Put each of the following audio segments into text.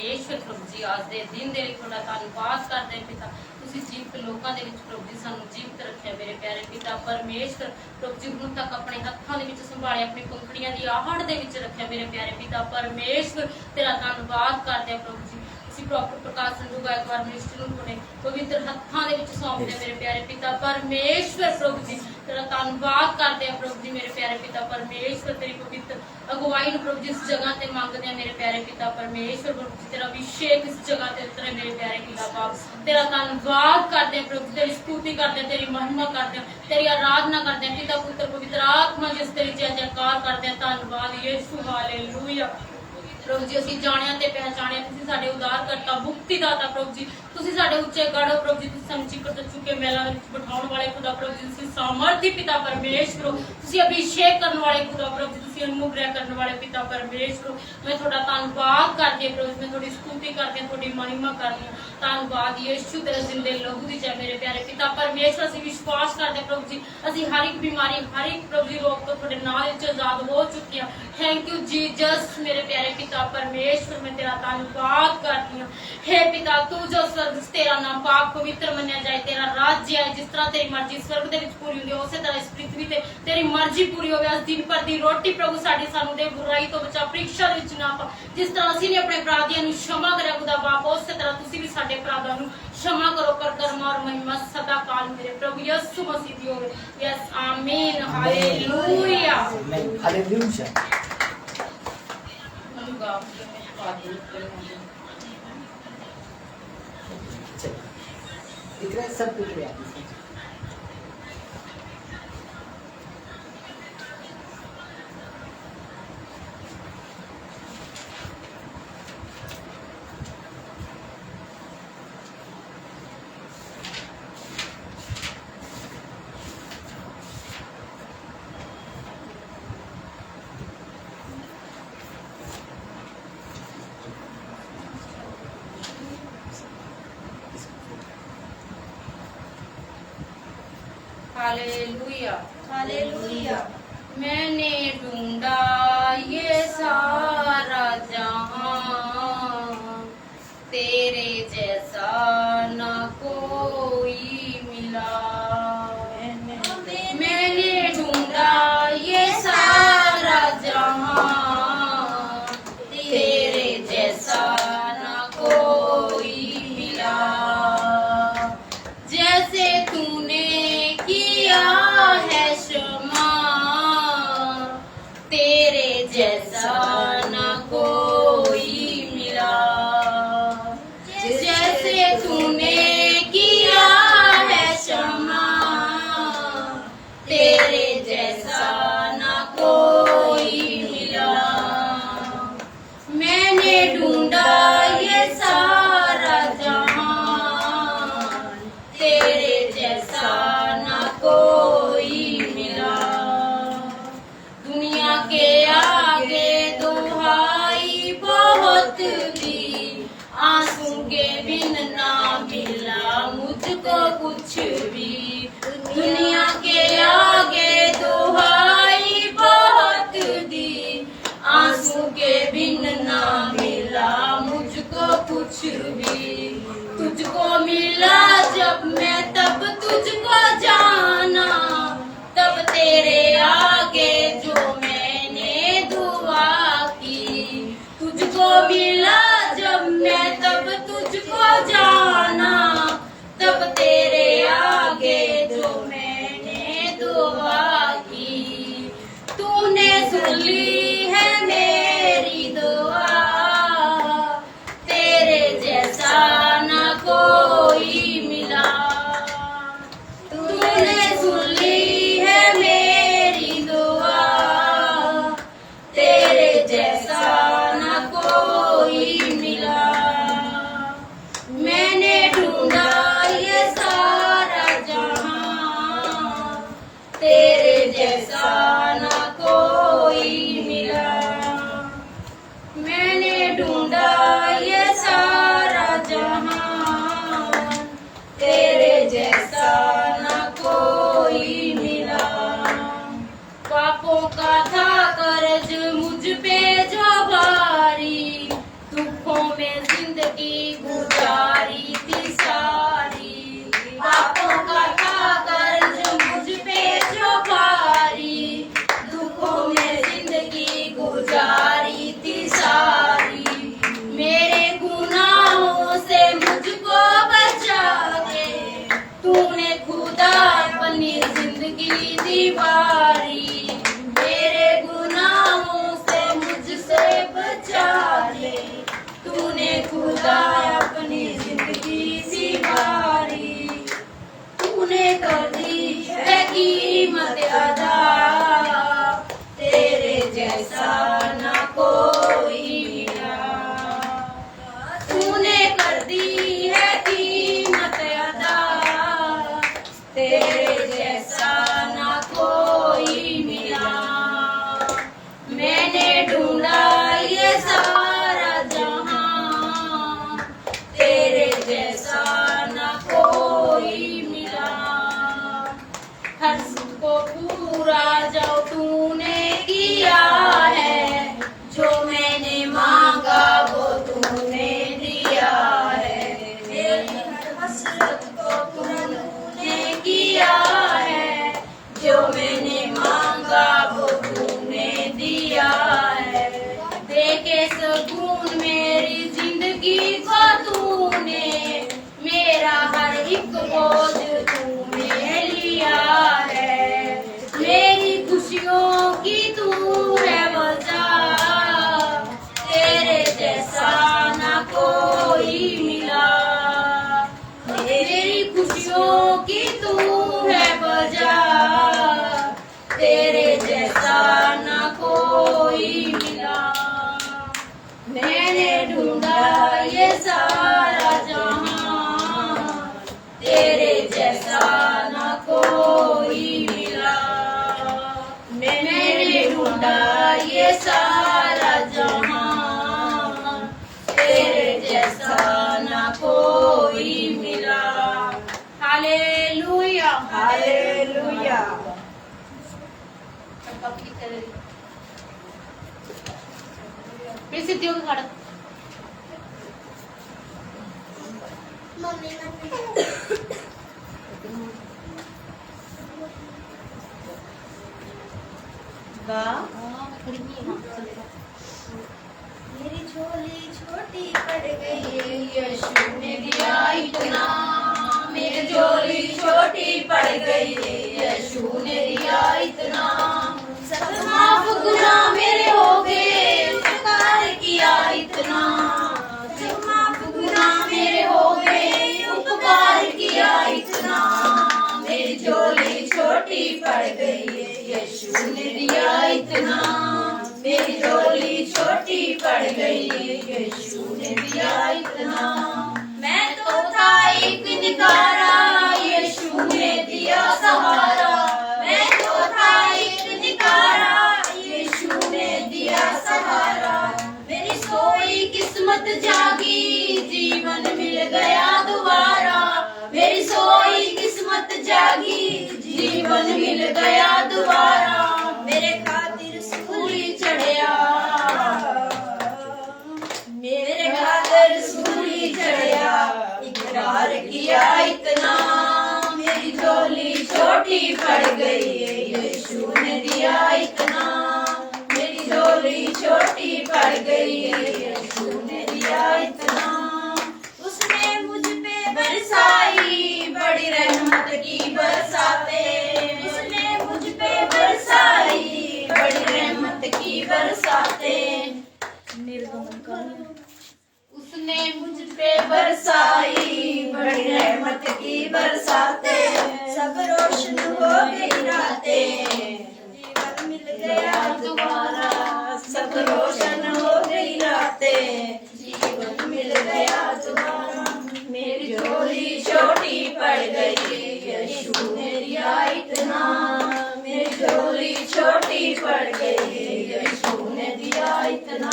परमेश्वर प्रभु जी आज दे दिन दे थोड़ा धन्यवाद करते हैं पिता ਤੁਸੀਂ ਜੀਵਤ ਲੋਕਾਂ ਦੇ ਵਿੱਚ ਪ੍ਰਭੂ ਜੀ ਸਾਨੂੰ ਜੀਵਤ ਰੱਖਿਆ ਮੇਰੇ ਪਿਆਰੇ ਪਿਤਾ ਪਰਮੇਸ਼ਵਰ ਪ੍ਰਭੂ ਜੀ ਹੁਣ ਤੱਕ ਆਪਣੇ ਹੱਥਾਂ ਦੇ ਵਿੱਚ ਸੰਭਾਲਿਆ ਆਪਣੀ ਪੰਖੜੀਆਂ ਦੀ ਆਹੜ ਦੇ ਵਿੱਚ ਰੱਖਿਆ ਮੇਰੇ ਪਿਆਰੇ ਪਿਤਾ ਪਰਮੇਸ਼ਵਰ ਤੇਰਾ ਧੰਨਵਾਦ ਕਰਦੇ ਹਾਂ ਪ੍ਰਭੂ ਜੀ ਅਸੀਂ ਪ੍ਰੋਪਰ ਪ੍ਰਕਾਸ਼ ਸੰਧੂ ਗਾਇਕਵਾੜ ਮਿਨਿਸਟਰ ਨੂੰ ਤੁਹਾਡੇ ਪਵਿੱਤਰ ਹੱਥਾਂ ਦੇ ਵਿੱਚ ਸੌਂਪਦੇ ਮੇਰੇ ਪਿਆਰੇ ਪਿਤਾ ਪਰਮੇਸ਼ਵਰ ਪ੍ਰਭੂ ਜੀ तेरा धन्यवाद करते हैं प्रभु जी मेरे प्यारे पिता परमेश्वर तेरी पवित्र अगुवाई प्रभु जी इस जगह ते मांगते हैं मेरे प्यारे पिता परमेश्वर प्रभु जी तेरा अभिषेक इस जगह ते उतरे मेरे प्यारे पिता बाप तेरा धन्यवाद करते हैं प्रभु तेरी स्तुति करते हैं तेरी महिमा करते हैं तेरी आराधना करते हैं पिता पुत्र पवित्र आत्मा जिस तेरी जय जयकार करते हैं धन्यवाद यीशु हालेलुया प्रभु जी ਅਸੀਂ ਜਾਣਿਆ ਤੇ ਪਹਿਚਾਣਿਆ ਤੁਸੀਂ ਸਾਡੇ ਉਦਾਰਕਰਤਾ ਮੁਕਤੀਦਾਤਾ ਪ੍ਰਭੂ ਜੀ ਤੁਸੀਂ ਸਾਡੇ ਉੱਚੇ ਗੜ੍ਹ ਪ੍ਰਭੂ ਜੀ ਤੁਸੀਂ ਸਾਨੂੰ ਚਿੱਕੜ ਤੋਂ ਚੁੱਕੇ ਮਹਿਲਾਂ ਦੇ ਵਿੱਚ ਬਿਠਾਉਣ ਵਾਲੇ ਖੁਦਾ ਪ੍ਰਭੂ ਜੀ ਤੁਸੀਂ ਸਾਮਰਥੀ ਪਿਤਾ ਪਰਮੇਸ਼ਵਰ ਤੁਸੀਂ ਅਭਿਸ਼ੇਕ ਕਰਨ ਵਾਲੇ ਖੁਦਾ ਪ੍ਰਭੂ ਜੀ ਤੁਸੀਂ ਅਨੁਗ੍ਰਹਿ ਕਰਨ ਵਾਲੇ ਪਿਤਾ ਪਰਮੇਸ਼ਵਰ ਮੈਂ ਤੁਹਾਡਾ ਧੰਨਵਾਦ ਕਰਦੀ ਹਾਂ ਪ੍ਰਭੂ ਮੈਂ ਤੁਹਾਡੀ ਸਤੁਤੀ ਕਰਦੀ ਹਾਂ ਤੁਹਾਡੀ ਮਹਿਮਾ ਕਰਦੀ ਹਾਂ ਧੰਨਵਾਦ ਯੀਸ਼ੂ ਤੇਰੇ ਜ਼ਿੰਦੇ ਲਹੂ ਦੀ ਜੈ ਮੇਰੇ ਪਿਆਰੇ ਪਿਤਾ ਪਰਮੇਸ਼ਵਰ ਅਸੀਂ ਵਿਸ਼ਵਾਸ ਕਰਦੇ ਹਾਂ ਪ੍ਰਭੂ ਜੀ ਅਸੀਂ ਹਰ ਇੱਕ ਬਿਮਾਰੀ ਹਰ ਇੱਕ ਪ੍ਰਭੂ ਜੀ ਰੋਗ ਤੋਂ ਤੁਹਾਡੇ ਨਾਮ ਵਿੱਚ ਆਜ਼ਾਦ ਹੋ ਚੁੱਕੇ ਹਾਂ थैंक यू जीसस मेरे प्यारे पिता परमेश्वर मैं तेरा धन्यवाद करती हूँ हे पिता तू जो स्वर्ग तेरा नाम पाक पवित्र मन्या जाए तेरा राज्य है जिस तरह तेरी मर्जी स्वर्ग दे विच पूरी होंदी उसे तरह इस पृथ्वी ते तेरी मर्जी पूरी होवे अस दिन पर दी रोटी प्रभु साडी सानू दे बुराई तो बचा परीक्षा विच ना पा जिस तरह ਅਸੀਂ ਨੇ ਆਪਣੇ ਅਪਰਾਧੀਆਂ ਨੂੰ क्षमा ਕਰਿਆ ਖੁਦਾ ਬਾਪ ਉਸੇ ਤਰ੍ਹਾਂ ਤੁਸੀਂ ਵੀ ਸਾਡੇ ਅਪਰਾਧਾਂ ਨੂੰ क्षमा करो कर कर्म और महिमा सदा काल मेरे प्रभु यीशु मसीह दी होवे यस आमीन हालेलुया हालेलुया दिख रहा है सब दिख रहा है हालेलुया हालेलुया मैंने ढूंढा ये सारा जहां तेरे जैसा न कोई मिला मैंने ढूंढा ये सारा जहां तेरे जैसा न कोई मिला जैसे तूने किया है क्षमा तेरे जैसा न कोई मिला जैसे तूने किया है क्षमा तेरे जैसा न कोई मिला मैंने ढूंढा ये सारा जहां तेरे जैसा न कोई मिला दुनिया के आगे दुहाई बहुत दी आंसू के बिन ना मिला मुझको कुछ भी दुनिया के आगे दुहाई बहुत दी आंसू के बिन ना मिला मुझको कुछ भी तुझको मिला जब मैं तब तुझको जाना तब तेरे आगे जो मैंने दुआ की तुझको मिला जब मैं तब तुझको जाना तब तेरे आगे जो मैंने दुआ की तूने सुन ली है मेरी दुआ तेरे जैसा में जिंदगी गुजारी थी सारी, पापों का था कर्ज मुझ पे जो भारी, दुखों में जिंदगी गुजारी थी सारी, मेरे गुनाहों से मुझको बचा के तूने खुदा अपनी जिंदगी दीवारी, मेरे गुनाहों से मुझसे बचा ले तूने खुदा अपनी जिंदगी दीवारी, तूने कर दी है कीमत अदा, तेरे जैसा ना कोई मिला, तूने कर दी है कीमत अदा, तेरे जैसा ना कोई मिला, मैंने ढूंढा ये सारा जहां, तेरे जैसा ना कोई मिला, हर्ष को पूरा जो तूने किया है, जो मैंने मांगा वो तूने दिया है, मेरी हर हसरत को तूने किया है, जो मैंने मांगा वो तूने दिया है, देके सुकून मेरी जिंदगी को तूने, मेरा हर एक बोझ तूने लिया है, मेरी खुशियों की तू है वजह, तेरे जैसा ना कोई मिला, मेरी खुशियों की तू है वजह, तेरे जैसा ना कोई मिला, मैंने ढूंढा ये सारा जहां, तेरे जैसा ना कोई मिला, मैंने ढूंढा ये सारा जहां, तेरे जैसा ना कोई मिला, हालेलुया हालेलुया। फिर सिद्धियों का खड़ा गा मेरी झोली छोटी पड़ गई, यीशु ने दिया इतना, मेरी झोली छोटी पड़ गई, यीशु ने दिया इतना, सब माफ गुनाह मेरे हो गए, उपकार किया इतना, सब माफ गुनाह मेरे हो गए, उपकार किया इतना, मेरी झोली छोटी पड़ गई, यीशु ने दिया इतना, मेरी झोली छोटी पड़ गई, यीशु ने दिया इतना, मैं तो था एक निकारा, यीशु ने दिया सहारा, मैं तो था एक निकारा, यीशु ने दिया सहारा, मेरी सोई किस्मत जागी, जीवन मिल गया दोबारा, मेरी सोई किस्मत जागी, जीवन मिल गया दोबारा, मेरे खातिर सूली चढ़िया, मेरे खातिर सूली चढ़िया, इकरार किया इतना, मेरी झोली छोटी पड़ गई, यीशु ने दिया इतना, मेरी झोली छोटी पड़ गई, यीशु ने दिया इतना, उसने मुझ पे बरसाई बड़ी रहमत की बरसातें, उसने मुझ पे बरसाई बड़ी रहमत की बरसातें, उसने मुझ पे बरसाई बड़ी रहमत की बरसातें, सब रोशन हो गई रातें, जीवन मिल गया दोबारा, सब रोशन हो गई रातें, जीवन मिल गया दोबारा, मेरी झोली छोटी पड़ गई, यीशु ने दिया इतना, मेरी झोली छोटी पड़ गई, यीशु ने दिया इतना,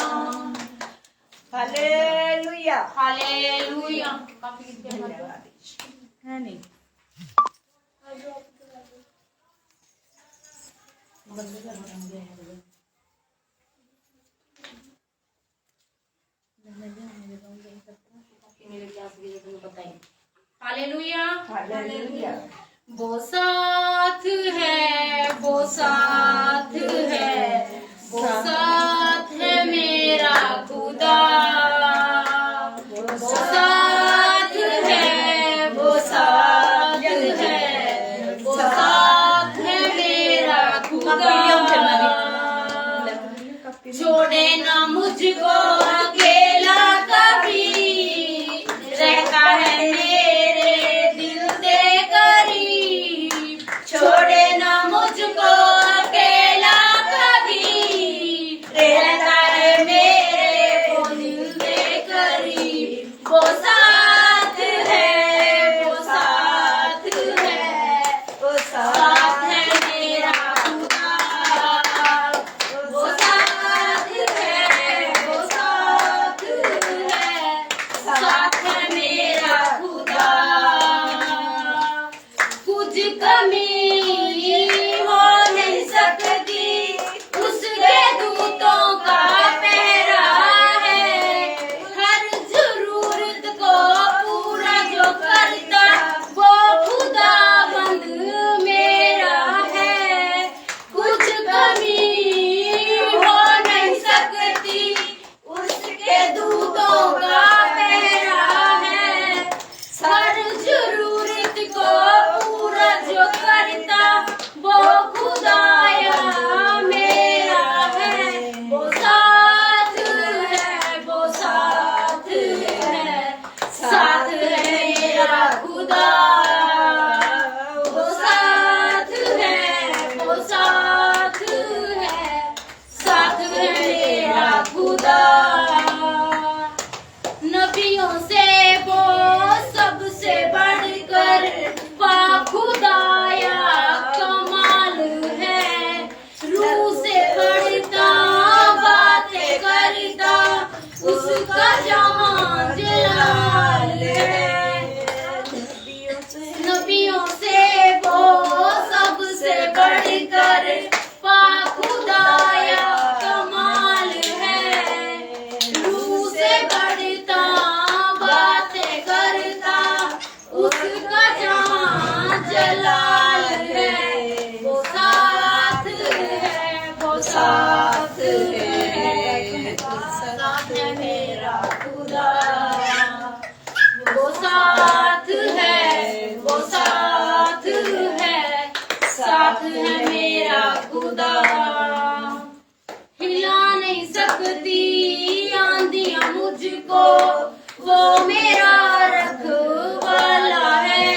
हालेलुया। हालेलुया। काफी धन्यवाद है नहीं हालेलुया। हालेलुया। वो साथ है, वो साथ है, वो साथ है मेरा खुदा। वो साथ है, वो साथ है, वो साथ है मेरा खुदा। छोड़े ना मुझको अकेला कभी, रहता है मेरे दिल से करीब। छोड़े ना मुझको अकेला कभी, रहता है मेरे वो दिल से करीब। वो साथ है, वो साथ है, वो साथ है मेरा खुदा। वो साथ है, वो साथ है, साथ है मेरा खुदा। कुछ कमी हो नहीं सकती, उसके दूतों का पहरा है। हर जरूरत को पूरा जो करता, वो खुदाबंद मेरा है। कुछ कमी हो नहीं सकती, उसके दूतों का पहरा है। हर जरूरत को पूरा जो करता, वो खुदाया मेरा है। वो साथ है, वो साथ है, साथ है मेरा खुदा। वो साथ है, वो साथ है, साथ है मेरा खुदा। नबियों से वो सबसे बढ़कर खुदाया कमाल है। रूह से बढ़ता बातें करता, उसका जहां जलाल है। नबियों से वो सबसे बढ़कर खुदाया कमाल है। रूह से बढ़ता बातें करता, उसका जहां जलाल है। वो साथ है, वो साथ है, साथ है मेरा खुदा। वो साथ है, वो साथ है, साथ है मेरा खुदा। हिला नहीं सकती आंधियां मुझको, वो मेरा रखवाला है।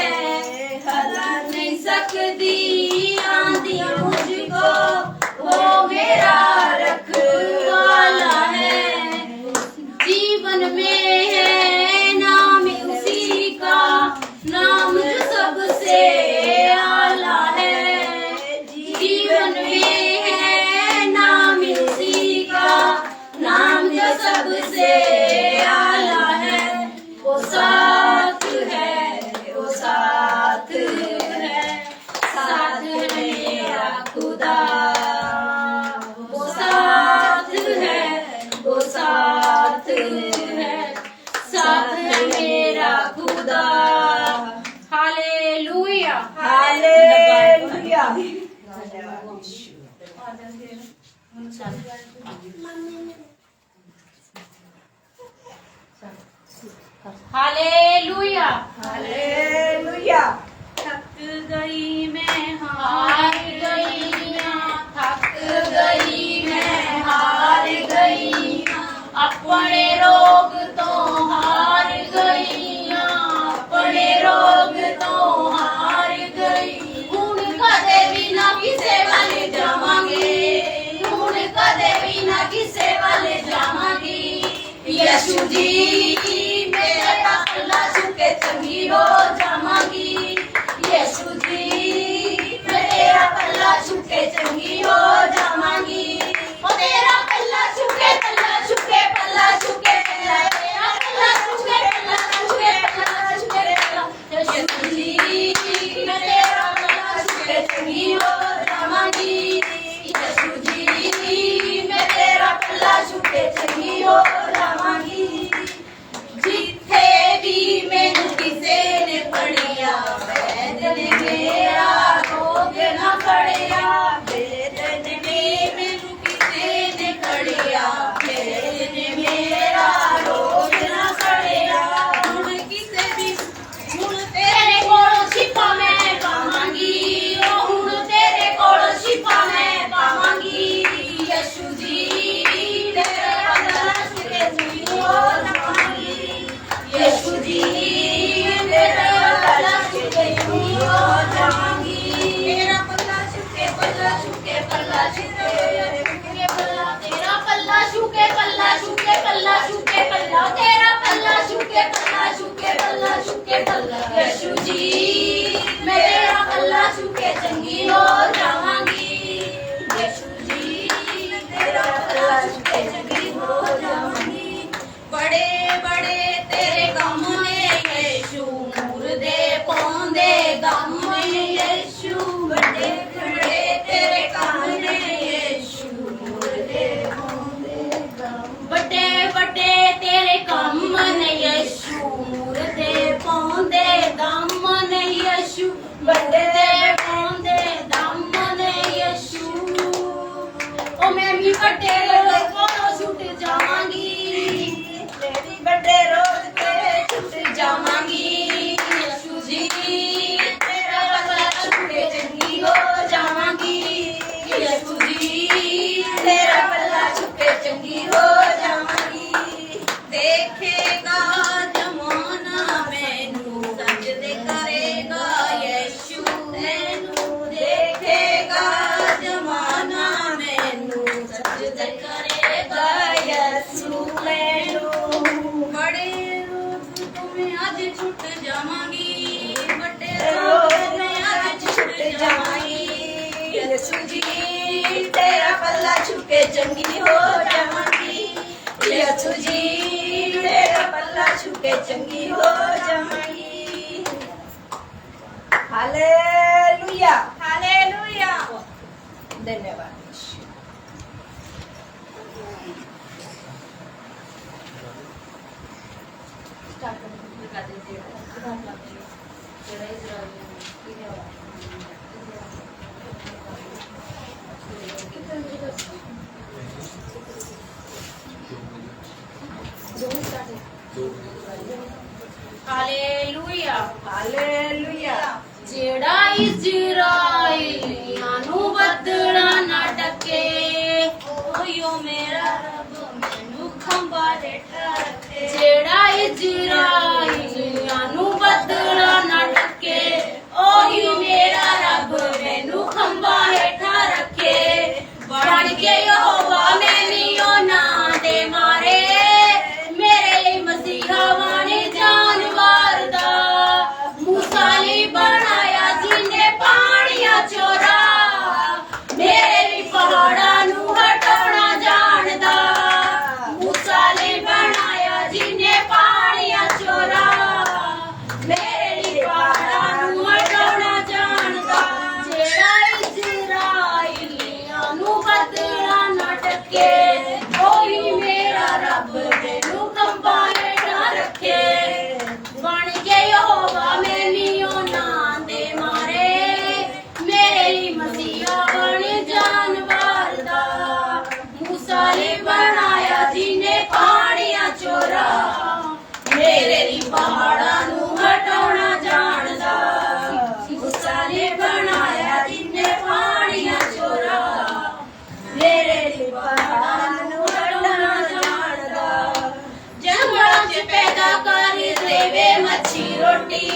हिला नहीं सकती आंधियां मुझको, वो मेरा रखवाला है। जीवन में है नाम उसी का, नाम जो सबसे आला है। जीवन में है नाम उसी का, नाम जो सबसे आला है। वो साथ है, वो साथ है, साथ है मेरा खुदा। वो साथ है, वो साथ है, साथ है मेरा खुदा। हालेलुया। हालेलुया। हालेलुया। हालेलुया। थक गई मैं, हार गई मैं, थक गई मैं, हार गई। अपने रोग तो हार गई, अपने रोग तो हार गई। हुण कदे भी ना किसे वाले जावांगे, हुण कदे भी ना किसे वाले जावांगी। यीशु जी मेरा पल्ला चुके चंगी हो जावांगी। यीशु जी मेरा पल्ला चुके चंगी हो जावांगी। ओ तेरा पल्ला चुके, पल्ला चुके, पल्ला चुके, पल्ला तेरा पल्ला चुके, पल्ला चुके, पल्ला चुके, पल्ला। यीशु जी मैं तेरा पल्ला चुके चंगी हो जावांगी। यीशु जी मैं तेरा पल्ला चुके चंगी हो जावांगी। जिथे भी मैनू किसे ने पढ़ी जाऊंगी यीशु जी तेरा पल्ला छूके चंगी हो जाऊंगी यीशु जी तेरा पल्ला छूके चंगी हो जाऊंगी हालेलुया हालेलुया धन्यवाद ਹਾਲੇਲੂਇਆ हालेलुया ਜਿਹੜਾ ਇਜ਼ਰਾਈਲੀਆਂ ਨੂੰ ਬੱਦਲਾਂ ਨਾ ਡੱਕੇ ਓਯੋ ਮੇਰਾ ਰੱਬ ਮੈਨੂੰ ਖੰਭਾ ਹੇਠਾਂ ਰੱਖੇ ਜਿਹੜਾ ਇਜ਼ਰਾਈਲੀਆਂ ਨੂੰ ਬੱਦਲਾਂ ਨਾ ਡੱਕੇ ਓਯੋ ਮੇਰਾ ਰੱਬ ਮੈਨੂੰ ਖੰਭਾ ਹੇਠਾਂ ਰੱਖੇ ਬਣ ਕੇ ਯਹੋਵਾ ਮੈਨੀ ਉਹਨਾਂ ਦੇ ਮਾਰੇ ਮੇਰੇ ਲਈ ਮਸੀਹਾ ਬਣੇ ਜਾਨਵਰ ਦਾ मूसा ਲਈ ਬਣਾਇਆ ਜਿਨੇ ਪਾਣੀਆਂ ਚੋਰਾ ਮੇਰੇ ਲਈ ਪਹਾੜਾਂ ਨੂੰ ਹਟਾਉਣਾ ਜਾਣਦਾ मूसा ਲਈ ਬਣਾਇਆ ਜਿਨੇ ਪਾਣੀਆਂ ਚੋਰਾ ਮੇਰੇ ਲਈ ਪਹਾੜਾਂ ਨੂੰ ਹਟਾਉਣਾ ਜਾਣਦਾ ਜਿਹੜਾ ਇਜ਼ਰਾਈਲੀਆਂ ਨੂੰ ਬੱਦਲਾਂ ਨਾ ਡੱਕੇ ਉਹੀ ਮੇਰਾ ਰੱਬ ਮੈਨੂੰ ਖੰਭਾ ਹੇਠਾਂ ਰੱਖੇ ਬਣ ਕੇ ਯਹੋਵਾ ਮੈਨੀ ਉਹਨਾਂ ਦੇ ਮਾਰੇ ਮੇਰੇ ਲਈ ਮਸੀਹਾ ਬਣੇ ਜਾਨਵਰ ਦਾ मूसा ਲਈ ਬਣਾਇਆ ਜਿਨੇ ਪਾਣੀਆਂ ਚੋਰਾ ਮੇਰੇ ਲਈ ਪਹਾੜਾਂ ਨੂੰ ਹਟਾਉਣਾ ਜਾਣਦਾ मूसा ਲਈ ਬਣਾਇਆ ਜਿਨੇ ਪਾਣੀਆਂ ਚੋਰਾ ਮੇਰੇ ਲਈ ਪਹਾੜਾਂ ਨੂੰ ਹਟਾਉਣਾ ਜਾਣਦਾ ਜੰਗਲਾਂ 'ਚ ਪੈਦਾ ਕਰ ਦੇਵੇ ਮੱਛੀ ਰੋਟੀ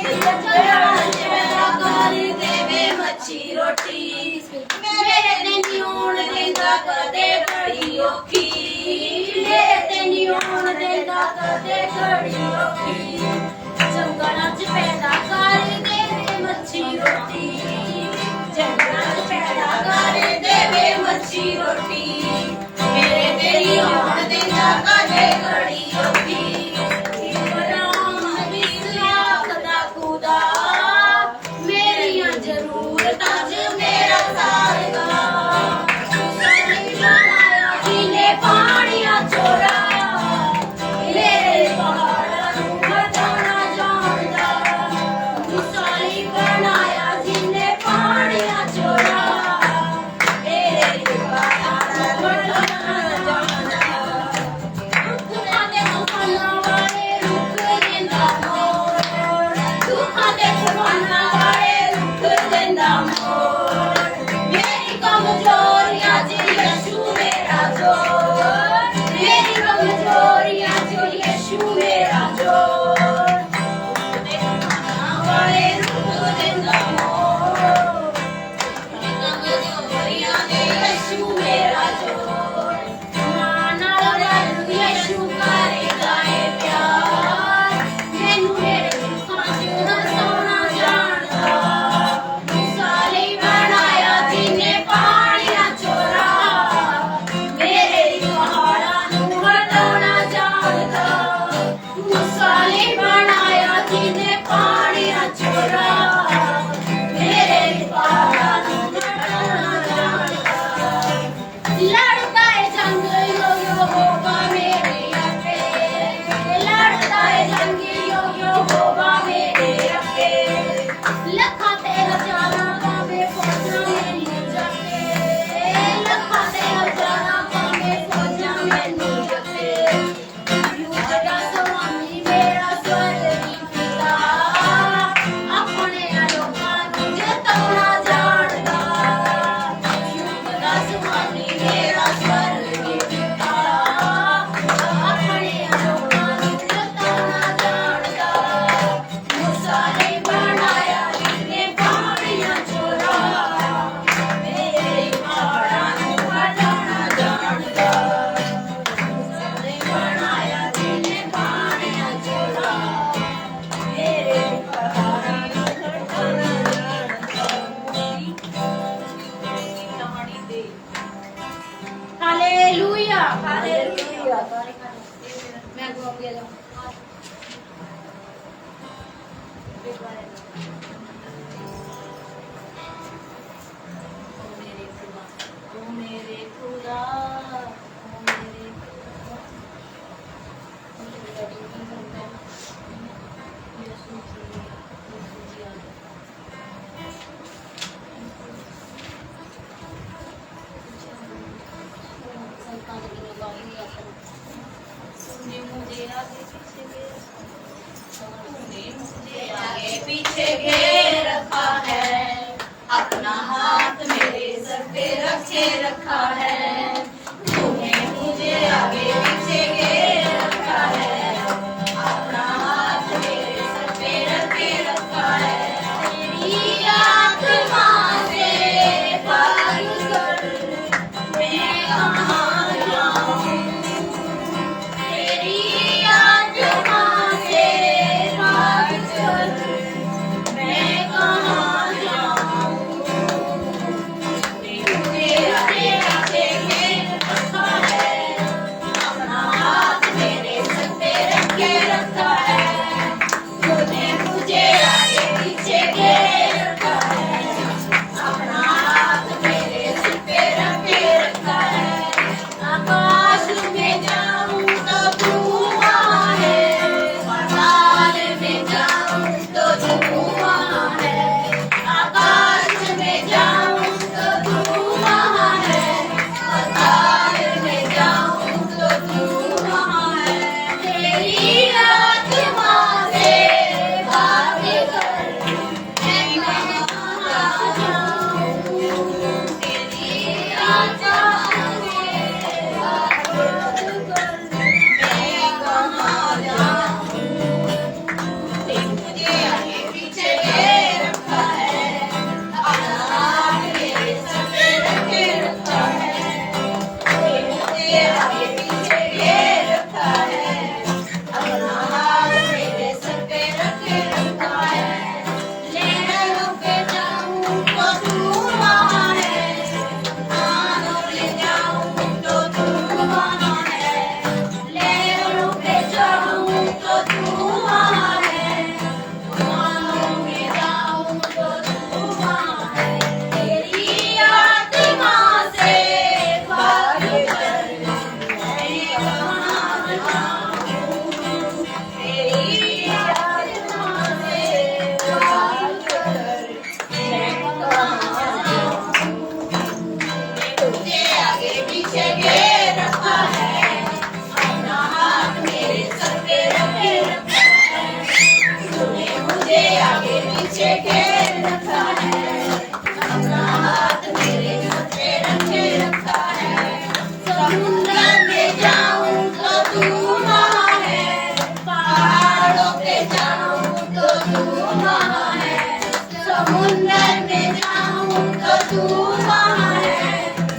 ਜੰਗਲਾਂ 'ਚ ਪੈਦਾ ਕਰ ਦੇਵੇ ਮੱਛੀ ਰੋਟੀ ਮੇਰੇ ਤੇ ਨੀ ਆਉਣ ਦਿੰਦਾ ਕਦੇ ਘੜੀ ਔਖੀ ਮੇਰੇ ਤੇ ਨੀ ਆਉਣ ਦਿੰਦਾ ਕਦੇ ਘੜੀ ਔਖੀ ਜੰਗਲਾਂ 'ਚ ਪੈਦਾ ਕਰ ਦੇਵੇ ਮੱਛੀ ਰੋਟੀ ਜੰਗਲਾਂ 'ਚ ਪੈਦਾ ਕਰ ਦੇਵੇ ਮੱਛੀ ਰੋਟੀ ਮੇਰੇ ਤੇ ਨੀ ਆਉਣ ਦਿੰਦਾ ਕਦੇ ਘੜੀ ਔਖੀ ਮੇਰੀਆਂ ਜ਼ਰੂਰਤਾਂ 'ਚ ਮੇਰਾ ਸਾਰਗਾ ਜਿਨੇ ਪਾਣੀਆਂ ਚੋਰਾ ਮੇਰੇ ਪਹਾੜਾਂ ਨੂੰ ਹਟਾਉਣਾ ਜਾਣਦਾ मूसा ਲਈ ਬਣਾਇਆ ਜਿਨੇ ਪਾਣੀਆਂ ਚੋਰਾ ਮੇਰੇ ਪਹਾੜਾਂ ਨੂੰ ਹਟਾਉਣਾ ਜਾਣਦਾ ਦੁੱਖਾਂ ਦੇ ਤੂਫਾਨਾਂ ਵਾਲੇ ਰੁਕ ਦਿੰਦਾ ਮੋੜ ਦੁੱਖਾਂ ਦੇ ਤੂਫਾਨਾਂ ਵਾਲੇ ਰੁਕ ਦਿੰਦਾ ਮੋੜ ਮੇਰੀ ਕਮਜ਼ੋਰੀਆਂ 'ਚ ਯਿਸੂ ਮੇਰਾ ਜੋਰ ਮੇਰੀ ਕਮਜ਼ੋਰੀਆਂ 'ਚ ਯਿਸੂ ਮੇਰਾ ਜੋਰ ਦੇ ਤੂਫਾਨਾਂ ਵਾਲੇ ਰੁਕ ਦਿੰਦਾ ਮੋੜ ਮੇਰੀ ਕਮਜ਼ੋਰੀਆਂ 'ਚ ਯਿਸੂ ਮੇਰਾ ਜੋਰ ਮਾਂ ਨਾਲ ਮੈਨੂੰ ਯਿਸੂ ਕਰੇਗਾ ਏ ਪਿਆਰ ਮੈਨੂੰ ਮੇਰੇ ਦੁੱਖਾਂ 'ਚ ਹਸਾਉਣਾ ਜਾਣਦਾ मूसा ਲਈ ਬਣਾਇਆ ਜਿਨੇ ਪਾਣੀਆਂ ਚੋਰਾ ਮੇਰੇ ਲਈ ਪਹਾੜਾਂ ਨੂੰ ਹਟਾਉਣਾ ਜਾਣਦਾ मूसा ਲਈ ਬਣਾਇਆ ਜਿਨੇ ਪਾਣੀਆਂ ਚੋਰਾ ਮੇਰੇ ਲਈ ਪਹਾੜਾਂ ਨੂੰ ਹਟਾਉਣਾ ਜਾਣਦਾ ਲੜਦਾ ਏ ਜੰਗ ਯਹੋਵਾ ਮੇਰੇ ਅੱਗੇ ਲੜਦਾ ਏ ਜੰਗ ਯਹੋਵਾ ਮੇਰੇ ਅੱਗੇ ਲੱਖਾਂ ਤੇ ਹਜ਼ਾਰਾਂ ਭਾਵੇਂ ਫੌਜਾਂ ਮੈਨੂੰ ਜੱਟੇ ਲੱਖਾਂ ਤੇ ਹਜ਼ਾਰਾਂ ਭਾਵੇਂ ਫੌਜਾਂ ਮੈਨੂੰ ਜੱਟੇ ਯੂਦਾ ਦਾ ਸਵਾਮੀ ਮੇਰਾ ਸਵਰ दो ओ मेरे खुदा मुझे आगे पीछे घेर रखा है, अपना हाथ मेरे सर पे रखे रखा है। तूने मुझे आगे पीछे घेर रखा है, अपना हाथ मेरे सर पे रखे रखा है। तेरी आत्मा से भाग कर मैं कहाँ जाऊँ, तेरी आत्मा से भाग कर मैं कहाँ जाऊँ। मुझे आगे आगे घेर रखा है, अपना हाथ मेरे सर पे रखे रखा है। तूने मुझे आगे पीछे घेर रखा है, अपना हाथ मेरे सिर पे रखे रखा है। आकाश में जाऊं तो तू वहाँ है, पाताल में जाऊं तो तू वहाँ है। आकाश में जाऊं तो तू वहाँ है, पाताल में जाऊं तो तू वहाँ है। तेरी आत्मा से भाग कर मैं कहाँ जाऊं, तेरी आत्मा से भाग कर मैं कहाँ जाऊं। मुझे आगे पीछे घेर रखा है, अपना हाथ मेरे सर पे रखे रखा है। मुझे आगे पीछे घेर रखा है, अपना हाथ मेरे सर पे रखे रखा है। लहरों पे जाऊं तो तू वहाँ है, आनों ले जाऊं तो तू वहाँ है। लहरों पे जाऊं तो तू वहाँ है, आनों में जाऊं तो तू वहाँ है। तेरी आत्मा से भाग कर मैं कहाँ जाऊं, तेरी आत्मा से भाग कर मैं कहाँ जाऊं। तुझे आगे पीछे घेर रखा है, अपना हाथ मेरे सर पे रखे रखा है। तूने मुझे आगे पीछे घेर रखा है, अपना हाथ मेरे सर पे रखे रखा है। समुद्र में जाऊं तो तू वहाँ है, पहाड़ों पे जाऊं तो तू वहाँ है। समुद्र में जाऊं तो तू वहाँ है,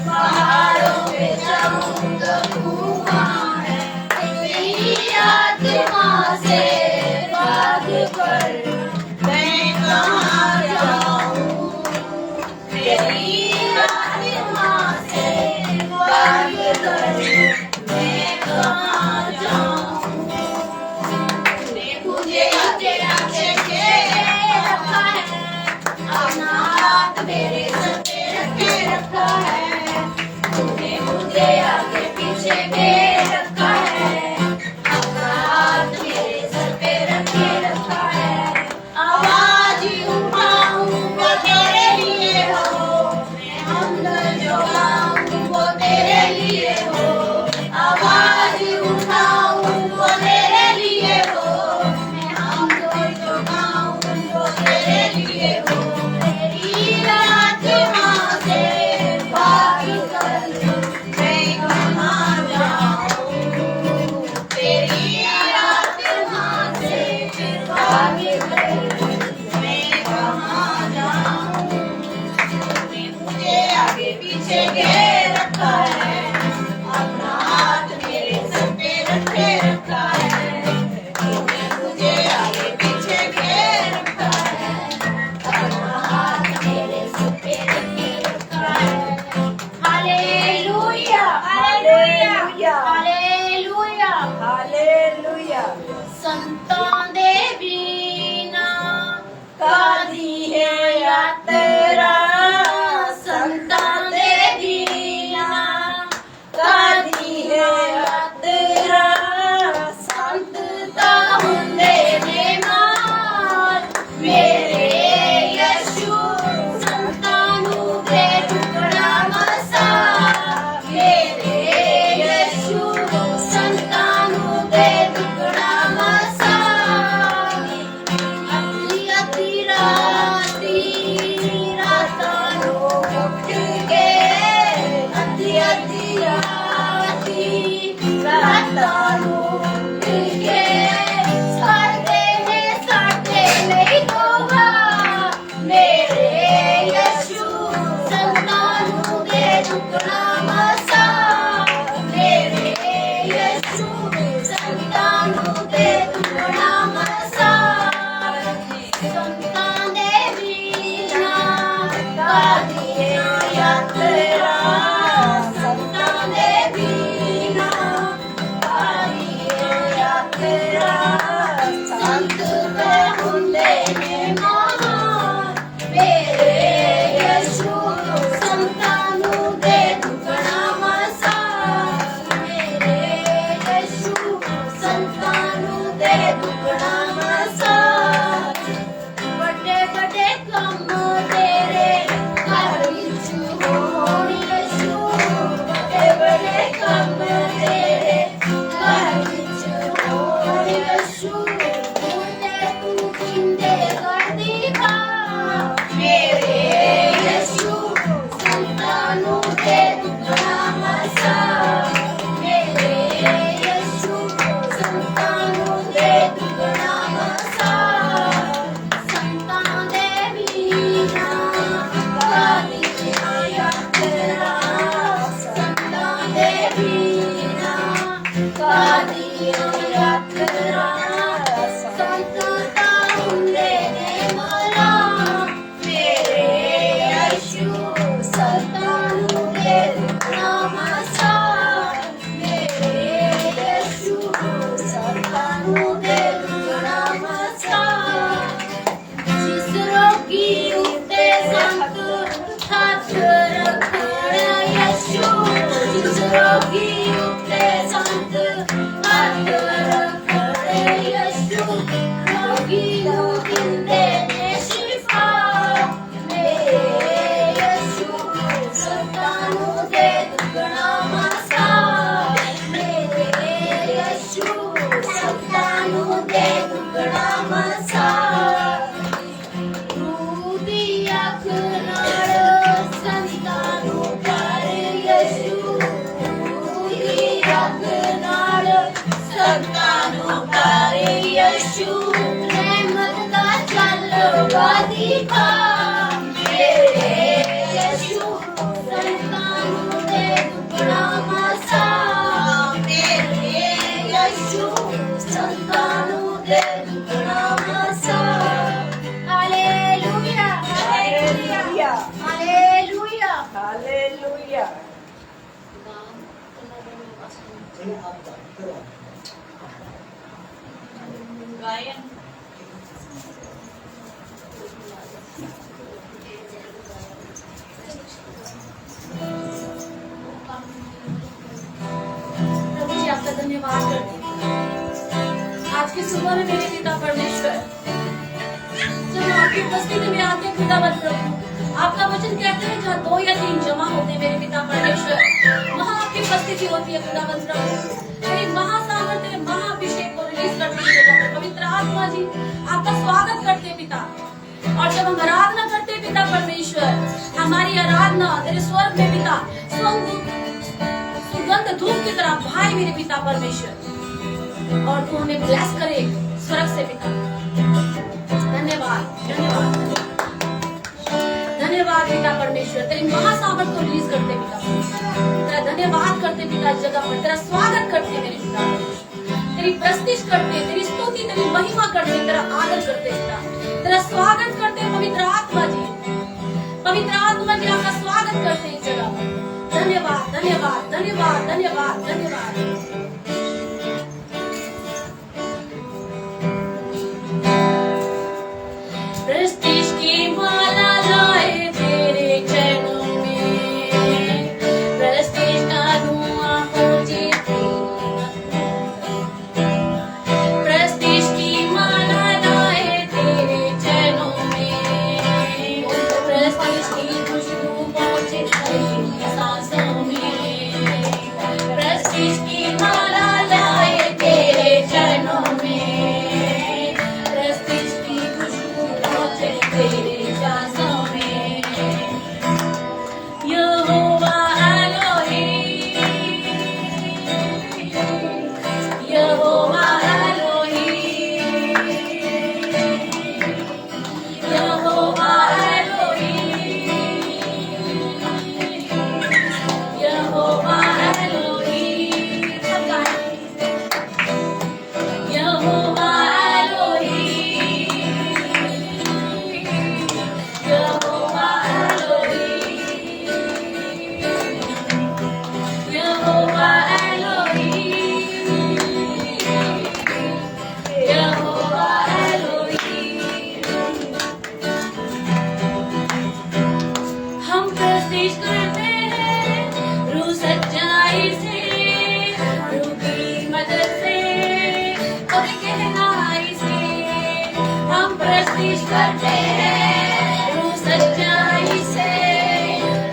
पहाड़ों पे जाऊं तो तू वहाँ है। तेरी आत्मा से भाग कर मैं कहाँ जाऊं, तेरी आत्मा से भाग कर मैं कहाँ जाऊं। तूने मुझे आगे आगे घेर रखा है, अपना हाथ मेरे सर पे रखे रखा है। तूने मुझे आगे पीछे घेर रखा है, अपना हाथ मेरे सर पे रखे रखा है। आवाज उठाऊं वो तेरे लिए हो, मैं हमदर्द जो गाऊं वो तेरे लिए हो। आवाज उठाऊं वो तेरे लिए हो, मैं हमदर्द जो गाऊं वो तेरे लिए हो। तेरी आत्मा से भाग कर मैं कहाँ जाऊं, यीशु रहमत का जलवा दिखा मेरे यीशु संतानों दे दुखड़ा मसा मेरे यीशु संतानों दे दुखड़ा मसा हालेलुया हालेलुया हालेलुया हालेलुया गायन प्रभु जी आपका धन्यवाद करते हैं आज की सुबह में मेरे पिता परमेश्वर जब आपकी उपस्थिति में आते हैं खुदावंद प्रभु आपका वचन कहते हैं जहाँ 2 या 3 जमा होते हैं मेरे पिता परमेश्वर वहाँ आपकी उपस्थिति होती है खुदावंद प्रभु तेरी महासामर्थ्य महाअभिषेक को रिलीज करते हैं जगह पर पवित्र आत्मा जी आपका स्वागत करते हैं पिता और जब हम आराधना करते हैं पिता परमेश्वर हमारी आराधना तेरे स्वर्ग में पिता सुगंध धूप की तरह भाई मेरे पिता परमेश्वर और तू हमें ब्लेस करे स्वर्ग से पिता धन्यवाद धन्यवाद धन्यवाद पिता परमेश्वर तेरी महासामर्थ को रिलीज करते पिता तेरा धन्यवाद करते पिता इस जगह पर तेरा स्वागत करते मेरे पिता तेरी प्रस्तुति करते तेरी स्तुति तेरी महिमा करते तेरा आदर करते पिता तेरा स्वागत करते पवित्र आत्मा जी आपका स्वागत करते इस जगह पर धन्यवाद धन्यवाद धन्यवाद धन्यवाद धन्यवाद प्रेस्टीज की माला लाए तेरे चरणों में प्रेस्टीज का धुआं पहुंचे प्रेस्टीज की माला लाए तेरे चरणों में प्रेस्टीज की खुशबू पहुंचे तेरी सांसों में प्रेस्टीज की माला लाए तेरे चरणों में प्रेस्टीज की खुशबू पहुंचे तेरे सांसों में यहोवा एलोहीम यहोवा एलोहीम यहोवा एलोहीम यहोवा एलोहीम सब गाएं यहोवा यहोवा एलोहीम यहोवा एलोहीम यहोवा एलोहीम हम प्रस्तुत करते हैं रूह सच्चाई से रूह की मदद से और गहराई से हम प्रस्तुत करते हैं रूह सच्चाई से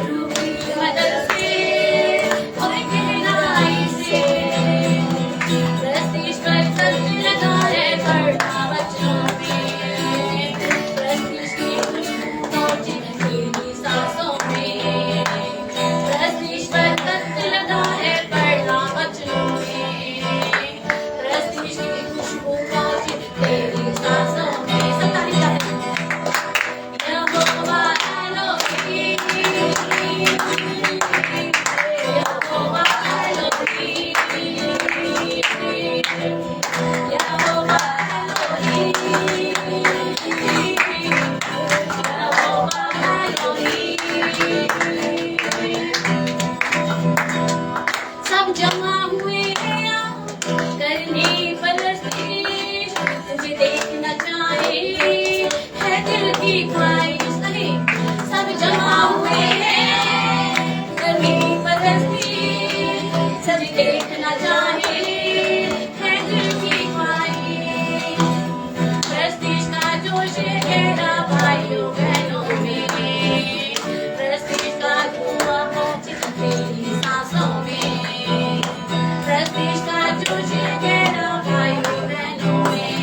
रूह की मदद से और गहराई से प्रस्तुत कर सत्य लगाए पढ़ना बच्चों में प्रस्तुत की खुशबू पहुंची तेरी सांसों में प्रस्तुत पर सत्य लगाए पढ़ना बच्चों में प्रस्तुत की खुशबू पहुंची तेरी सांसों में सब तारीफ करते हैं यहोवा एलोहीम यहोवा एलोहीम यहोवा सब जमा हुए करने फलस्तीन तुझे देखना चाहे है दिल की ख्वाहिश नहीं सब जमा हुए करने फलस्तीन सभी देखना चाहे है दिल की ख्वाहिश प्रस्तीज का जोश गहरा भाइयों बहनों में प्रस्तीज का धुआं पहुंचे तेरी सांसों में प्रस्तीज का जोश गहरा भाइयों बहनों में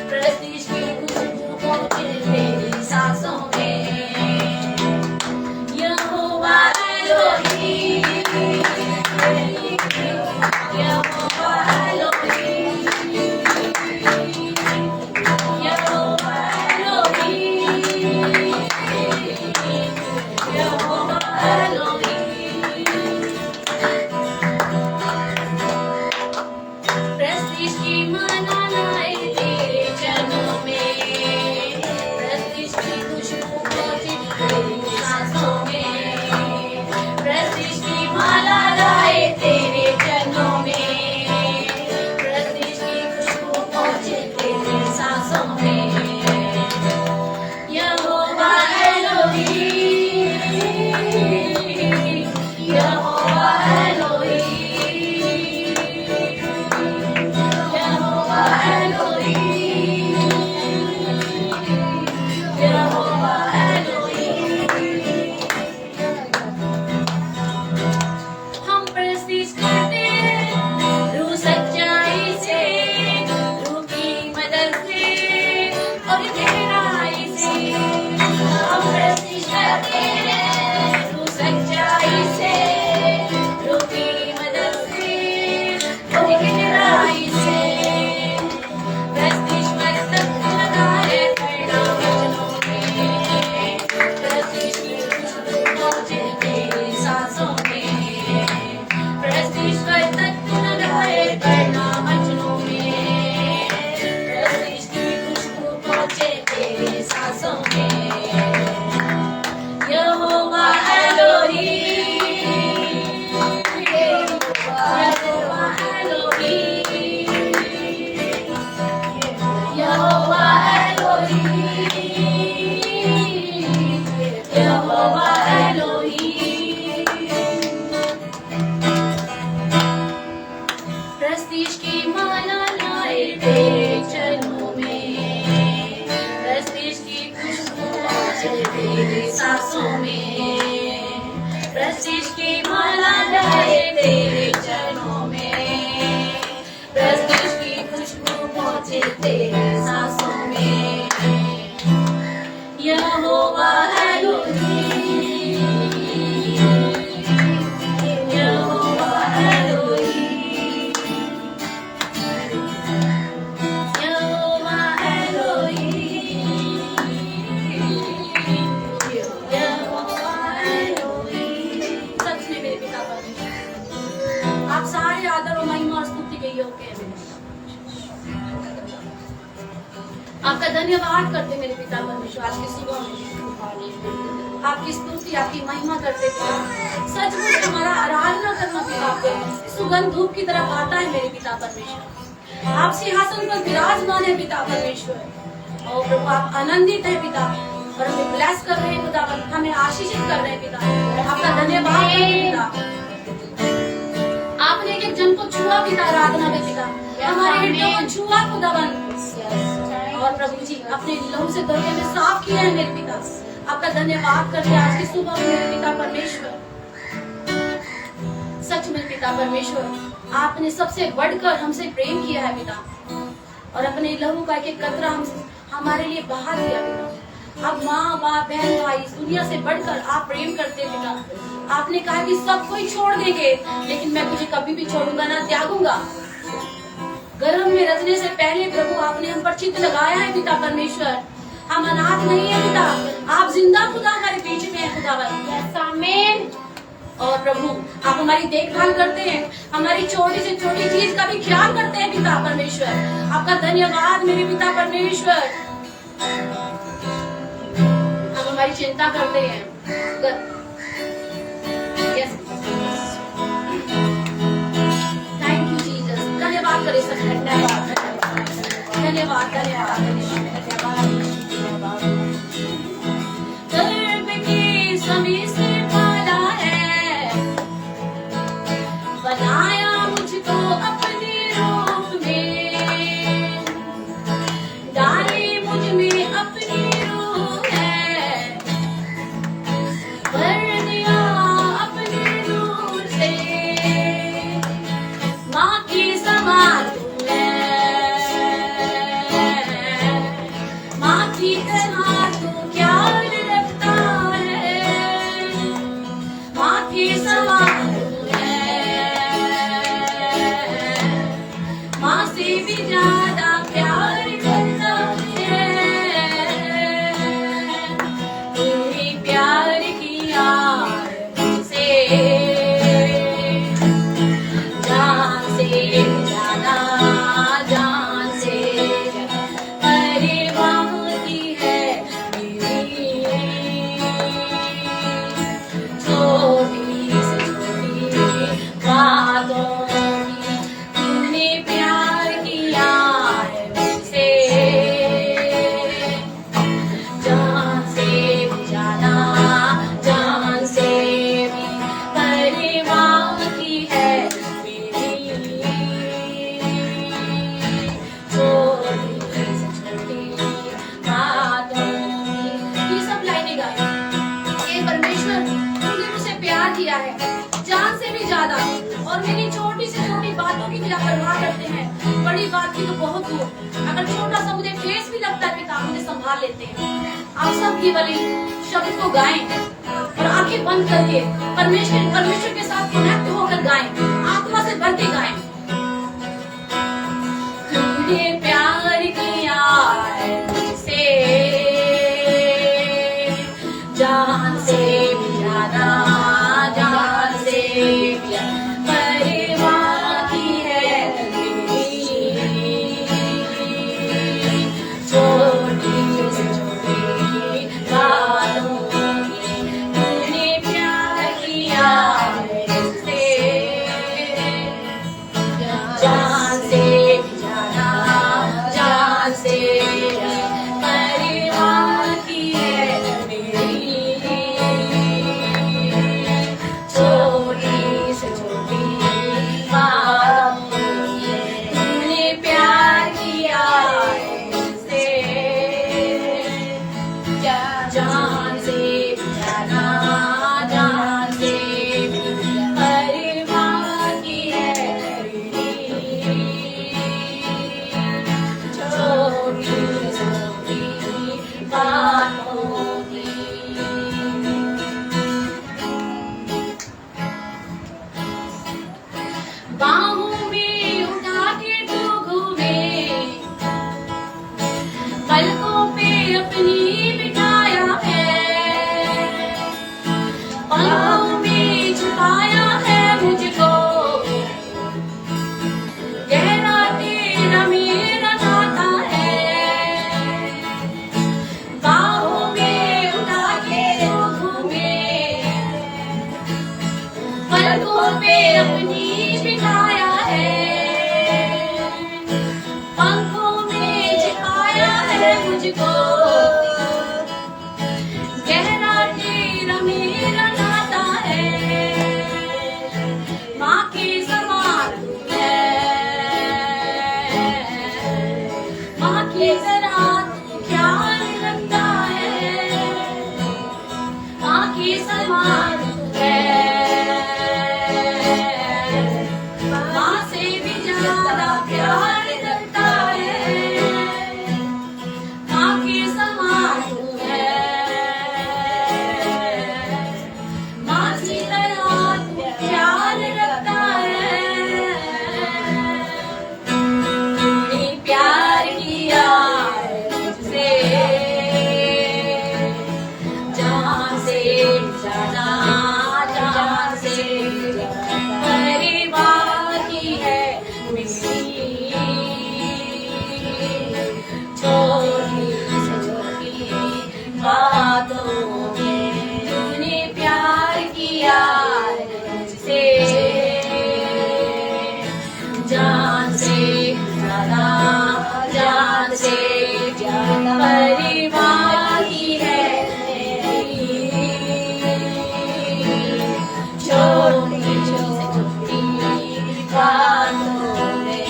प्रस्तीज की खुशबू पहुंचे तेरी मुझे तेरी सांसों में। यहोवा एलोहीम, यहोवा एलोहीम, यहोवा एलोहीम, यहोवा एलोहीम। सच में मेरे पिता परमेश्वर, आप सारे आदर और महिमा और स्तुति के योग्य हैं। आपका धन्यवाद करते मेरे पिता परमेश्वर, आज की सुबह में आपकी स्तुति आपकी महिमा करते पिता। सचमुच हमारा आराधना करना पिता आपको सुगंध धूप की तरफ आता है मेरे पिता परमेश्वर। आप सिंहासन पर विराजमान है पिता परमेश्वर, और प्रभु आप आनंदित है पिता, और हमें ब्लेस कर रहे हैं पिता, हमें आशीषित कर रहे हैं पिता। आपका धन्यवाद है पिता। आपने एक जन को छुआ पिता आराधना में पिता, हमारे हृदय को छुआ खुदावन, और प्रभु जी अपने लहू से धोखे में साफ किया है मेरे पिता। आपका धन्यवाद करते आज की सुबह में मेरे पिता परमेश्वर। सच में पिता परमेश्वर, आपने सबसे बढ़कर हमसे प्रेम किया है पिता, और अपने लहू का एक कतरा हमारे लिए बहा दिया पिता। अब माँ बाप बहन भाई इस दुनिया से बढ़कर आप प्रेम करते पिता। आपने कहा कि सब कोई छोड़ देंगे, लेकिन मैं तुझे कभी भी छोड़ूंगा ना त्यागूंगा। गर्भ में रचने से पहले प्रभु आपने हम पर चित्त लगाया है पिता परमेश्वर। हम अनाथ नहीं है पिता, आप जिंदा खुदा हमारे बीच में है खुदावन। आमीन। और प्रभु आप हमारी देखभाल करते हैं, हमारी छोटी से छोटी चीज का भी ख्याल करते हैं पिता परमेश्वर। आपका धन्यवाद मेरे पिता परमेश्वर। आप हमारी चिंता करते हैं। Thank you Jesus. धन्यवाद करे सब। धन्यवाद धन्यवाद धन्यवाद धन्यवाद। गर्भ की सभी से पाला है, बनाया मुझको अपने रूप में, डाली मुझ में अपनी रूह है, भर दिया अपने नूर से, माँ की समान तू है, माँ की तरह तू प्यार रखता है, माँ की समान तू है, माँ से भी ज्यादा प्यार करता है। तूने प्यार किया मुझसे, जान से ज्यादा, जान से परवाह की है मेरी, छोटी से छोटी बातों की तूने प्यार किया है मुझसे, जान से भी ज्यादा, जान से भी परवाह की है मेरी, छोटी से छोटी बातों की। ये सब लाइनें गाएं। ये परमेश्वर तूने मुझसे प्यार किया है जान से भी ज्यादा, और मेरी छोटी से छोटी बातों की भी आप परवाह करते हैं। बड़ी बात की तो बहुत दूर, अगर छोटा सा मुझे ठेस भी लगता है पिता मुझे संभाल लेते हैं। आप सब ये वाली शब्द को गाएं और आंखें बंद करके परमेश्वर के साथ कनेक्ट होकर गाएं, आत्मा से भर के गाएं। तूने प्यार किया है मुझसे, जान से भी ज्यादा, जान से भी परवाह की है मेरी, छोटी से छोटी बातों की तूने प्यार किया है मुझसे, जान से भी ज्यादा, मुझको, गहरा तेरा मेरा नाता है, माँ के समान तू है, माँ की तरह तू ख्याल रखता है, माँ के समान तू है, माँ से भी ज्यादा प्यार करता है, माँ के समान तू है, माँ की तरह तू ख्याल रखता है, तूने प्यार किया मुझसे, जान से ज्यादा, जान से परिवार की है मेरी, छोटी से छोटी बातों में तूने प्यार किया मुझसे, जान से ज्यादा, जान से ज्यादा परिवार की है मेरी, छोटी से छोटी बातों में।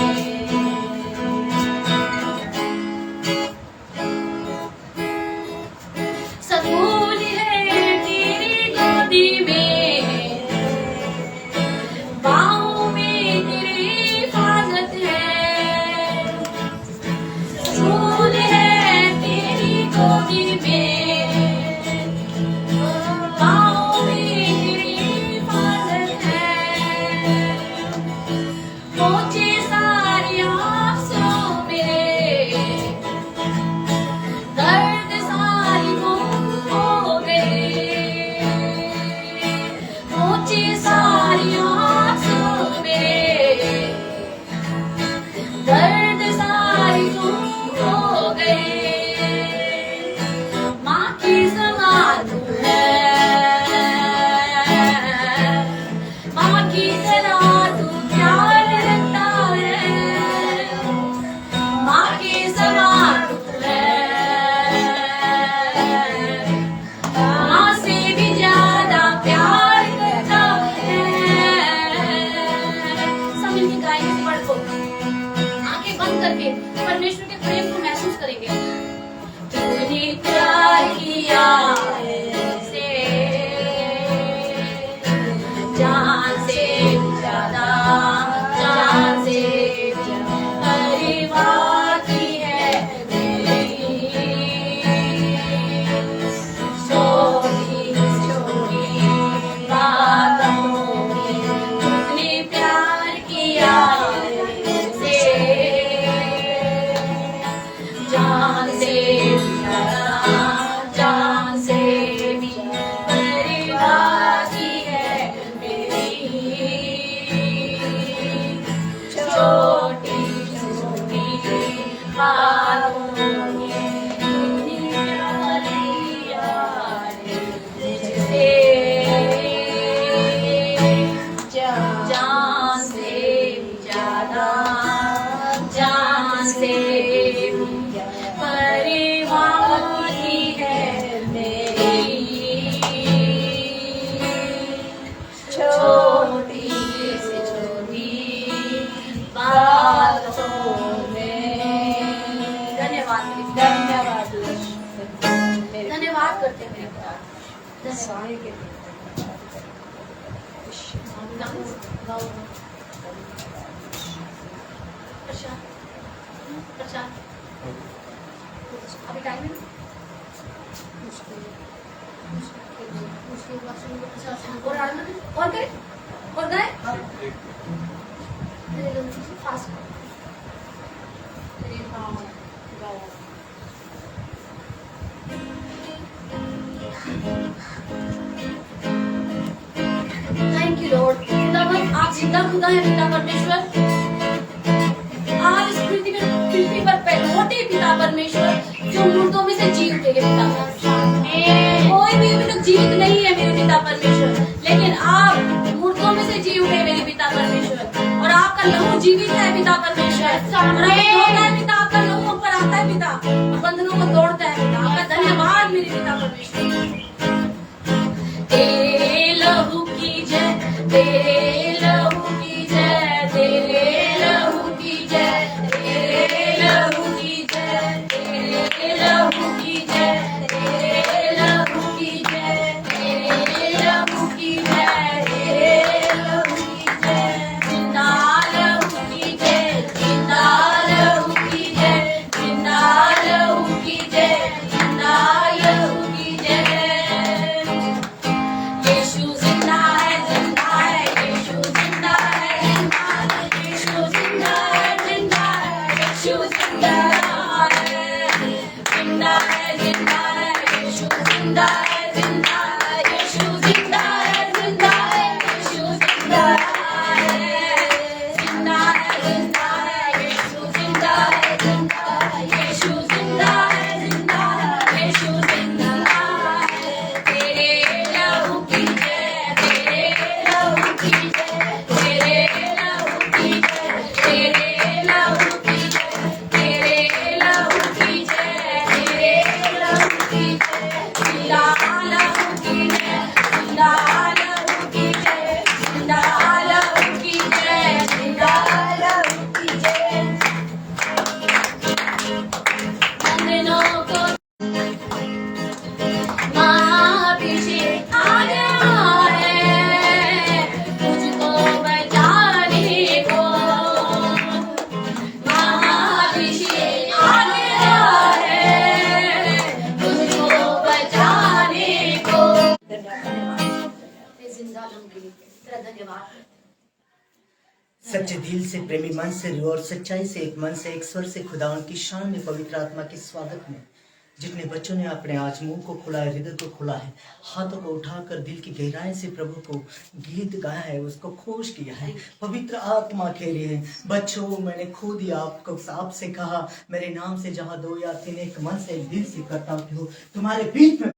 सकून है तेरी गोदी में, बाहों में तेरी हिफाजत है, सकून है तेरी गोदी में, बाहों में तेरी हिफाजत है, पहुंचे सारी आँसू मेरे, दर्द सारी गुम हो गई, पहुंचे सारी आँसू मेरे, दर्द सारी गुम हो गई, माँ की समान तू है, माँ की तरह तू ख्याल रखता है, माँ के समान तू है, माँ से भी ज्यादा प्यार करता है। सब मिलके गाएंगे इस वर्ड को, आंखें बंद करके परमेश्वर के प्रेम को महसूस करेंगे। तूने प्यार किया मुझसे, जान से ज्यादा, जान से परिवार की है मेरी, छोटी छोटी बातों में तूने प्यार किया मुझसे, जान से ज्यादा, जान से भी परिवार की है मेरी, छोटी छोटी बातों में तूने प्यार किया मुझसे, जान से भी ज्यादा, जान से भी परिवार की है मेरी, छोटी से छोटी बातों में। धन्यवाद मेरे पिता, धन्यवाद धन्यवाद करते हैं मेरे पिता, प्रशांत, प्रशांत, अभी टाइम है और करें और गाए फास्ट थैंक यू लॉर्ड। खुदावन आप जिंदा खुदा है पिता परमेश्वर, आज इस पृथ्वी पर लौटे पिता परमेश्वर जो मुर्दों में से जी उठेंगे पिता परमेश्वर। कोई भी अभी तक जीवित नहीं है मेरे पिता परमेश्वर, लेकिन आप मुर्दों में से जी उठे मेरे पिता परमेश्वर, और आपका लहू जीवित है पिता परमेश्वर, और है पिता, आपका लहू हम पर आता है पिता, बंधनों को तोड़ सच्चे दिल से, प्रेमी मन से और सच्चाई से, एक मन से, एक स्वर से खुदावन की शान में, पवित्र आत्मा के स्वागत में जितने बच्चों ने अपने आज मुंह को खुला है, हृदय को खुला है, हाथों को उठाकर दिल की गहराई से प्रभु को गीत गाया है, उसको खोज किया है पवित्र आत्मा के लिए। बच्चों, मैंने खुद ही आपसे कहा, मेरे नाम से जहां 2 या 3 एक मन से, एक दिल से करता हूँ, तुम्हारे बीच में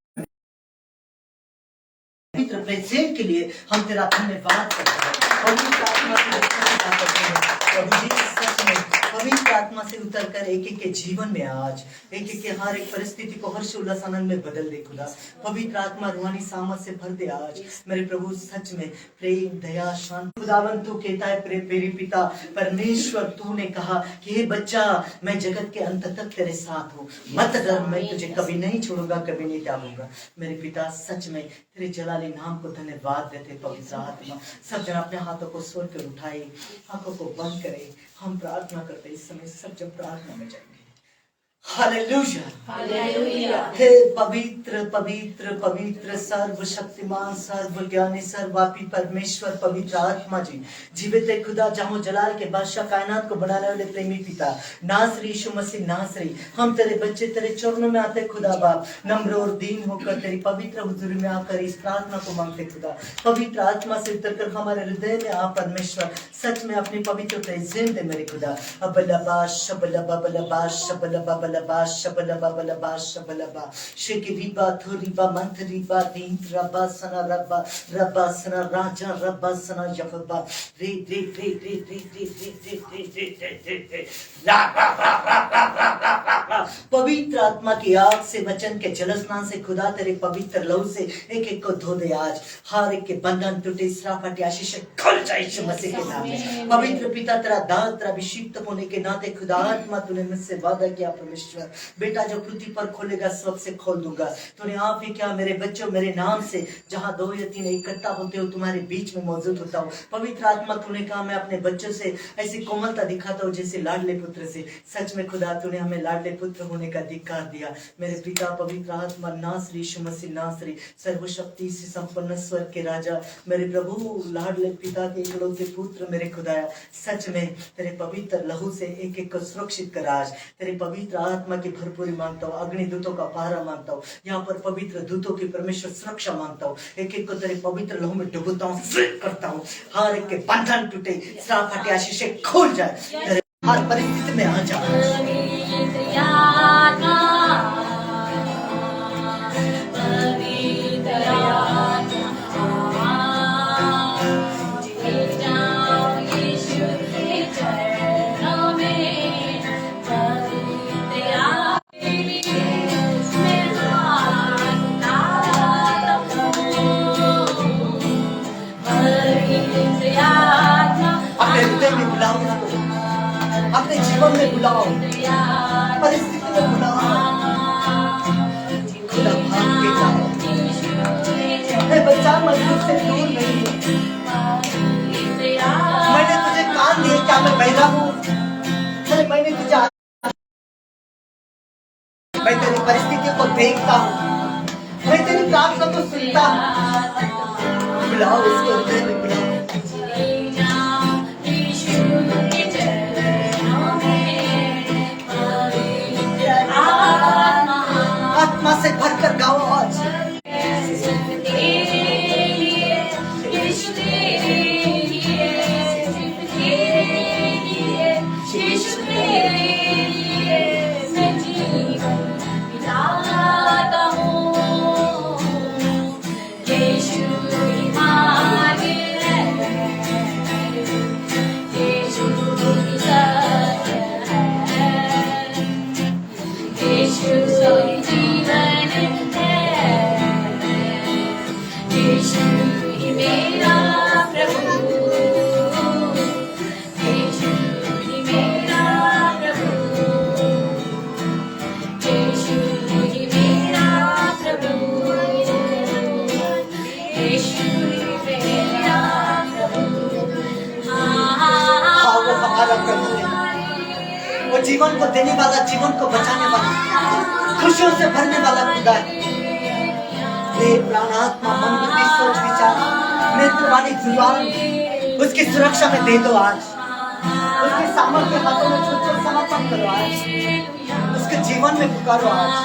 पवित्र प्रेजेंट के लिए हम तेरा धन्यवाद करते हैं। पवित्र आत्मा की रक्षा करते हैं प्रभु जी, सच में पवित्र आत्मा से उतरकर एक एक के जीवन में आज एक एक के हर एक परिस्थिति को हर्ष उल्लास आनंद में बदल दे खुदा। पवित्र आत्मा रूहानी सामर्थ से भर दे आज मेरे प्रभु। सच में प्रेम, दया, शांति खुदावन तू कहता है मेरे पिता परमेश्वर, तूने कहा कि हे बच्चा, मैं जगत के अंत तक तेरे साथ हूँ, मत डर, मैं तुझे कभी नहीं छोड़ूंगा, कभी नहीं त्यागूंगा। मेरे पिता सच में तेरे जलाली नाम को धन्यवाद देते। पवित्र आत्मा, सब जन अपने हाथों को स्वर कर उठाए, आंखों को बंद करे, हम प्रार्थना करते इस समय सब जन प्रार्थना में जाएंगे। Hallelujah, hallelujah. हे पवित्र पवित्र पवित्र सर्वशक्तिमान सर्वज्ञानी सर्वव्यापी परमेश्वर पवित्र आत्मा जी, जीवित खुदा, जहाँ जलाल के बादशाह, कायनात को बनाने वाले प्रेमी पिता, नासरी यीशु मसीह नासरी, हम तेरे बच्चे तेरे चरणों में आते खुदा बाप, नम्र और दीन होकर तेरी पवित्र हुजूरी में आकर इस प्रार्थना को मांगते खुदा। पवित्र आत्मा से उतरकर हमारे हृदय में आ परमेश्वर, सच में अपनी पवित्र प्रेजेंट दे मेरे खुदा। अबलबा शबलबा बलबा शबलबा बलबा शबलबा बलबा शबलबा शेकिरिबा थोरिबा मंथरिबा दींत्रबा सना रबा रबा सना राजा रबा सना यफबा रे रे रे रे रे रे रे रे रे रे रे पवित्र आत्मा की आग से, वचन के जलस्नान से खुदा, तेरे पवित्र लहू से एक एक को धो दे आज। हर एक के बंधन टूटे, श्राप हटे, आशीष खुल जाए यीशु मसीह के नाम में। पवित्र पिता, तेरा दान, तेरा अभिषिक्त होने के नाते खुदा आत्मा तूने मुझसे वादा किया परमेश्वर, बेटा जो पृथ्वी पर खोलेगा सब से खोल दूंगा। तूने आप ही क्या मेरे बच्चों, मेरे नाम से जहाँ 2 या 3 इकट्ठा होते हो, तुम्हारे बीच में मौजूद होता हूँ। पवित्र आत्मा, तूने कहा मैं अपने बच्चों से ऐसी कोमलता दिखाता हूँ जैसे लाडले पुत्र से। सच में खुदा, तूने हमें लाडले पुत्र होने का अधिकार दिया मेरे पिता। पवित्र आत्मा, नासरी यीशु मसीह नासरी, सर्वशक्ति से संपन्न स्वर के राजा, मेरे प्रभु, लाडले पिता के इकलौते पुत्र मेरे खुदाया, सच में तेरे पवित्र लहू से एक एक को सुरक्षित कर आज। तेरे पवित्र आत्मा की भरपूरी मांगता हूँ, अग्नि दूतों का पहरा मांगता हूँ, यहाँ पर पवित्र दूतों की परमेश्वर सुरक्षा मांगता हूँ। एक एक को तेरे पवित्र लहू में डुबोता हूँ, करता हूँ। हर एक के बंधन टूटे, श्राप हटे, आशीष खोल जाए, तेरे हर परिस्थिति में आ जाए। अपने हृदय में बुलाओ, अपने जीवन में बुलाओ, परिस्थिति में बुलाओ, खुदा भाग के जाओ। मैं बच्चा मजबूत से दूर नहीं हूँ, मैंने तुझे कान दिए, क्या मैं बहरा हूँ? मैंने तुझे, मैं तेरी परिस्थितियों को देखता हूँ, मैं तेरी प्रार्थना को सुनता हूँ। बुलाओ उसको हृदय में बुलाओ। यीशु ही जीवन है, यीशु ही मेरा प्रभु, यीशु ही मेरा प्रभु, यीशु ही मेरा प्रभु, यीशु ही मेरा प्रभु। हाँ, वो हमारा प्रभु है, वो जीवन को देने वाला, जीवन को बचाने वाला, खुशियों से भरने वाला खुदा है। हे प्राणात्मा मन बुद्धि सोच विचार नेत्रवाणी जुबान उसकी सुरक्षा में दे दो आज, उसके सामर्थ्य के हाथों में छोड़ समर्पण करो आज, उसके जीवन में पुकारो आज।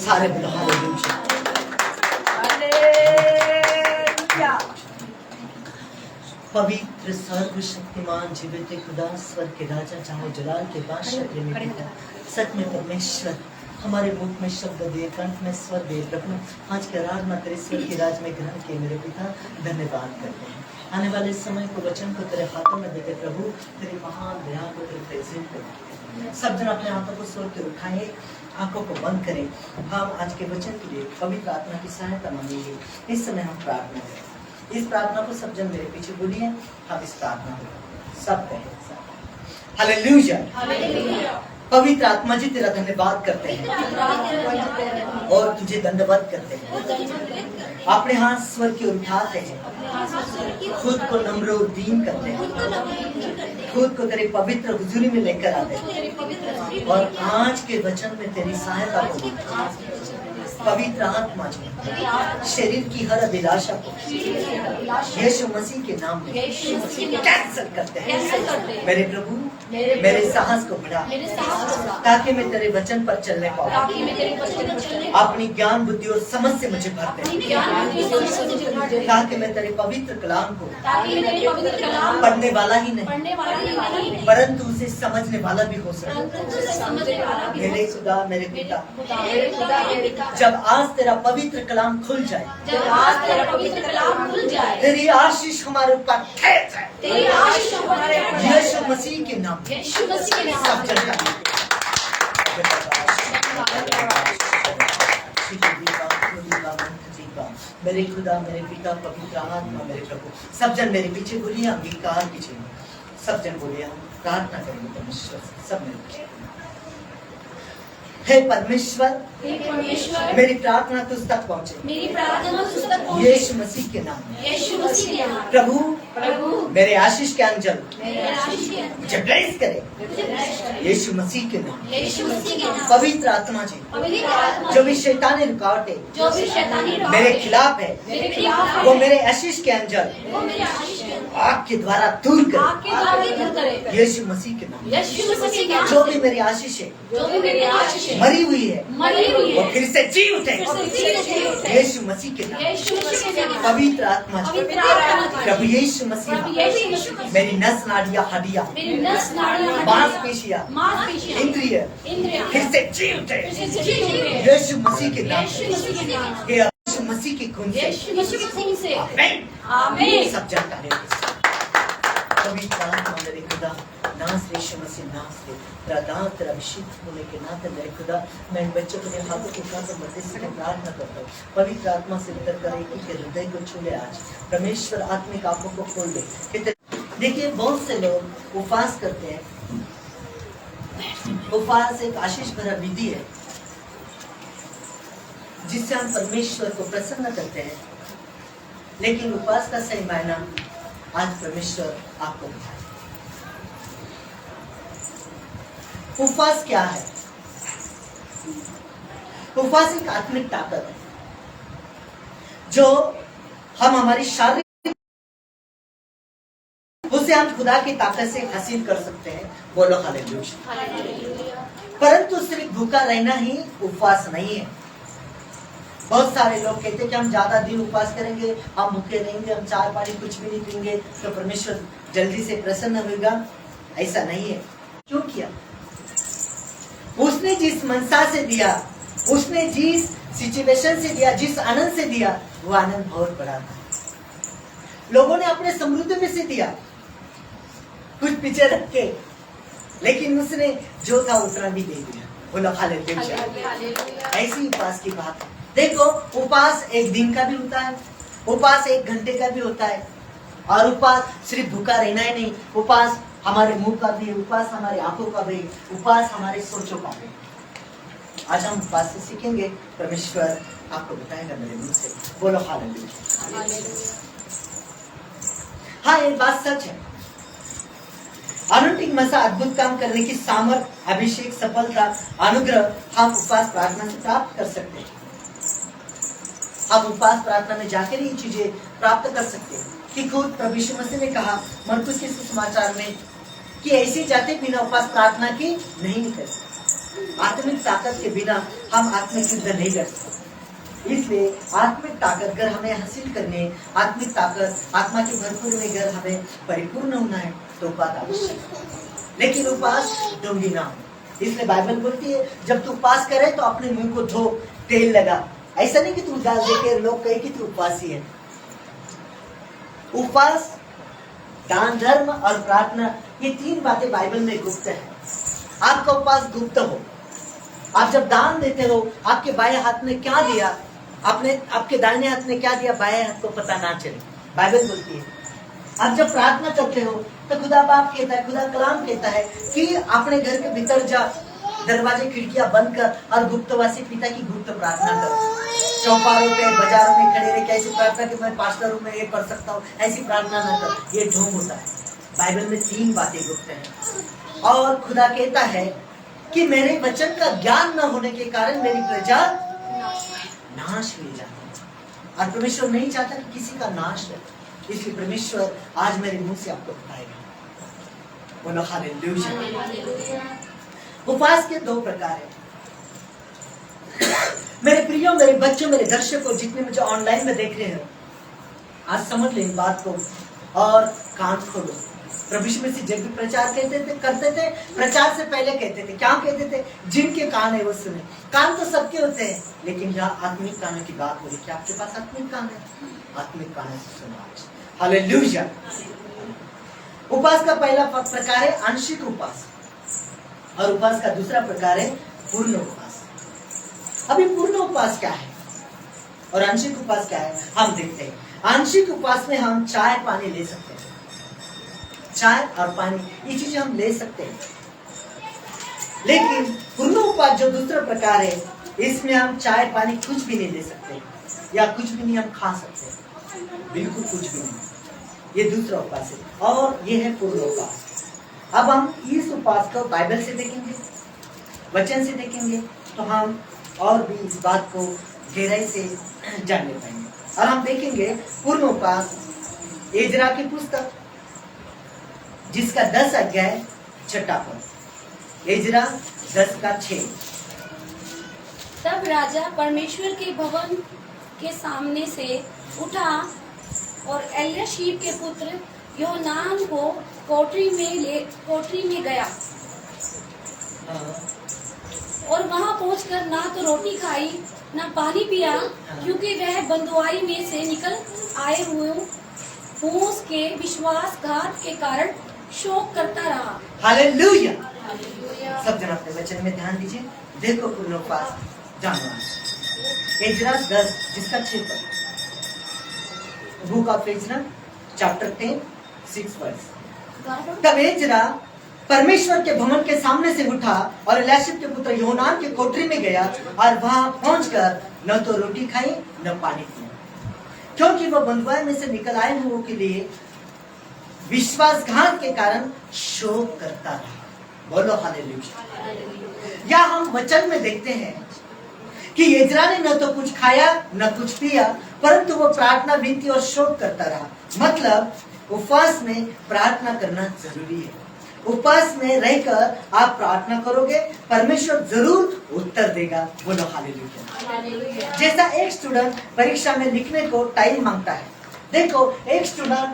सारे बोलो हालेलुया। पवित्र सर्वशक्तिमान जीवित खुदा स्वर्ग के राजा चाहे जलाल के बादशाह प्रेमी पिता सच में परमेश्वर हमारे मुख में शब्द दे, कंठ में स्वर दे प्रभु। आज की आराधना तेरे स्वर्ग के राज में ग्रहण किए मेरे पिता, धन्यवाद करते हैं। आने वाले समय को वचन को तेरे हाथों में देते प्रभु, तेरी महान दया को तेरे प्रेजेंट करते। सब जन अपने हाथों को स्वर के उठाए, आंखों को बंद करें। हम आज के वचन के लिए पवित्र आत्मा की सहायता मांगेंगे। इस समय हम प्रार्थना करें। इस प्रार्थना को सब जन मेरे पीछे बोलिए। हम इस प्रार्थना को सब कहें। हालेलुया। पवित्र आत्मा जी तेरा धन्यवाद करते हैं और तुझे दंडवत करते हैं। अपने हाथ स्वर की ओर उठाते हैं, खुद को नम्र और दीन करते हैं, खुद को तेरे पवित्र हुजूरी में लेकर आते हैं और आज के वचन में तेरी सहायता को पवित्र आत्मा जी शरीर की हर अभिलाषा को यीशु मसीह के नाम में कैंसल करते हैं। मेरे प्रभु मेरे साहस को बढ़ा ताकि मैं तेरे वचन पर चलने पाऊं। अपनी ज्ञान बुद्धि और समझ से मुझे भर दे ताकि मैं तेरे पवित्र कलाम को पढ़ने वाला ही नहीं परंतु उसे समझने वाला भी हो सके। मेरे खुदा मेरे पिता, जब आज तेरा पवित्र कलाम खुल जाए, तेरी आशीष हमारे ऊपर ठहर जाए। यीशु मसीह के नाम सब चलता मेरे खुदा मेरे पिता पवित्र आत्मा मेरे प्रभु। सब जन मेरे पीछे बोलिए, अंगीकार पीछे सब जन बोलिए। हम प्रार्थना करेंगे परमेश्वर से। सब मिलकर हे परमेश्वर मेरी प्रार्थना तुझ तक पहुँचे। यीशु मसीह के नाम में प्रभु मेरे आशीष के अंजल मुझे ब्लेस करे। यीशु मसीह के नाम पवित्र आत्मा जी जो भी शैतानी रुकावटें मेरे खिलाफ है वो मेरे आशीष के अंजल आग के द्वारा दूर करे। यीशु मसीह के नाम जो भी मेरी आशीष है मरी हुई है वो फिर से जी उठे। यीशु मसीह के नाम पवित्र आत्मा प्रभु यीशु मसीह मेरी नस नाड़ियाँ हड्डियाँ मांसपेशियाँ इंद्रिय फिर से जी उठे। यीशु मसीह के नाम यीशु मसीह के खून से आमीन। सब जानता है पवित्र आत्मा मेरे खुदा नास यीशु मसीह नास दे तेरा दान तेरा अभिषेक होने के नाते मेरे खुदा मैं इन बच्चों को अपने हाथों के उठाकर मध्यस्थी से प्रार्थना करता हूँ। पवित्र आत्मा से उतर कर एक के हृदय को छू ले आज परमेश्वर आत्मिक आंखों को खोल दे। देखिए बहुत से लोग उपवास करते हैं उपवास एक आशीष भरा विधि है जिससे हम परमेश्वर को प्रसन्न करते हैं। लेकिन उपवास का सही मायना आज परमेश्वर आपको बताए। उपवास क्या है? उपवास एक आत्मिक ताकत है जो हम हमारी शारीरिक उसे हम खुदा की ताकत से हासिल कर सकते हैं। बोलो हालेलुया। परंतु सिर्फ भूखा रहना ही उपवास नहीं है। बहुत सारे लोग कहते हैं कि हम ज्यादा दिन उपवास करेंगे, हम भूखे रहेंगे, हम चाय पानी कुछ भी नहीं पीएंगे तो परमेश्वर जल्दी से प्रसन्न होगा। ऐसा नहीं है। क्यों किया? उसने जिस मनसा से दिया, उसने जिस सिचुएशन से दिया, जिस आनंद से दिया, वो आनंद बहुत बड़ा था। लोगों ने अपने समृद्धि में से दिया, कुछ पीछे रख के, लेकिन उसने जो था उतना भी दे दिया। बोलो हालेलुया। ऐसी उपवास की बात है। देखो, उपवास एक दिन का भी होता है, उपवास एक घंटे का भी होता है, और उपवास सिर्फ भूखा रहना ही नहीं, उपवास हमारे मुंह का भी, उपवास हमारे आंखों का भी, उपवास हमारे सोचों का भी। आज हम उपवास से सीखेंगे। परमेश्वर आपको बताएगा मेरे मुंह से। बोलो हालेलुया। हाँ, ये बात सच है। अनंतिक मसा अद्भुत काम करने की सामर्थ, अभिषेक, सफलता, अनुग्रह हम उपवास प्रार्थना से प्राप्त कर सकते हैं। हम उपवास प्रार्थना में जाकर ये चीजें प्राप्त कर सकते हैं कि खुद प्रभु यीशु मसीह ने कहा मरकुस के सुसमाचार में कि ऐसे जाते बिना उपवास प्रार्थना की नहीं कर। आत्मिक ताकत के बिना हम आत्मिक युद्ध नहीं कर सकते। इसलिए आत्मिक ताकत अगर हमें हासिल करने, आत्मिक ताकत आत्मा के भरपूर में अगर हमें परिपूर्ण होना है तो उपवास आवश्यक है। लेकिन उपवास ढोंगी ना हो। इसलिए बाइबल बोलती है जब तू उपवास करे तो अपने मुंह को धो, तेल लगा। ऐसा नहीं कि तू उदास देखे लोग कहे कि तू उपवासी है। उपवास, दान धर्म और प्रार्थना, ये तीन बातें बाइबल में गुप्त है। आपका उपवास गुप्त हो। आप जब दान देते हो, आपके बाएं हाथ में क्या दिया, आपके दाहिने हाथ में क्या दिया, बाएं हाथ को पता ना चले। बाइबल बोलती है। आप जब प्रार्थना करते हो तो खुदा बाप कहता है, खुदा कलाम कहता है कि अपने घर के भीतर जा, दरवाजे खिड़कियां बंद कर और गुप्तवासी पिता की गुप्त प्रार्थना कर। चौपालों पे, बाजारों में खड़े रह के ऐसी प्रार्थना कि मैं पास्टर हूं, मैं ये कर सकता हूँ, ऐसी प्रार्थना न कर। ये ढोंग होता है। बाइबल में तीन बातें गुप्त हैं और खुदा कहता है कि मेरे वचन का ज्ञान न होने के कारण मेरी प्रजा नाश हुई जाती है। और परमेश्वर नहीं चाहता कि किसी का नाश हो। इसलिए परमेश्वर आज मेरे मुंह से आपको बताएगा। बोलो हालेलुया। उपवास के दो प्रकार हैं। मेरे प्रियो, मेरे बच्चों, मेरे दर्शकों, जितने मुझे ऑनलाइन में देख रहे हैं, आज समझ लें बात को और कान खोलो। प्रभु यीशु मसीह जब भी प्रचार करते थे, प्रचार से पहले कहते थे, क्या कहते थे? जिनके कान है वो सुने। कान तो सबके होते हैं, लेकिन जहाँ आत्मिक कानों की बात हो रही, क्या आपके पास आत्मिक कान है? आत्मिक कान से सुनो आज। हालेलुया। उपवास का पहला प्रकार है आंशिक उपवास और उपवास का दूसरा प्रकार है पूर्ण उपवास। अभी पूर्ण उपवास क्या है और आंशिक उपवास क्या है, हम देखते हैं। आंशिक उपवास में हम चाय पानी ले सकते हैं। चाय और पानी ये चीजें हम ले सकते हैं। लेकिन पूर्ण उपवास जो दूसरा प्रकार है, इसमें हम चाय पानी कुछ भी नहीं ले सकते या कुछ भी नहीं हम खा सकते, बिल्कुल कुछ भी नहीं। ये दूसरा उपवास है और ये है पूर्ण उपवास। अब हम इस उपवास को बाइबल से देखेंगे, वचन से देखेंगे, तो हम और भी इस बात को गहराई से जानने पाएंगे। और हम देखेंगे पूर्ण उपवास एजरा की पुस्तक जिसका 10 अध्याय 6 पद। एजरा 10 का 6। तब राजा परमेश्वर के भवन के सामने से उठा और एलियाशीब के पुत्र योहनान को कोठरी में गया और वहां पहुंचकर ना तो रोटी खाई ना पानी पिया, क्योंकि वह बंधुआई में से निकल आए हुए मूस के विश्वासघात के कारण शोक करता रहा। हालेलुया। सब जन अपने वचन में ध्यान दीजिए। देखो पूर्ण उपवास जानो। एजरा 10 जिसका 6 पद। Book of Ezra chapter 10 6 verse. तब एजरा परमेश्वर के भवन के सामने से उठा और एलियाशिब के पुत्र योहनान के कोठरी में गया और वहां पहुंचकर न तो रोटी खाई न पानी पिया, क्योंकि वह बंधुआई में से निकल आए हुओं के लिए विश्वासघात के कारण शोक करता रहा। बोलो हालेलुया। या हम वचन में देखते हैं कि इजरा ने न तो कुछ खाया न कुछ पिया, परंतु वो प्रार्थना, विनती और शोक करता रहा। मतलब उपवास में प्रार्थना करना जरूरी है। उपवास में रहकर आप प्रार्थना करोगे, परमेश्वर जरूर उत्तर देगा। बोलो हालेलुया। जैसा एक स्टूडेंट परीक्षा में लिखने को टाइम मांगता है, देखो एक स्टूडेंट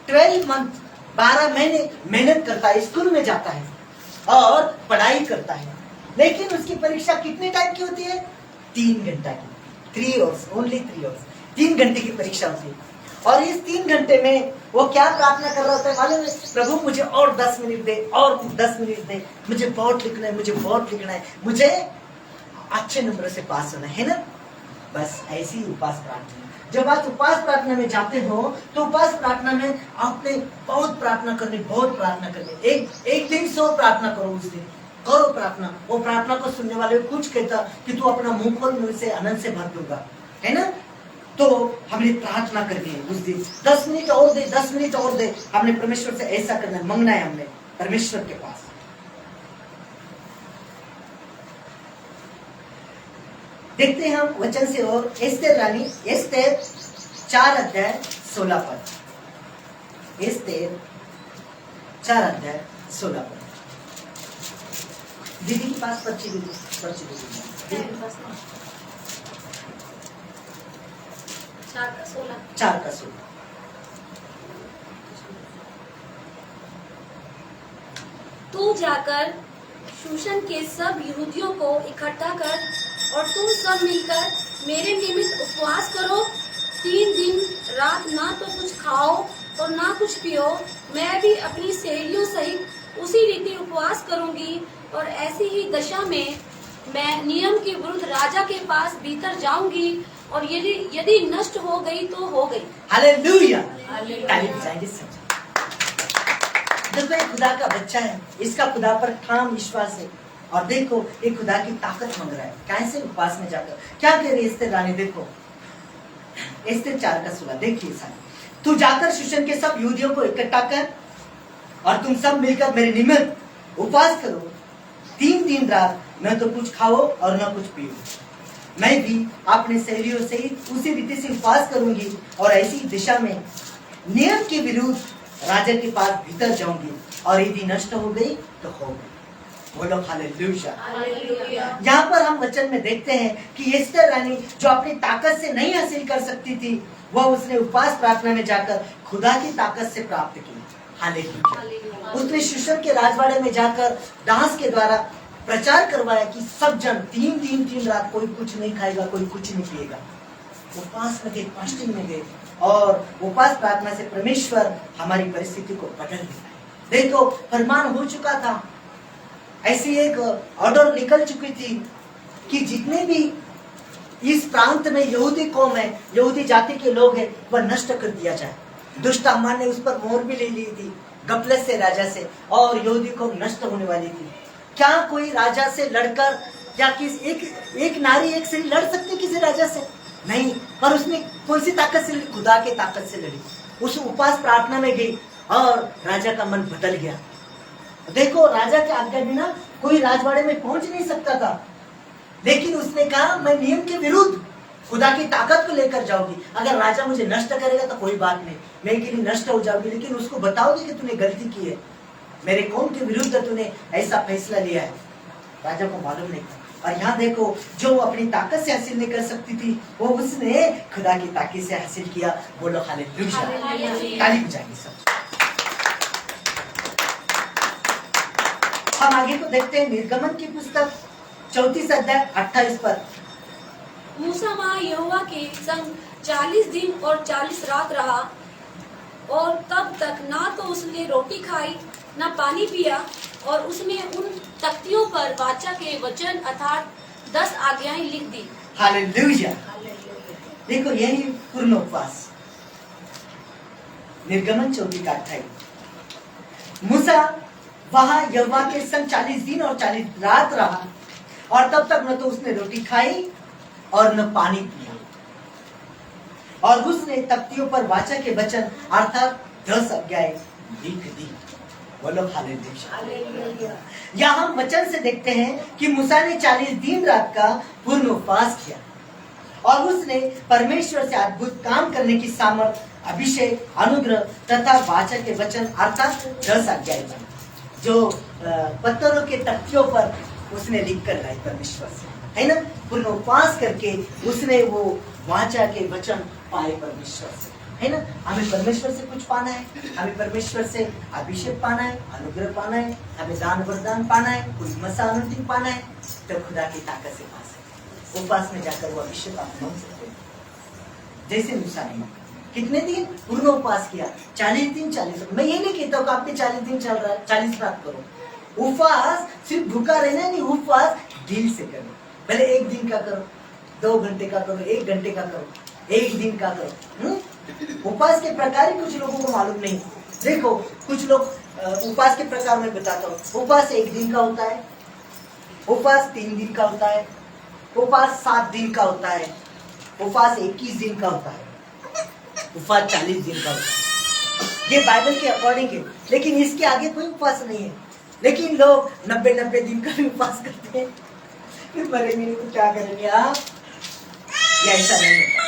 12 मंथ 12 महीने मेहनत करता है, स्कूल में जाता है और पढ़ाई करता है, लेकिन उसकी परीक्षा कितने टाइम की होती है? 3 घंटा की, 3 आवर्स, ओनली 3 आवर्स, 3 घंटे की परीक्षा होती है। और इस 3 घंटे में वो क्या प्रार्थना कर रहा होता है मालूम है? प्रभु मुझे और 10 मिनट दे, और 10 मिनट दे, मुझे बहुत लिखना है, मुझे बहुत लिखना है, मुझे अच्छे नंबर से पास होना है ना। बस ऐसी उपवास प्रार्थना। जब आप उपवास प्रार्थना में जाते हो तो उपवास प्रार्थना में आपने बहुत प्रार्थना करनी, बहुत प्रार्थना करनी। एक दिन 100 प्रार्थना करो, उस दिन करो प्रार्थना। वो प्रार्थना को सुनने वाले कुछ कहता कि तू अपना मुंह खोल, मुझे से आनंद से भर दूंगा, है ना। तो हमने प्रार्थना करनी है उस दिन, 10 मिनट और दे, 10 मिनट और दे। हमने परमेश्वर से ऐसा करना है, मांगना है हमने परमेश्वर के पास। देखते हैं हम वचन से और एस्तेर रानी, एस्तेर 4 अध्याय 16 पद। एस्तेर 4 अध्याय 16 पद। दीदी के पास पर्ची दीदी। 4 का 16। तू जाकर शूशन के सब यहूदियों को इकट्ठा कर और तुम सब मिलकर मेरे निमित्त उपवास करो। 3 दिन रात ना तो कुछ खाओ और ना कुछ पियो। मैं भी अपनी सहेलियों सहित उसी रीति उपवास करूंगी और ऐसी ही दशा में मैं नियम के विरुद्ध राजा के पास भीतर जाऊंगी और यदि नष्ट हो गई तो हो गई। हालेलुया। ताली बजाएंगे सब। देखो ये खुदा का बच्चा है, इसका खुदा पर ठाम विश्वास है। और देखो ये खुदा की ताकत मांग रहा है, कैसे उपवास में जाकर क्या कह रही है एस्तेर रानी। देखो एस्तेर 4 का 16 देखिए साहब। तू जाकर शूशन के सब यहूदियों को इकट्ठा कर और तुम सब मिलकर मेरे निमित्त उपवास करो। 3 दिन रात न तो कुछ खाओ और न कुछ पियो। मैं भी अपने सहेलियों से उसी रीति से उपवास करूंगी और ऐसी दिशा में नियम के विरुद्ध राजा के पास भीतर जाऊंगी और यदि नष्ट हो गई तो हो गई। बोलो हालेलुया। यहाँ पर हम वचन में देखते हैं कि एस्तेर रानी जो अपनी ताकत से नहीं हासिल कर सकती थी, वह उसने उपवास प्रार्थना में जाकर खुदा की ताकत से प्राप्त की। हालेलुया। उसने शूशन के राजवाड़े में जाकर डांस के द्वारा प्रचार करवाया कि सब जन 3 दिन 3 रात कोई कुछ नहीं खाएगा, कोई कुछ नहीं पिएगा। उपवास में गए, फास्टिंग में गए और उपवास प्रार्थना से परमेश्वर हमारी परिस्थिति को बदल दिया। देखो फरमान हो चुका था, ऐसी एक ऑर्डर निकल चुकी थी कि जितने भी इस प्रांत में यहूदी कौम है, यहूदी जाति के लोग हैं, वह नष्ट कर दिया जाए। दुष्ट हामान ने उस पर मोहर भी ले ली थी गपलस से, राजा से, और यहूदी कौम नष्ट होने वाली थी। क्या कोई राजा से लड़कर, क्या एक नारी एक से लड़ सकती किसी राजा से? नहीं। पर उसने कौन सी ताकत से? खुदा के ताकत से लड़ी। उस उपवास प्रार्थना में गई और राजा का मन बदल गया। देखो राजा के आज्ञा बिना कोई राजवाड़े में पहुंच नहीं सकता था, लेकिन उसने कहा मैं नियम के विरुद्ध खुदा की ताकत को लेकर जाऊंगी। अगर राजा मुझे नष्ट करेगा तो कोई बात नहीं, मैं के लिए नष्ट हो जाऊंगी, लेकिन उसको बताओगे कि तूने गलती की है, मेरे कौम के विरुद्ध तूने ऐसा फैसला लिया है। राजा को मालूम नहीं था। और यहाँ देखो जो अपनी ताकत से हासिल नहीं कर सकती थी, वो उसने खुदा की ताकत से हासिल किया। बोलो हालेलुया। ताली बजाएंगे सब। हम आगे को देखते हैं निर्गमन की पुस्तक 34 अध्याय 28 पर। मूसा वहाँ यहोवा के संग 40 दिन और 40 रात रहा और तब तक ना तो उसने रोटी खाई ना पानी पिया, और उसने उन तख्तियों पर वाचा के वचन अर्थात 10 आज्ञाएं लिख दी। हालेलुया। देखो यही पूर्ण उपवास। निर्गमन 34 का 28। मूसा वहां यहोवा के संग 40 दिन और 40 रात रहा, और तब तक न तो उसने रोटी खाई और न पानी पिया। और उसने तख्तियों पर वाचा के वचन अर्थात 10 आज्ञाएं लिख दी। बोलो हालेलुया। या हम वचन से देखते हैं कि मूसा ने 40 दिन रात का पूर्ण उपवास किया, और उसने परमेश्वर से अद्भुत काम करने की सामर्थ, अभिषेक, अनुग्रह तथा वाचा के वचन अर्थात 10 आज्ञाएं पाई, जो पत्थरों के तख्तियों पर उसने लिख कर लाई परमेश्वर से, है ना। पूर्ण उपवास करके उसने वो वाचा के वचन पाए परमेश्वर से, है ना। हमें परमेश्वर से कुछ पाना है, हमें परमेश्वर से अभिषेक पाना है, अनुग्रह पाना है, हमें दान वरदान पाना है, कोई मसानुति पाना है, तो खुदा की ताकत से पा सकते। उपवास में जाकर वो अभिषेक आप मांग सकते हैं, जैसे मूसा ने मांगा। कितने दिन पूर्ण उपवास किया? 40 दिन 40। मैं ये नहीं कहता हूँ कि आपके 40 दिन चल रहा है 40 रात करो। उपवास सिर्फ भूखा रहना नहीं, उपवास दिल से करो। पहले 1 दिन का करो, 2 घंटे का करो, 1 घंटे का करो, 1 दिन का करो। उपवास के प्रकार ही कुछ लोगों को मालूम नहीं। देखो कुछ लोग उपवास के प्रकार में बताता हूँ। उपवास 1 दिन का होता है, उपवास 3 दिन का होता है, उपवास 7 दिन का होता है, उपवास 21 दिन का होता है, उपवास 40 दिन का होता है। ये बाइबल के अकॉर्डिंग है, लेकिन इसके आगे कोई उपवास नहीं है। लेकिन लोग 90 दिन का भी उपवास करते हैं, फिर मरेंगे नहीं तो क्या करेंगे आप? ये ऐसा नहीं है।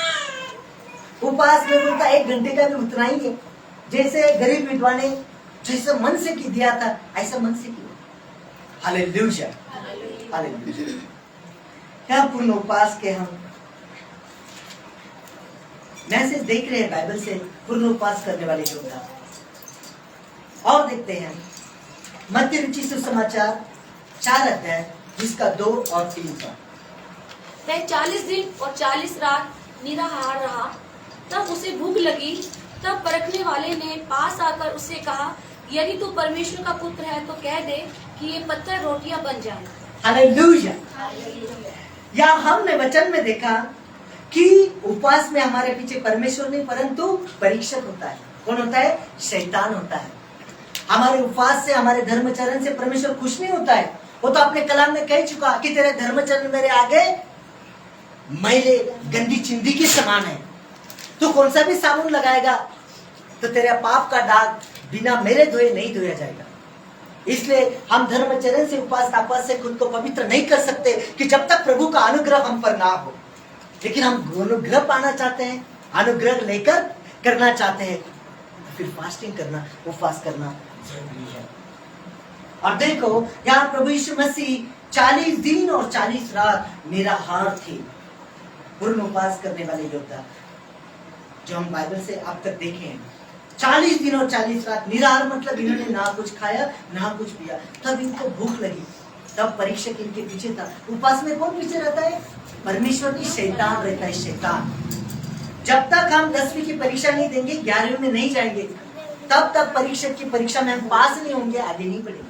उपवास में बोलता 1 घंटे का भी उतना ही है। जैसे गरीब विधवा ने जैसे मन से की दिया था, ऐसा मन से किया। Hallelujah, hallelujah. क्या पूर्ण उपवास के हम मैसेज देख रहे हैं बाइबल से, पूर्ण उपवास करने वाले योद्धा। और देखते हैं मत्ती रुचि सुसमाचार 4 अध्याय जिसका 2 और 3 का। वह 40 दिन और 40 रात निराहार रहा, तब उसे भूख लगी। तब परखने वाले ने पास आकर उससे कहा, यदि तू परमेश्वर का पुत्र है तो कह दे कि ये पत्थर रोटियां बन जाएं। हालेलुया। या हमने वचन में देखा कि उपवास में हमारे पीछे परमेश्वर नहीं परंतु परीक्षक होता है। कौन होता है? शैतान होता है। हमारे उपवास से, हमारे धर्मचरण से परमेश्वर खुश नहीं होता है। वो तो अपने कलाम में कह चुका कि तेरे धर्मचरण मेरे आगे मैले गंदी चिंदी के समान है। तो कौन सा भी साबुन लगाएगा तो तेरे पाप का दाग बिना मेरे धोए नहीं धोया जाएगा। इसलिए हम धर्मचरण से, उपास तापास से खुद को पवित्र नहीं कर सकते कि जब तक प्रभु का अनुग्रह हम पर ना हो। लेकिन हम अनुग्रह पाना चाहते हैं, अनुग्रह लेकर करना चाहते हैं, तो फिर फास्टिंग करना, उपवास करना जरूरी है। और देखो यहाँ प्रभु यीशु मसीह 40 दिन और 40 रात निराहार थे, पूर्ण उपवास करने वाले योद्धा जो हम बाइबल से अब तक देखे हैं। 40 दिन और 40 रात निराहार, मतलब इन्होंने ना कुछ खाया ना कुछ पिया। तब इनको भूख लगी, तब परीक्षक इनके पीछे था। उपवास में कौन पीछे रहता है? परमेश्वर की शैतान रहता है, शैतान। जब तक हम 10वीं की परीक्षा नहीं देंगे, 11वीं में नहीं जाएंगे, तब तक परीक्षक की परीक्षा में हम पास नहीं होंगे, आगे नहीं बढ़ेंगे।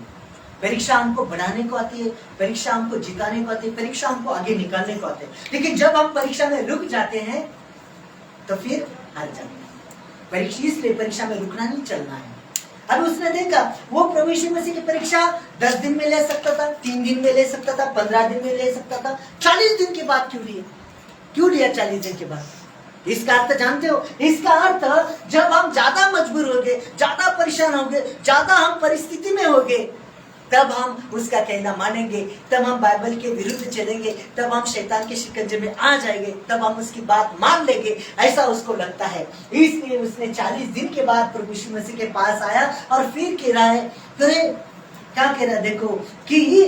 परीक्षा हमको बढ़ाने को आती है, परीक्षा हमको जिताने को आती है, परीक्षा हमको आगे निकालने को आती है। लेकिन जब हम परीक्षा में रुक जाते हैं तो फिर हार जाते हैं। परीक्षा, इसलिए परीक्षा में रुकना नहीं, चलना है। अब उसने देखा वो प्रभु यीशु मसीह की परीक्षा 10 दिन में ले सकता था, 3 दिन में ले सकता था, 15 दिन में ले सकता था, 40 दिन के बाद क्यों लिया? क्यों लिया 40 दिन के बाद? इसका अर्थ जानते हो? इसका अर्थ जब हम ज्यादा मजबूर हो गए, ज्यादा परेशान हो गए, ज्यादा हम परिस्थिति में हो गए, तब हम उसका कहना मानेंगे, तब हम बाइबल के विरुद्ध चलेंगे, तब हम शैतान के शिकंजे में आ जाएंगे, तब हम उसकी बात मान लेंगे, ऐसा उसको लगता है। इसलिए उसने 40 दिन के बाद प्रभु यीशु मसीह के पास आया और फिर कह रहा है, क्या कह रहा है देखो, कि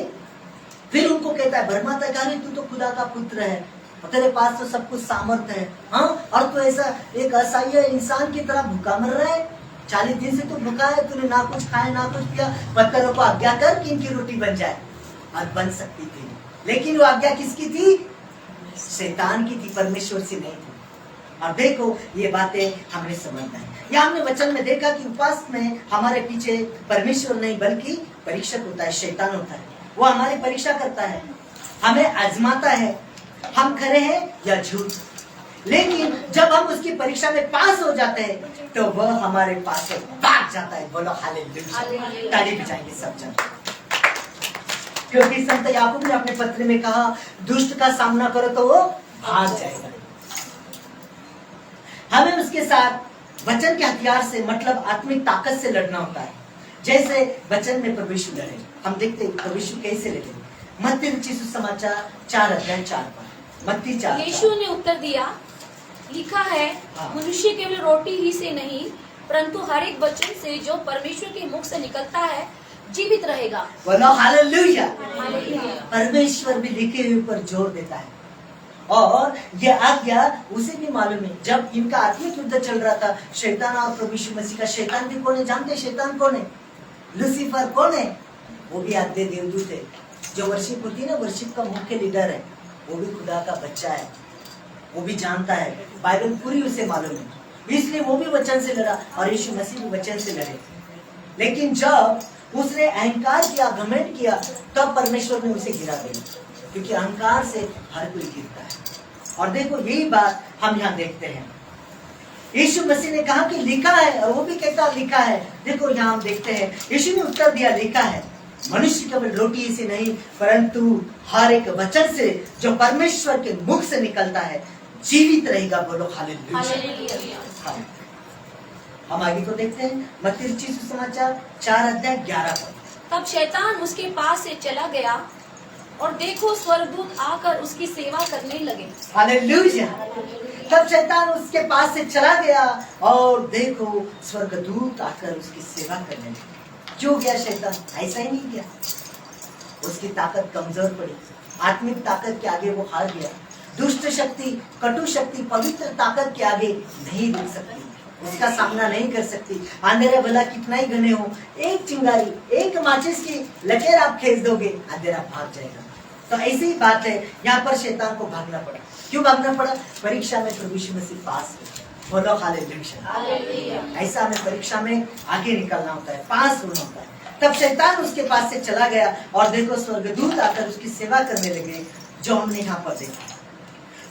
फिर उनको कहता है, भरमाता है, तू तो खुदा का पुत्र है, तेरे पास तो सब कुछ सामर्थ्य है, हाँ, और तू ऐसा एक असहाय इंसान की तरह भूखा मर रहा है। 40 दिन से तू भूखा है, तूने ना कुछ खाया ना कुछ पिया, पत्थरों को आज्ञा कर कि इनकी रोटी बन जाए। और बन सकती थी, लेकिन वो आज्ञा किसकी थी? शैतान की थी, परमेश्वर से नहीं थी। और देखो ये बातें हमने समझना है। या हमने वचन में देखा कि उपवास में हमारे पीछे परमेश्वर नहीं बल्कि परीक्षक होता है, शैतान होता है। वो हमारी परीक्षा करता है, हमें आजमाता है, हम खरे हैं या झूठ, लेकिन जब हम उसकी परीक्षा में पास हो जाते हैं तो वह हमारे पास से भाग जाता है। बोलो हालेलुया, ताली बजाएंगे सब जन। क्योंकि संत याकूब ने अपने पत्र में कहा, दुष्ट का सामना करो तो वो भाग जाएगा। हमें उसके साथ वचन के हथियार से, मतलब आत्मिक ताकत से लड़ना होता है। जैसे वचन में प्रभु यीशु लड़े, हम देखते हैं प्रभु यीशु कैसे लड़े। मत्ती रचित सुसमाचार 4:4 पर, मत्ती 4। यीशु ने उत्तर दिया, लिखा है, मनुष्य केवल रोटी ही से नहीं परंतु हर एक वचन से जो परमेश्वर के मुख से निकलता है जीवित रहेगा। बोलो हालेलुया। हालेलुया। परमेश्वर भी लिखे हुए पर जोर देता है। और ये आज्ञा उसे भी मालूम है। जब इनका आत्मिक युद्ध चल रहा था शैतान और प्रभु यीशु मसीह का, शैतान भी कौन है जानते? शैतान कौन है? लूसीफर कौन है? वो भी आद्य देवदूत है। जो वर्शिप होती है ना, वर्शिप का मुख्य लीडर है, वो भी खुदा का बच्चा है। वो भी जानता है, बाइबल पूरी उसे मालूम है, इसलिए वो भी वचन से लड़ा और यीशु मसीह भी वचन से लड़े। लेकिन जब उसने अहंकार किया, घमंड किया, तब परमेश्वर ने उसे गिरा दिया, क्योंकि अहंकार से हर कोई गिरता है। और देखो यही बात हम यहाँ देखते हैं। यीशु मसीह ने कहा कि लिखा है, और वो भी कहता लिखा है। देखो यहाँ हम देखते हैं, यीशु ने उत्तर दिया, लिखा है, मनुष्य केवल रोटी से नहीं परंतु हर एक वचन से जो परमेश्वर के मुख से निकलता है जीवित रहेगा। बोलो हालेलुया। हम आगे को देखते हैं, मत्ती रचित सुसमाचार 4:11 पर। तब शैतान उसके पास से चला गया और देखो स्वर्गदूत आकर उसकी सेवा करने लगे। हालेलुया। तब शैतान उसके पास से चला गया और देखो स्वर्गदूत आकर उसकी सेवा करने लगे। क्यों गया शैतान? ऐसा ही नहीं गया, उसकी ताकत कमजोर पड़ी। आत्मिक ताकत के आगे वो हार गया। दुष्ट शक्ति, कटु शक्ति पवित्र ताकत के आगे नहीं रुक सकती, उसका सामना नहीं कर सकती। अंधेरा भला कितना ही घने हो, एक चिंगारी, एक माचिस की लकीर आप खींच दोगे, अंधेरा भाग जाएगा। तो ऐसी ही बात है, यहाँ पर शैतान को भागना पड़ा। क्यों भागना पड़ा? परीक्षा में प्रभु यीशु मसीह पास हुए। बोलो हालेलुया। ऐसा हमें परीक्षा में आगे निकलना होता है, पास होना होता है। तब शैतान उसके पास से चला गया और देखो स्वर्गदूत आकर उसकी सेवा करने लगे। जो हमने यहाँ पर देखा,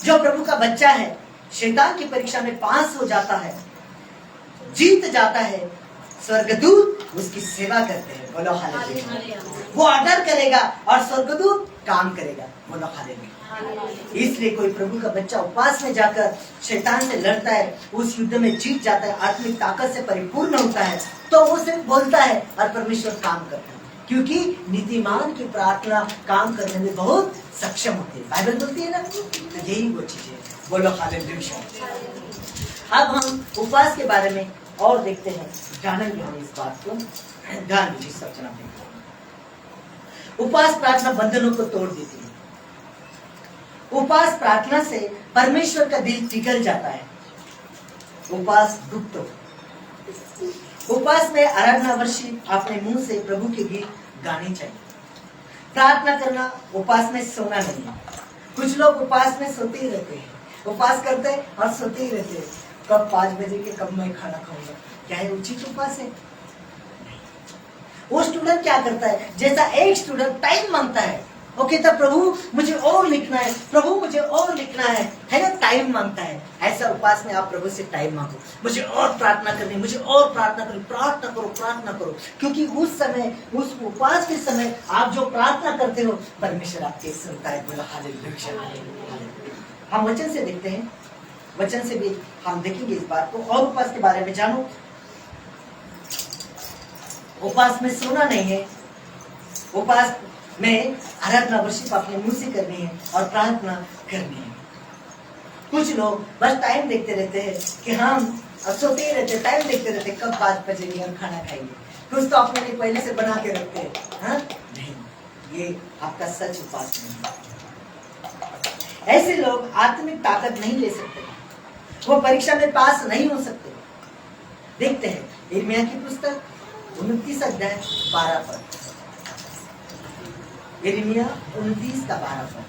जो प्रभु का बच्चा है शैतान की परीक्षा में पास हो जाता है, जीत जाता है, स्वर्गदूत उसकी सेवा करते हैं। बोलो हालेलुया। वो ऑर्डर करेगा और स्वर्गदूत काम करेगा। बोलो हालेलुया। इसलिए कोई प्रभु का बच्चा उपवास में जाकर शैतान से लड़ता है, उस युद्ध में जीत जाता है, आत्मिक ताकत से परिपूर्ण होता है, तो वो सिर्फ बोलता है और परमेश्वर काम करता है। क्योंकि नीतिमान की प्रार्थना काम करने में बहुत सक्षम होती है, बाइबल बोलती है ना। तो यही वो चीज है। बोलो हालेलुया। अब हम उपवास के बारे में और देखते हैं, जानेंगे हम इस बात को। ध्यान दीजिए सब जना। उपवास प्रार्थना बंधनों को तोड़ देती है। उपवास प्रार्थना से परमेश्वर का दिल पिघल जाता है। उपवास दुख तो उपवास में आराधना वर्षिप अपने मुंह से प्रभु के गीत गाने चाहिए। प्रार्थना करना उपवास में सोना नहीं है। कुछ लोग उपवास में सोते ही रहते हैं, उपवास करते हैं और सोते ही रहते हैं। कब 5 बजे के कब मैं खाना खाऊंगा, क्या है उचित उपवास है? वो स्टूडेंट क्या करता है, जैसा एक स्टूडेंट टाइम मांगता है, वो कहता प्रभु मुझे और लिखना है, प्रभु मुझे और लिखना है ना, टाइम मांगता है। ऐसा उपवास में आप प्रभु से टाइम मांगो, मुझे और प्रार्थना करनी, मुझे और प्रार्थना करनी, प्रार्थना करो, प्रार्थना करो। क्योंकि उस समय, उस उपवास के समय आप जो प्रार्थना करते हो परमेश्वर आपके सुनता है। बोला हालेलुया। हम वचन से देखते हैं, वचन से भी हम देखेंगे इस बात को और उपवास के बारे में जानो। उपवास में सोना नहीं है, उपवास में आराधना वर्षिप अपने मुंह से करनी है और प्रार्थना करनी है। कुछ लोग बस टाइम देखते रहते हैं कि हम सोते ही रहते, टाइम देखते रहते कब 5 बजे हम खाना खाएंगे। कुछ तो अपने लिए पहले से बना के रखते हैं। हाँ? नहीं, ये आपका सच उपवास नहीं है। ऐसे लोग आत्मिक ताकत नहीं ले सकते, वो परीक्षा में पास नहीं हो सकते। देखते हैं यिर्मयाह की पुस्तक 29 अध्याय 12 पद। यिर्मयाह 29 का 12 पद।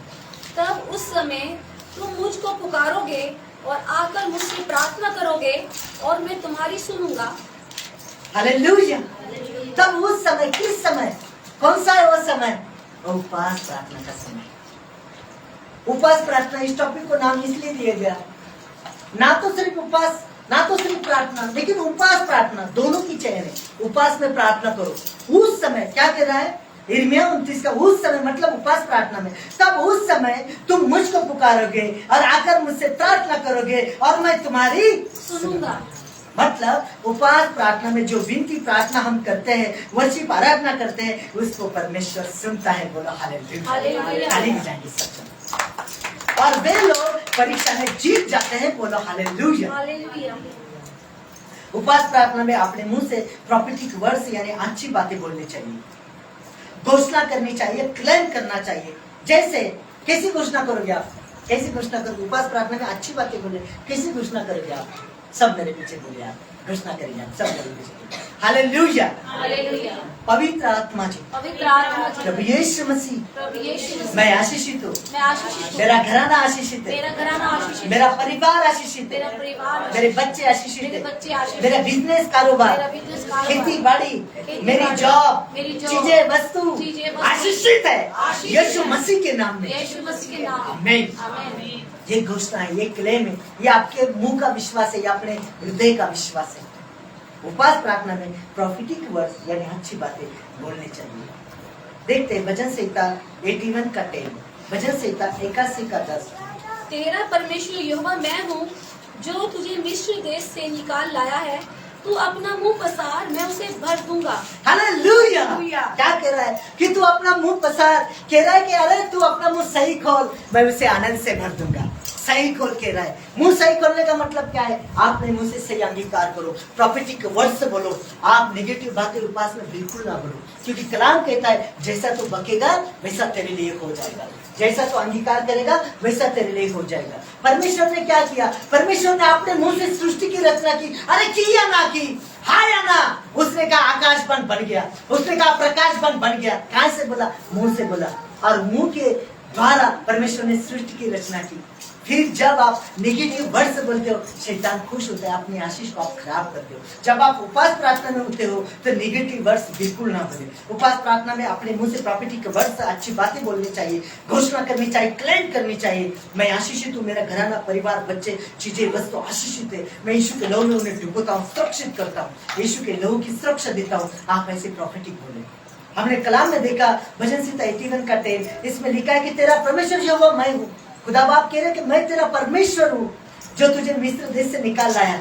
तब उस समय तुम मुझको पुकारोगे और आकर मुझसे प्रार्थना करोगे और मैं तुम्हारी सुनूंगा। हालेलुया। तब उस समय, किस समय, कौन सा है वो समय? उपवास प्रार्थना का समय। उपवास प्रार्थना इस टॉपिक को नाम इसलिए दिया गया ना तो सिर्फ उपवास, ना तो सिर्फ प्रार्थना, लेकिन उपवास प्रार्थना दोनों की चयन है। उपवास में प्रार्थना करो। उस समय क्या कह रहा है यिर्मयाह 29 का, उस समय मतलब उपवास प्रार्थना में, तब उस समय तुम मुझको पुकारोगे और आकर मुझसे प्रार्थना करोगे और मैं तुम्हारी सुनूंगा। मतलब उपवास प्रार्थना में जो विनती प्रार्थना हम करते हैं, वर्शिप आराधना करते हैं, उसको परमेश्वर सुनता है। बोलो हालेलुया। हालेलुया। ताली बजाएंगे सब। और वे लोग परीक्षा में जीत जाते हैं। बोलो हालेलुया। हालेलुया। उपवास प्रार्थना में अपने मुंह से प्रॉफिटिक वर्ड्स यानी अच्छी बातें बोलनी चाहिए, घोषणा करनी चाहिए, क्लेम करना चाहिए। जैसे कैसी घोषणा करोगे आप? कैसी घोषणा करोगे? उपवास प्रार्थना में अच्छी बातें बोले, कैसी घोषणा करोगे आप? सब मेरे पीछे बोले, आप घोषणा करिए, आप सब मेरे पीछे बोले। हालेलुया। हालेलुया। पवित्र आत्मा जी, पवित्र आत्मा जी, प्रभु यीशु मसीह, प्रभु यीशु मसीह, मैं आशीषित हूँ, मैं आशीषित हूँ, मेरा घराना आशीषित है, मेरा घराना आशीषित है, मेरा परिवार आशीषित मेरा है, परिवार, मेरे बच्चे आशीषित मेरे है, बच्चे आशीषित, मेरा बिजनेस कारोबार, मेरा बिजनेस कारोबार, खेती बाड़ी, खेती मेरी बाड़ी, जॉब, मेरी जॉब, चीजें वस्तु चीजें वस्तु आशीषित है आशीषित यीशु है। मसीह के नाम में। यीशु मसीह के नाम में। आमीन। आमीन। ये घोषणा है, ये क्लेम है, ये आपके मुंह का विश्वास है, ये अपने हृदय का विश्वास है। उपवास प्रार्थना में प्रॉफिटिक वर्ड्स यानी अच्छी बातें बोलनी चाहिए। देखते हैं भजन संहिता 81 का 10, भजन संहिता 81 का 10। तेरा परमेश्वर यहोवा मैं हूँ जो तुझे मिस्र देश से निकाल लाया है। तू अपना मुंह पसार, मैं उसे भर दूंगा। हालेलुया। हालेलुया। क्या कह रहा है कि तू अपना मुंह पसार, कह रहा है कि अरे तू अपना मुंह सही खोल, मैं उसे आनंद से भर दूंगा। सही खोल कह रहा है। मुंह सही खोलने का मतलब क्या है? आपने मुंह से सही अंगीकार करो, प्रॉफिटिक वर्ड से बोलो। आप नेगेटिव बातें उपवास में बिल्कुल ना बोलो, क्योंकि कलाम कहता है जैसा तू बकेगा वैसा तेरे लिए हो जाएगा, जैसा तू अंगीकार करेगा वैसा तेरे लिए हो जाएगा। परमेश्वर ने क्या किया? परमेश्वर ने अपने मुंह से सृष्टि की रचना की। अरे की या ना की, हाँ या ना? उसने कहा आकाश बन गया, उसने कहा प्रकाश बन गया। कहाँ से बोला? मुंह से बोला। और मुंह के द्वारा परमेश्वर ने सृष्टि की रचना की। फिर जब आप नेगेटिव वर्ड से बोलते हो, शैतान खुश होता है, अपनी आशीष को आप खराब करते हो। जब आप उपवास प्रार्थना में होते हो तो नेगेटिव वर्ड्स बिल्कुल ना बोले। उपवास प्रार्थना में अपने मुंह से प्रॉफिटिक वर्ड से अच्छी बातें बोलनी चाहिए, घोषणा करनी चाहिए, क्लेम करनी चाहिए। मैं आशीषित हूँ, मेरा घराना, परिवार, बच्चे, चीजें, वस्तु आशीषित है। मैं यीशु के लहू में उन्हें डुबोता हूँ, सुरक्षित करता हूँ, यीशु के लहू की सुरक्षा देता हूँ। आप ऐसे प्रॉफिटिक बोले। हमने कलाम में देखा भजन संहिता 81 का 10, इसमें लिखा है कि तेरा परमेश्वर यहोवा मैं हूँ। खुदा बाप कह रहे कि मैं तेरा परमेश्वर हूँ जो तुझे मिस्र देश से निकाल लाया।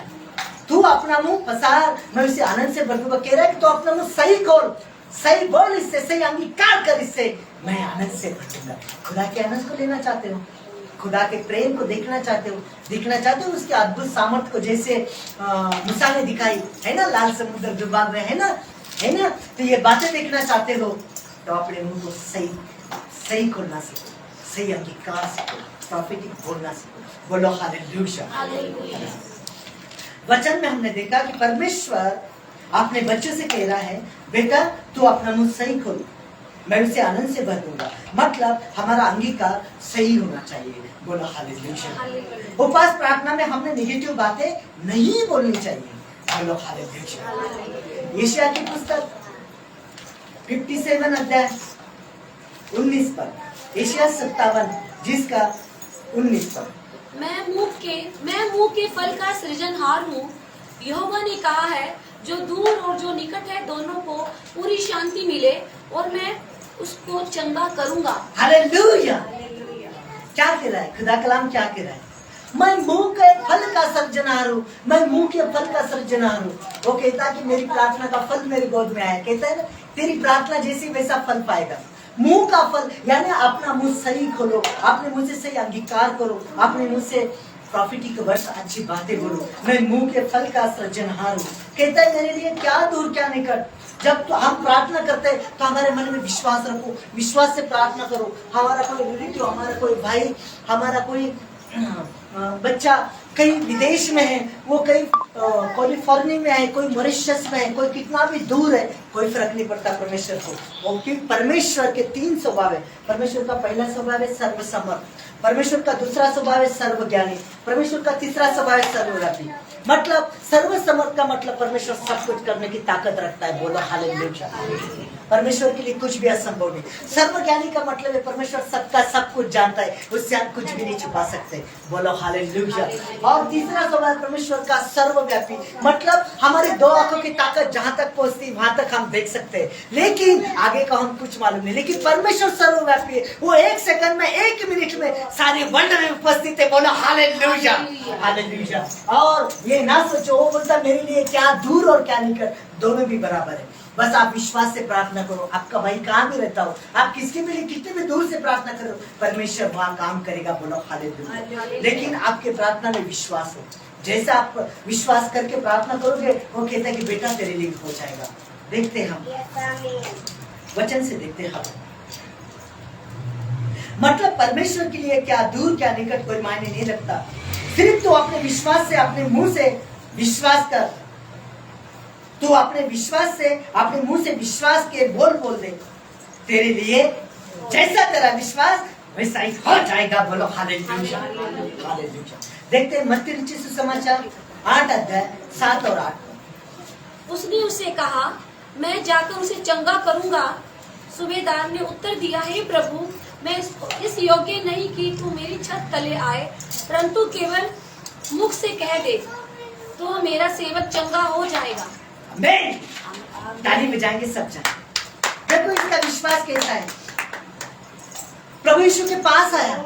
तू अपना मुंह पसार, मैं उसे आनंद से भर दूंगा। कह रहा है कि तू अपना मुंह सही खोल, सही बोल, इससे सही अंगीकार कर, इससे मैं आनंद से भर दूंगा। खुदा के आनंद को लेना चाहते हो? खुदा के प्रेम को देखना चाहते हो? देखना चाहते हो उसके अद्भुत सामर्थ्य को, जैसे मूसा ने दिखाई है ना, लाल समुद्र डुबा में, है ना? तो ये बातें देखना चाहते हो तो अपने मुंह को सही खोलना सीखो, सही अंगीकार सीखो, प्रॉफिटिक बोलना सीखो। बोलो हालेलुया। वचन में हमने देखा कि परमेश्वर अपने बच्चों से कह रहा है, बेटा तू अपना मुंह सही खोल, मैं उसे आनंद से भर दूंगा। मतलब हमारा अंगीकार सही होना चाहिए। बोलो हालेलुया। उपवास प्रार्थना में हमने नेगेटिव बातें नहीं बोलनी चाहिए। बोलो हालेलुया। यशायाह की पुस्तक 57 अध्याय 19 पर, यशायाह 57 जिसका 19 पर, मैं मुंह के फल का सृजनहार हूँ। यहोवा ने कहा है, जो दूर और जो निकट है दोनों को पूरी शांति मिले और मैं उसको चंगा करूंगा। हालेलुया। क्या कह रहा है खुदा कलाम? क्या कह रहा है? मैं मुंह के फल का सृजनहार हूँ, मैं मुंह के फल का सृजनहार हूँ। वो कहता है कि मेरी प्रार्थना का फल मेरी गोद में आया। कहता है ना, तेरी प्रार्थना जैसी वैसा फल पाएगा। मुंह का फल यानी अपना मुंह सही खोलो, अपने मुंह से सही अंगीकार करो, अपने मुंह से प्रॉफिटिक वर्ड्स, अच्छी बातें बोलो। मैं मुंह के फल का सृजनहार हूँ। कहता है मेरे लिए क्या दूर क्या निकट। जब तो हम प्रार्थना करते हैं तो हमारे मन में विश्वास रखो, विश्वास से प्रार्थना करो। हमारा कोई रिलेटिव, हमारा कोई भाई, हमारा कोई बच्चा कहीं विदेश में है, वो कहीं कैलिफोर्निया में है, कोई मॉरिशस में है, कोई कितना भी दूर है, कोई फर्क नहीं पड़ता परमेश्वर को। क्योंकि परमेश्वर के 3 स्वभाव है। परमेश्वर का पहला स्वभाव है सर्वसमर्थ, परमेश्वर का दूसरा स्वभाव है सर्वज्ञानी, परमेश्वर का तीसरा स्वभाव है सर्वव्यापी। मतलब सर्वसमर्थ का मतलब परमेश्वर सब कुछ करने की ताकत रखता है। बोलो हालेलुया। परमेश्वर के लिए कुछ भी असंभव नहीं। सर्वज्ञानी का मतलब है परमेश्वर सबका सब कुछ जानता है, उससे आप कुछ भी नहीं छुपा सकते। बोलो हालेलुया। और तीसरा सवाल परमेश्वर का सर्वव्यापी मतलब हमारे दो आंखों की ताकत जहां तक पहुंचती है वहां तक हम देख सकते हैं, लेकिन आगे का हम कुछ मालूम नहीं। लेकिन परमेश्वर सर्वव्यापी है, वो 1 सेकंड में 1 मिनट में सारे वर्ल्ड में उपस्थित है। बोलो हालेलुया हालेलुया। और ये ना सोचो वो बोलता मेरे लिए क्या दूर और क्या निकट, दोनों भी बराबर है। बस आप विश्वास से प्रार्थना करो। आपका भाई कहाँ भी रहता हो, आप किसके भी लिए कितने भी दूर से प्रार्थना करो, परमेश्वर वहां काम करेगा। बोलो हालेलुया। लेकिन आपके प्रार्थना में विश्वास हो। जैसा आप विश्वास करके प्रार्थना करोगे, वो कहता है कि बेटा तेरे लिए हो जाएगा। देखते हम वचन से देखते हम, मतलब परमेश्वर के लिए क्या दूर क्या निकट कोई मायने नहीं रखता। सिर्फ तो अपने विश्वास से, अपने मुंह से विश्वास कर, तू अपने विश्वास से, अपने मुंह से विश्वास के बोल दे, तेरे लिए जैसा तेरा विश्वास वैसा ही हो जाएगा। बोलो हालेलुया हालेलुया। देखते हैं मत्ती रचित सुसमाचार 8 अध्याय 7 और 8। उसने उसे कहा, मैं जाकर उसे चंगा करूंगा। सूबेदार ने उत्तर दिया, हे प्रभु, मैं इस योग्य नहीं कि तू मेरी छत तले आए, परंतु केवल मुख से कह दे तो मेरा सेवक चंगा हो जाएगा। आमीन। ताली बजाएंगे सब जन। देखो इसका विश्वास कैसा है। प्रभु यीशु के पास आया,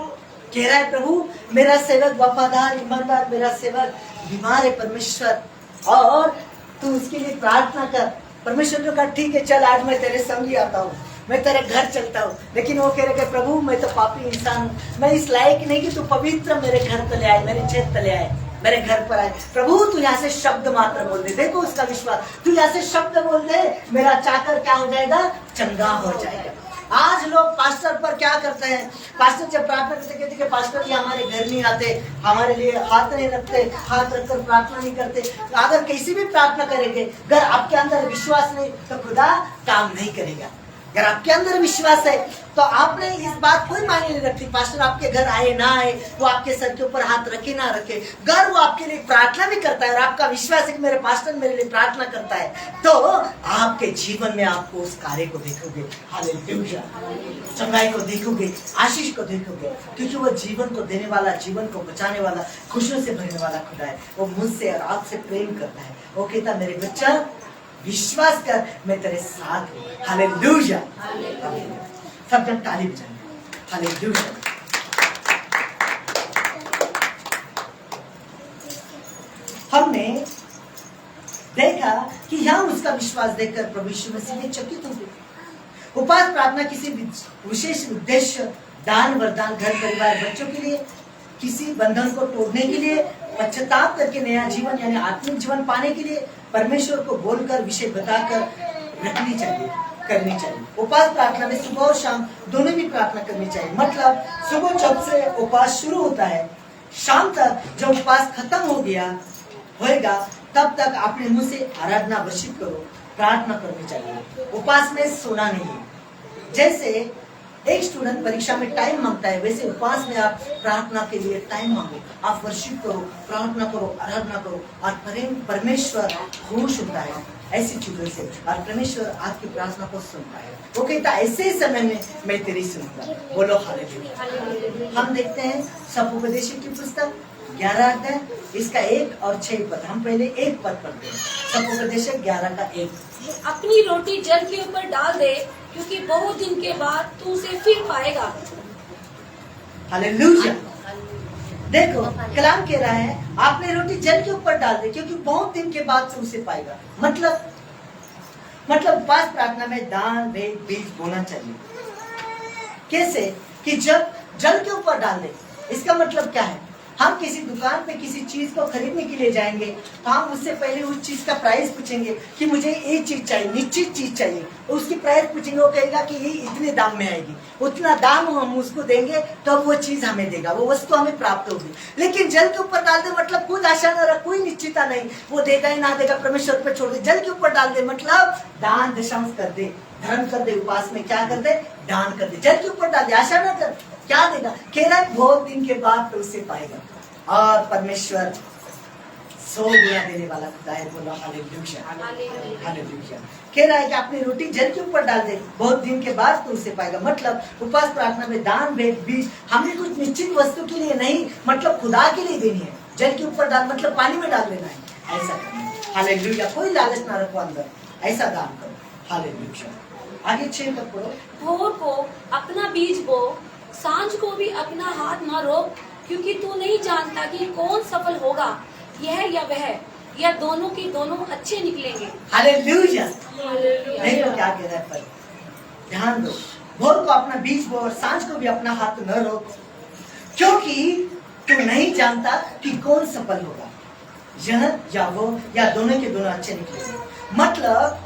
कह रहा है प्रभु मेरा सेवक वफादार ईमानदार, मेरा सेवक बीमार है परमेश्वर, और तू उसके लिए प्रार्थना कर। परमेश्वर ने कहा ठीक है चल, आज मैं तेरे संग ही आता हूँ, मैं तेरे घर चलता हूँ। लेकिन वो कह रहे कि प्रभु मैं तो पापी इंसान हूँ, मैं इस लायक नहीं कि तू पवित्र मेरे घर तले आए, मेरे छत तले आए, मेरे घर पर आए। प्रभु तू यहाँ से शब्द मात्र बोल दे। देखो उसका विश्वास, तू यहाँ से शब्द बोल दे, मेरा चाकर क्या हो जाएगा, चंगा हो जाएगा। आज लोग पास्टर पर क्या करते हैं, पास्टर जब प्रार्थना करते कहते कि पास्टर जी हमारे घर नहीं आते, हमारे लिए हाथ नहीं रखते, हाथ रखकर प्रार्थना नहीं करते। अगर किसी भी प्रार्थना करेंगे, अगर आपके अंदर विश्वास नहीं तो खुदा काम नहीं करेगा। अगर आपके अंदर विश्वास है तो आपने इस बात कोई मायने नहीं रखती पास्टर आपके घर आए ना आए, वो आपके सर के ऊपर हाथ रखे ना रखे, अगर वो आपके लिए प्रार्थना भी करता है और आपका विश्वास है कि मेरे पास्टर मेरे लिए प्रार्थना करता है, तो आपके जीवन में आपको उस कार्य को देखोगे। हालेलुया। चंगाई को देखोगे, आशीष को देखोगे, क्योंकि वो जीवन को देने वाला, जीवन को बचाने वाला, खुशियों से भरने वाला खुदा है। वो मुझसे और आपसे प्रेम करता है। वो कहता मेरे बच्चा विश्वास कर, मैं तेरे साथ हूँ। हालेलुया। सब जन ताली बजाएंगे। हालेलुया। हमने देखा कि यहाँ उसका विश्वास देखकर प्रभु यीशु मसीह ने चकित हो गए। उपवास प्रार्थना किसी विशेष उद्देश्य, दान वरदान, घर परिवार, बच्चों के लिए, किसी बंधन को तोड़ने के लिए, पश्चाताप करके नया जीवन यानी आत्मिक जीवन पाने के लिए परमेश्वर को बोलकर, विषय बताकर रखनी चाहिए, करनी चाहिए। उपवास प्रार्थना में सुबह और शाम दोनों भी प्रार्थना करनी चाहिए। मतलब सुबह जब से उपवास शुरू होता है, शाम तक जब उपवास खत्म होएगा तब तक अपने मुंह से आराधना वर्शिप करो, प्रार्थना करनी चाहिए। उपवास में सोना नहीं है। जैसे एक स्टूडेंट परीक्षा में टाइम मांगता है, वैसे उपवास में आप प्रार्थना के लिए टाइम मांगो, आप वर्शिप करो, प्रार्थना करो, आराधना करो, और परमेश्वर खुश होता है ऐसी चीजों से, और परमेश्वर आपकी प्रार्थना को सुनता है। वो कहता है ऐसे समय में मैं तेरी सुनूंगा। बोलो हालेलुया। हम देखते हैं सपोपदेशी की पुस्तक 11 अध्याय, इसका 1 और 6 पद। हम पहले 1 पद पढ़ते हैं। सपोपदेशक 11 का 1। अपनी रोटी जल के ऊपर डाल दे, क्योंकि बहुत दिन के बाद तू उसे फिर पाएगा। हालेलुया। देखो कलाम कह रहा है आपने रोटी जल के ऊपर डाल दे, क्योंकि बहुत दिन के बाद तू उसे पाएगा। मतलब उपवास प्रार्थना में दान भेद बीज बोना चाहिए। कैसे कि जब जल के ऊपर डाल दे, इसका मतलब क्या है, हम किसी दुकान पे किसी चीज को खरीदने के लिए जाएंगे तो हम उससे पहले उस चीज का प्राइस पूछेंगे कि मुझे ये चीज चाहिए, निश्चित चीज चाहिए, उसकी प्राइस पूछेंगे, वो कहेगा कि ये इतने दाम में आएगी, उतना दाम हम उसको देंगे तो वो चीज हमें देगा, वो वस्तु हमें प्राप्त होगी। लेकिन जल के ऊपर डाल दे मतलब कुछ आशा न रख, कोई निश्चितता नहीं, वो देगा ही ना देगा, परमेश्वर पर छोड़ दे। जल के ऊपर डाल दे मतलब दान दशांश कर दे, धर्म कर दे, उपास में क्या कर दे, दान कर दे। जल के ऊपर डाल दे, आशा न कर, क्या देगा, कह रहा है बहुत दिन के बाद तो उसे पाएगा। और परमेश्वर 100 गुना देने वाला खुदा है। बोलो हालेलुया, हालेलुया। कह रहा है कि अपनी रोटी जल के ऊपर डाल दे, बहुत दिन के बाद तू उसे पाएगा। मतलब उपवास प्रार्थना में दान भेंट बीज हमने कुछ निश्चित वस्तु के लिए नहीं, मतलब खुदा के लिए देनी है। जल के ऊपर डाल मतलब पानी में डाल देना है, ऐसा करना है। हालेलुया। कोई लालच ना रखो अंदर, ऐसा दान करो। हालेलुया। आगे 6 तक पढ़ो। भोर को अपना बीज बो, सांझ को भी अपना हाथ न रोक, क्योंकि तू नहीं जानता कि कौन सफल होगा, यह या वह, या दोनों के दोनों अच्छे निकलेंगे। हालेलुया। नहीं तो क्या कह रहा है, पर ध्यान दो। भोर को अपना बीज बो और सांझ को भी अपना हाथ न रोक, क्योंकि तू नहीं जानता कि कौन सफल होगा, यह या वो, या दोनों के दोनों अच्छे निकलेंगे। मतलब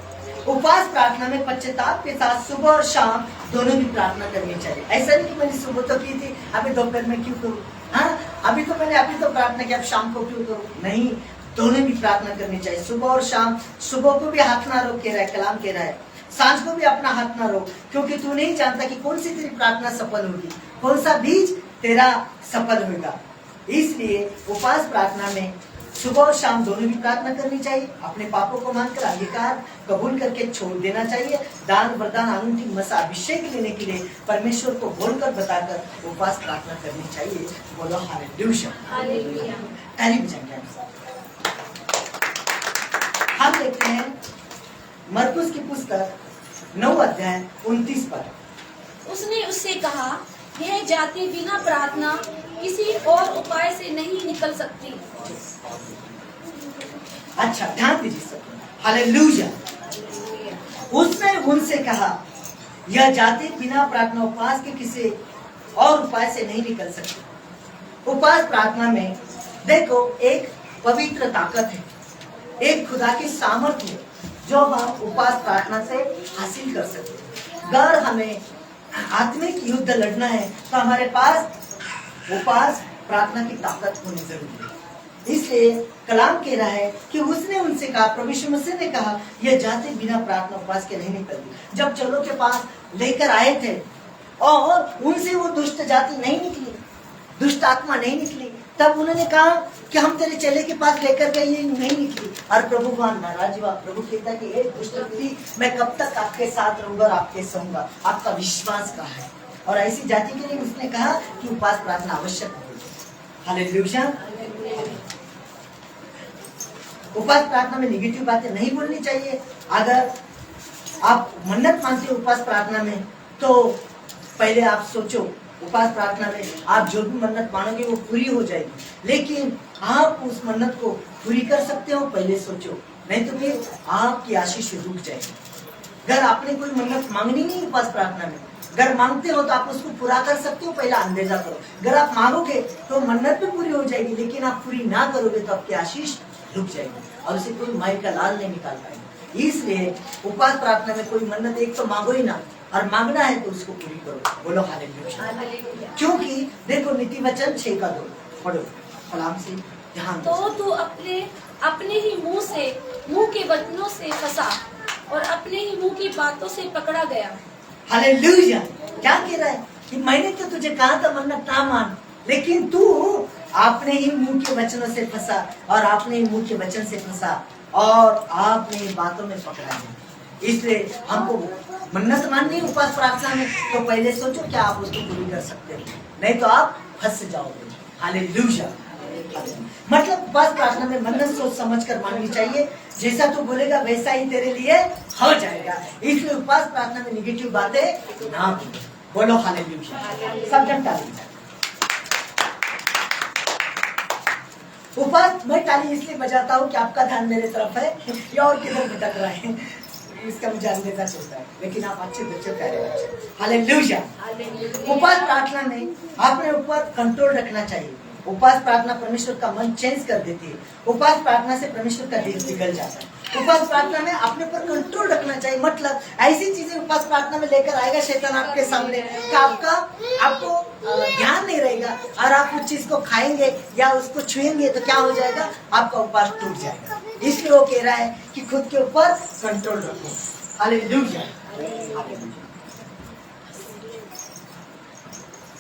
उपवास प्रार्थना में पश्चाताप के साथ सुबह और शाम दोनों भी प्रार्थना करनी चाहिए। ऐसा नहीं कि मैंने सुबह तो की थी, अभी दोपहर में क्यों करूं, हाँ अभी तो प्रार्थना की, अब शाम को क्यों करूं। नहीं, दोनों भी प्रार्थना करनी चाहिए, सुबह और शाम। सुबह को भी हाथ ना रोक, कह रहा है कलाम, कह रहा है सांझ को भी अपना हाथ ना रोक, क्योंकि तू नहीं जानता कि कौन सी तेरी प्रार्थना सफल होगी, कौन सा बीज तेरा सफल होगा। इसलिए उपवास प्रार्थना में सुबह और शाम दोनों भी प्रार्थना करनी चाहिए। अपने पापों को मानकर अंगीकार कबूल करके छोड़ देना चाहिए। दान वरदान अनुग्रह मसा अभिषेक लेने के लिए परमेश्वर को बोलकर बताकर उपवास प्रार्थना करनी चाहिए। बोलो हालेलुया, हालेलुया। ताली बजाएंगे हम। देखते हैं मरकुस की पुस्तक 9 अध्याय 29 पर। उसने उससे कहा, यह जाति बिना प्रार्थना किसी और उपाय से नहीं निकल सकती। अच्छा ध्यान दीजिए सब। हालेलुया। उसने उनसे कहा, यह जाति बिना प्रार्थना उपवास के किसी और उपाय से नहीं निकल सकती। उपवास प्रार्थना में देखो एक पवित्र ताकत है, एक खुदा की सामर्थ्य है जो हम उपवास प्रार्थना से हासिल कर सकते हैं। अगर हमें आत्मिक युद्ध लड़ना है तो हमारे पास उपवास प्रार्थना की ताकत होनी जरूरी है। इसलिए कलाम कह रहा है कि उसने उनसे कहा, प्रभु यीशु मसीह ने कहा, यह जाति बिना प्रार्थना उपवास के नहीं निकलती। जब चलो के पास लेकर आए थे और उनसे वो दुष्ट जाति नहीं निकली, दुष्ट आत्मा नहीं निकली, तब उन्होंने कहा कि हम तेरे चेले के पास लेकर गए, ये नहीं निकली। और प्रभु वहां नाराज हुआ। प्रभु कहता कि हे दुष्ट स्त्री, मैं कब तक आपके साथ रहूंगा और आपके सहूंगा, आपका विश्वास कहाँ है। और ऐसी जाति के लिए उसने कहा कि उपवास प्रार्थना आवश्यक है। हालेलुया। उपवास प्रार्थना में निगेटिव बातें नहीं बोलनी चाहिए। अगर आप मन्नत मानते हो उपवास प्रार्थना में, तो पहले आप सोचो उपवास प्रार्थना में आप जो भी मन्नत मानोगे वो पूरी हो जाएगी। लेकिन आप उस मन्नत को पूरी कर सकते हो, पहले सोचो, नहीं तो फिर आपकी आशीष रुक जाएगी। अगर आपने कोई मन्नत मांगनी नहीं उपवास प्रार्थना में, अगर मांगते हो तो आप उसको पूरा कर सकते हो, पहला अंदेजा करो। अगर आप मांगोगे तो मन्नत भी पूरी हो जाएगी, लेकिन आप पूरी ना करोगे तो आपकी आशीष रुक जाएगी और उसे कोई माई का लाल नहीं निकाल पाएगा। इसलिए उपवास प्रार्थना में कोई मन्नत एक तो मांगो ही ना, और मांगना है तो उसको पूरी करो। बोलो हालेलुया। क्योंकि देखो नीति वचन 6:2 पढ़ो कलाम से ध्यान। तो तू अपने ही मुंह के वचनों से फंसा और अपने ही मुंह की बातों से पकड़ा गया। हालेलुया। क्या कह रहा है कि मैंने तो तुझे कहा था मन्नत ना मान, लेकिन तू आपने ही मुंह के वचनों से फंसा और आपने ही मुंह के वचन से फंसा और आपने बातों में पकड़ा गया। इसलिए हमको मन्नत माननी है उपवास प्रार्थना में, तो पहले सोचो क्या आप उसको पूरी कर सकते हो, नहीं तो आप फंस जाओगे। हालेलुया। मतलब उपवास प्रार्थना में मन्नत सोच समझ कर मांगनी चाहिए, जैसा तू बोलेगा वैसा ही तेरे लिए हो जाएगा। इसलिए उपवास प्रार्थना में निगेटिव बातें ना बोलो। हालेलुया। सब जन ताली। उपवास मैं ताली इसलिए बजाता हूँ कि आपका ध्यान मेरे तरफ है या और किधर भटक रहा है, इसका मुझे अंदेशा चलता है, लेकिन आप अच्छे बच्चे, प्यारे बच्चे। हालेलुया। उपवास प्रार्थना में अपने ऊपर कंट्रोल रखना चाहिए। उपवास प्रार्थना परमेश्वर का मन चेंज कर देती है। उपवास प्रार्थना से परमेश्वर का दिल पिघल जाता है। उपवास प्रार्थना में अपने पर कंट्रोल रखना चाहिए। मतलब ऐसी चीजें उपवास प्रार्थना में लेकर आएगा शैतान आपके सामने कि आपको ध्यान नहीं रहेगा और आप उस चीज को खाएंगे या उसको छुएंगे तो क्या हो जाएगा, आपका उपवास टूट जाएगा। इसलिए वो कह रहा है कि खुद के ऊपर कंट्रोल रखो। हालेलुया।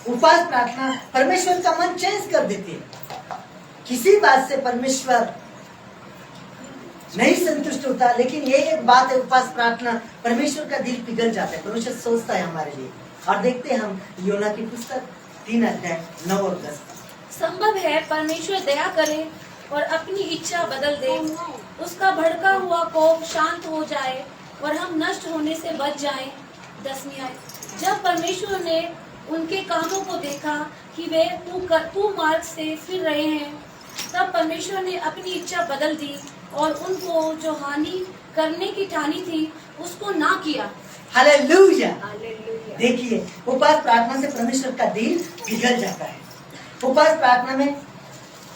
उपवास प्रार्थना परमेश्वर का मन चेंज कर देती है। किसी बात से परमेश्वर नहीं संतुष्ट होता। लेकिन ये एक बात है, उपवास प्रार्थना, परमेश्वर का दिल पिघल जाता है, परमेश्वर सोचता है हमारे लिए। और देखते हैं हम योना की पुस्तक 3 अध्याय 9 और 10। संभव है परमेश्वर दया करे और अपनी इच्छा बदल दे, उसका भड़का हुआ कोप शांत हो जाए और हम नष्ट होने से बच जाएं। 10वीं आयत। जब परमेश्वर ने उनके कामों को देखा कि वे कुमार्ग से फिर रहे हैं, तब परमेश्वर ने अपनी इच्छा बदल दी और उनको जो हानि करने की ठानी थी उसको ना किया। हालेलुया। हालेलुया। देखिए, उपवास प्रार्थना से परमेश्वर का दिल पिघल जाता है। उपवास प्रार्थना में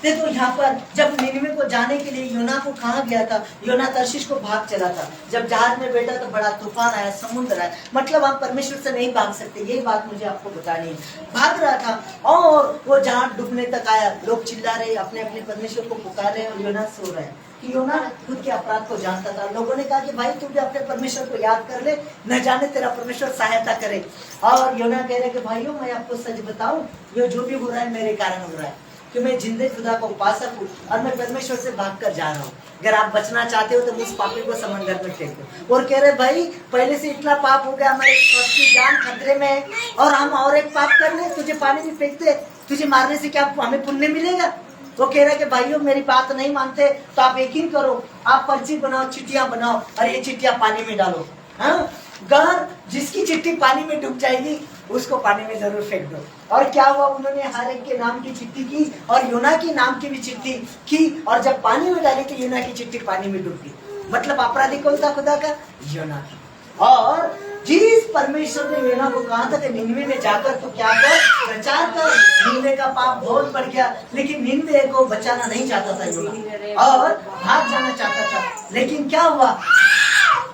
देखो, यहाँ पर जब निनिवे को जाने के लिए योना को कहा गया था, योना तर्शीश को भाग चला था। जब जहाज में बैठा तो बड़ा तूफान आया, समुद्र आया, मतलब आप परमेश्वर से नहीं भाग सकते। यही बात मुझे आपको बतानी है। भाग रहा था और वो जहाज डूबने तक आया, लोग चिल्ला रहे, अपने अपने परमेश्वर को पुकार रहे और योना सो रहे हैं। कि योना खुद के अपराध को जानता था। लोगों ने कहा कि भाई तू भी अपने परमेश्वर को याद कर ले, न जाने तेरा परमेश्वर सहायता करे। और योना कह रहे कि भाइयों, मैं आपको सच बताऊं, ये जो भी हो रहा है मेरे कारण हो रहा है, कि मैं जिंदे खुदा को उपासक हूँ और मैं परमेश्वर से भागकर जा रहा हूँ। अगर आप बचना चाहते हो तो उस पापी को समंदर में फेंक दो। और कह रहे भाई, पहले से इतना पाप हो गया, हमारे की जान खतरे में है, और हम और एक पाप कर ले, तुझे पानी में फेंक दे, तुझे मारने से क्या हमें पुण्य मिलेगा? वो कह रहा कि भाइयों, मेरी बात नहीं मानते तो आप यकीन करो, आप पर्ची बनाओ, चिट्ठियां बनाओ और ये चिट्ठियां पानी में डालो। हाँ, घर जिसकी चिट्ठी पानी में डूब जाएगी उसको पानी में जरूर फेंक दो। और क्या हुआ, उन्होंने हर एक के नाम की चिट्ठी की और योना की नाम की भी चिट्ठी की, और जब पानी में डाली तो योना की चिट्ठी पानी में डूब गई। मतलब अपराधी कौन था खुदा का? योना था। और जिस परमेश्वर ने योना को कहा था कि निन्वे में जाकर तो क्या कर, प्रचार कर, निन्वे का पाप बहुत बढ़ गया, लेकिन निन्वे को बचाना नहीं चाहता था योना, और भाग जाना चाहता था। लेकिन क्या हुआ,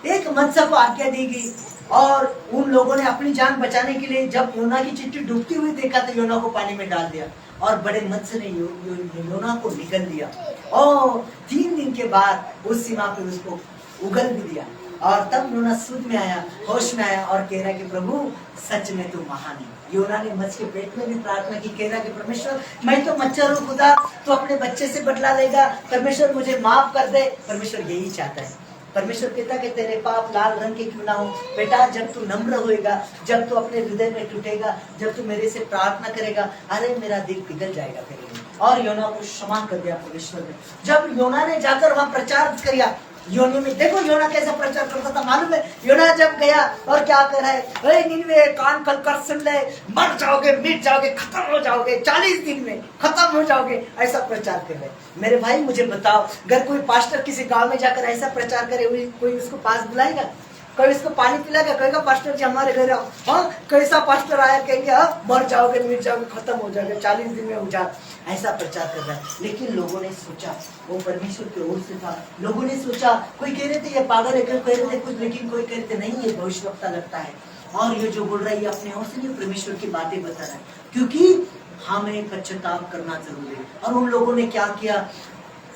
एक मत्स्य को आज्ञा दी गई और उन लोगों ने अपनी जान बचाने के लिए जब योना की चिट्ठी डूबती हुई देखा तो योना को पानी में डाल दिया, और बड़े मत्स्य ने योना को निगल दिया। और 3 दिन के बाद उस सीमा पे उसको उगल भी दिया। और तब योना सूद में आया, होश में आया और कह रहा कि प्रभु सच में तू महान है। योना ने मत्स्य के पेट में भी प्रार्थना की, कह रहा कि परमेश्वर, मैं तो मच्छर हूँ खुदा, तो अपने बच्चे से बदला लेगा, परमेश्वर मुझे माफ कर दे। परमेश्वर यही चाहता है। परमेश्वर कहता कि तेरे पाप लाल रंग के क्यों ना हो बेटा, जब तू नम्र होएगा, जब तू अपने हृदय में टूटेगा, जब तू मेरे से प्रार्थना करेगा, अरे मेरा दिल पिघल जाएगा तेरे लिए। और योना को क्षमा कर दिया परमेश्वर ने। जब योना ने जाकर वहां प्रचार किया, योनी में देखो योना कैसा प्रचार करता था, मालूम है? योना जब गया और क्या कर रहा है, निन्वे कान खोल कर सुन ले, मर जाओगे, मिट जाओगे, खत्म हो जाओगे, 40 दिन में खत्म हो जाओगे, ऐसा प्रचार कर रहे। मेरे भाई मुझे बताओ, अगर कोई पास्टर किसी गांव में जाकर ऐसा प्रचार करे, कोई उसको पास बुलाएगा? कोई इसको पानी पिलाएगा? कहेगा पास्टर जी हमारे घर आओ। हाँ, कैसा पास्टर आया, कहेंगे हाँ मर जाओगे, मिट जाओगे, खत्म हो जाओगे, 40 दिन में उजाड़। ऐसा प्रचार कर रहा है। लेकिन लोगों ने सोचा वो परमेश्वर की ओर से था। लोगों ने सोचा, कोई कह रहे थे ये पागल है, कोई कह रहे थे कुछ, लेकिन कोई कह रहे थे नहीं ये भविष्यवक्ता लगता है, और ये जो बोल रहा है ये अपने ओर से नहीं, परमेश्वर की बातें बता रहा है। क्योंकि हमें पश्चाताप करना जरूरी है। और उन लोगों ने क्या किया,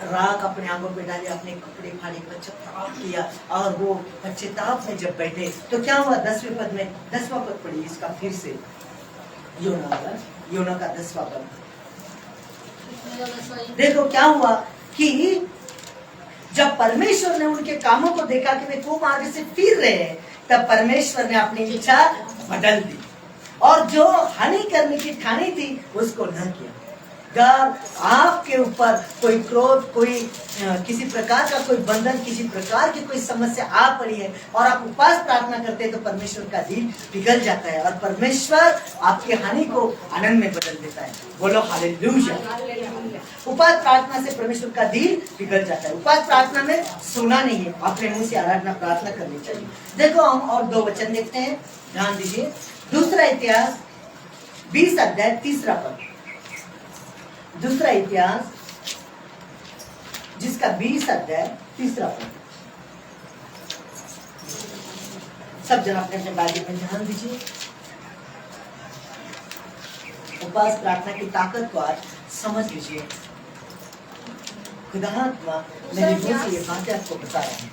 राख अपने आंगों पे डाले, अपने कपड़े फाड़े, पश्चाताप किया। और वो पश्चाताप में जब बैठे तो क्या हुआ, 10वें पद में, 10वां पद पढ़िए इसका फिर से, योना का 10वां पद। देखो क्या हुआ कि जब परमेश्वर ने उनके कामों को देखा कि वे कुमार्ग से फिर रहे हैं, तब परमेश्वर ने अपनी इच्छा बदल दी और जो हानि करने की ठानी थी उसको न किया। अगर आपके ऊपर कोई क्रोध, कोई किसी प्रकार का कोई बंधन, किसी प्रकार की कोई समस्या आ पड़ी है और आप उपवास प्रार्थना करते हैं तो परमेश्वर का दिल पिघल जाता है और परमेश्वर आपकी हानि को आनंद में बदल देता है। बोलो हालेलुया। उपवास प्रार्थना से परमेश्वर का दिल पिघल जाता है। उपवास प्रार्थना में सोना नहीं है, अपने मुंह से आराधना प्रार्थना करनी चाहिए। देखो हम और 2 वचन देखते हैं, ध्यान दीजिए। दूसरा इतिहास 20 अध्याय 3 पद। दूसरा इतिहास जिसका 20 अध्याय 3 पद। सब जन अपने अपने बाइबल में ध्यान दीजिए। उपवास प्रार्थना की ताकत को आज समझ लीजिए। खुदात्मा मेरी मुंह से ये बातें आपको बता रहे हैं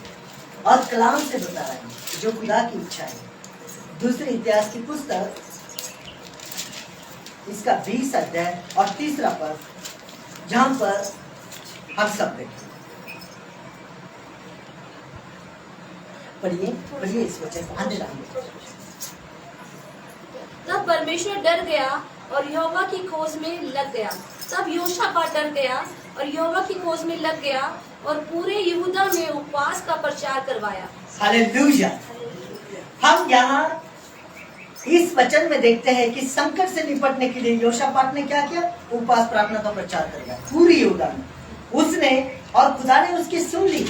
और कलाम से बता रहे हैं जो खुदा की इच्छा है। दूसरे इतिहास की पुस्तक इसका 20 अध्याय और 3 पद, जहां पर हम सब देखें। पढ़िए इस वचन को। अंधेरा तब परमेश्वर डर गया और यहोवा की खोज में लग गया। तब योशापात डर गया और यहोवा की खोज में लग गया और पूरे यहूदा में उपवास का प्रचार करवाया। हालेलुया। हम यहाँ इस वचन में देखते हैं कि संकट से निपटने के लिए योशापात ने क्या किया? उपवास प्रार्थना का प्रचार करवाया पूरी यहूदा में। उसने और खुदा ने उसकी सुन ली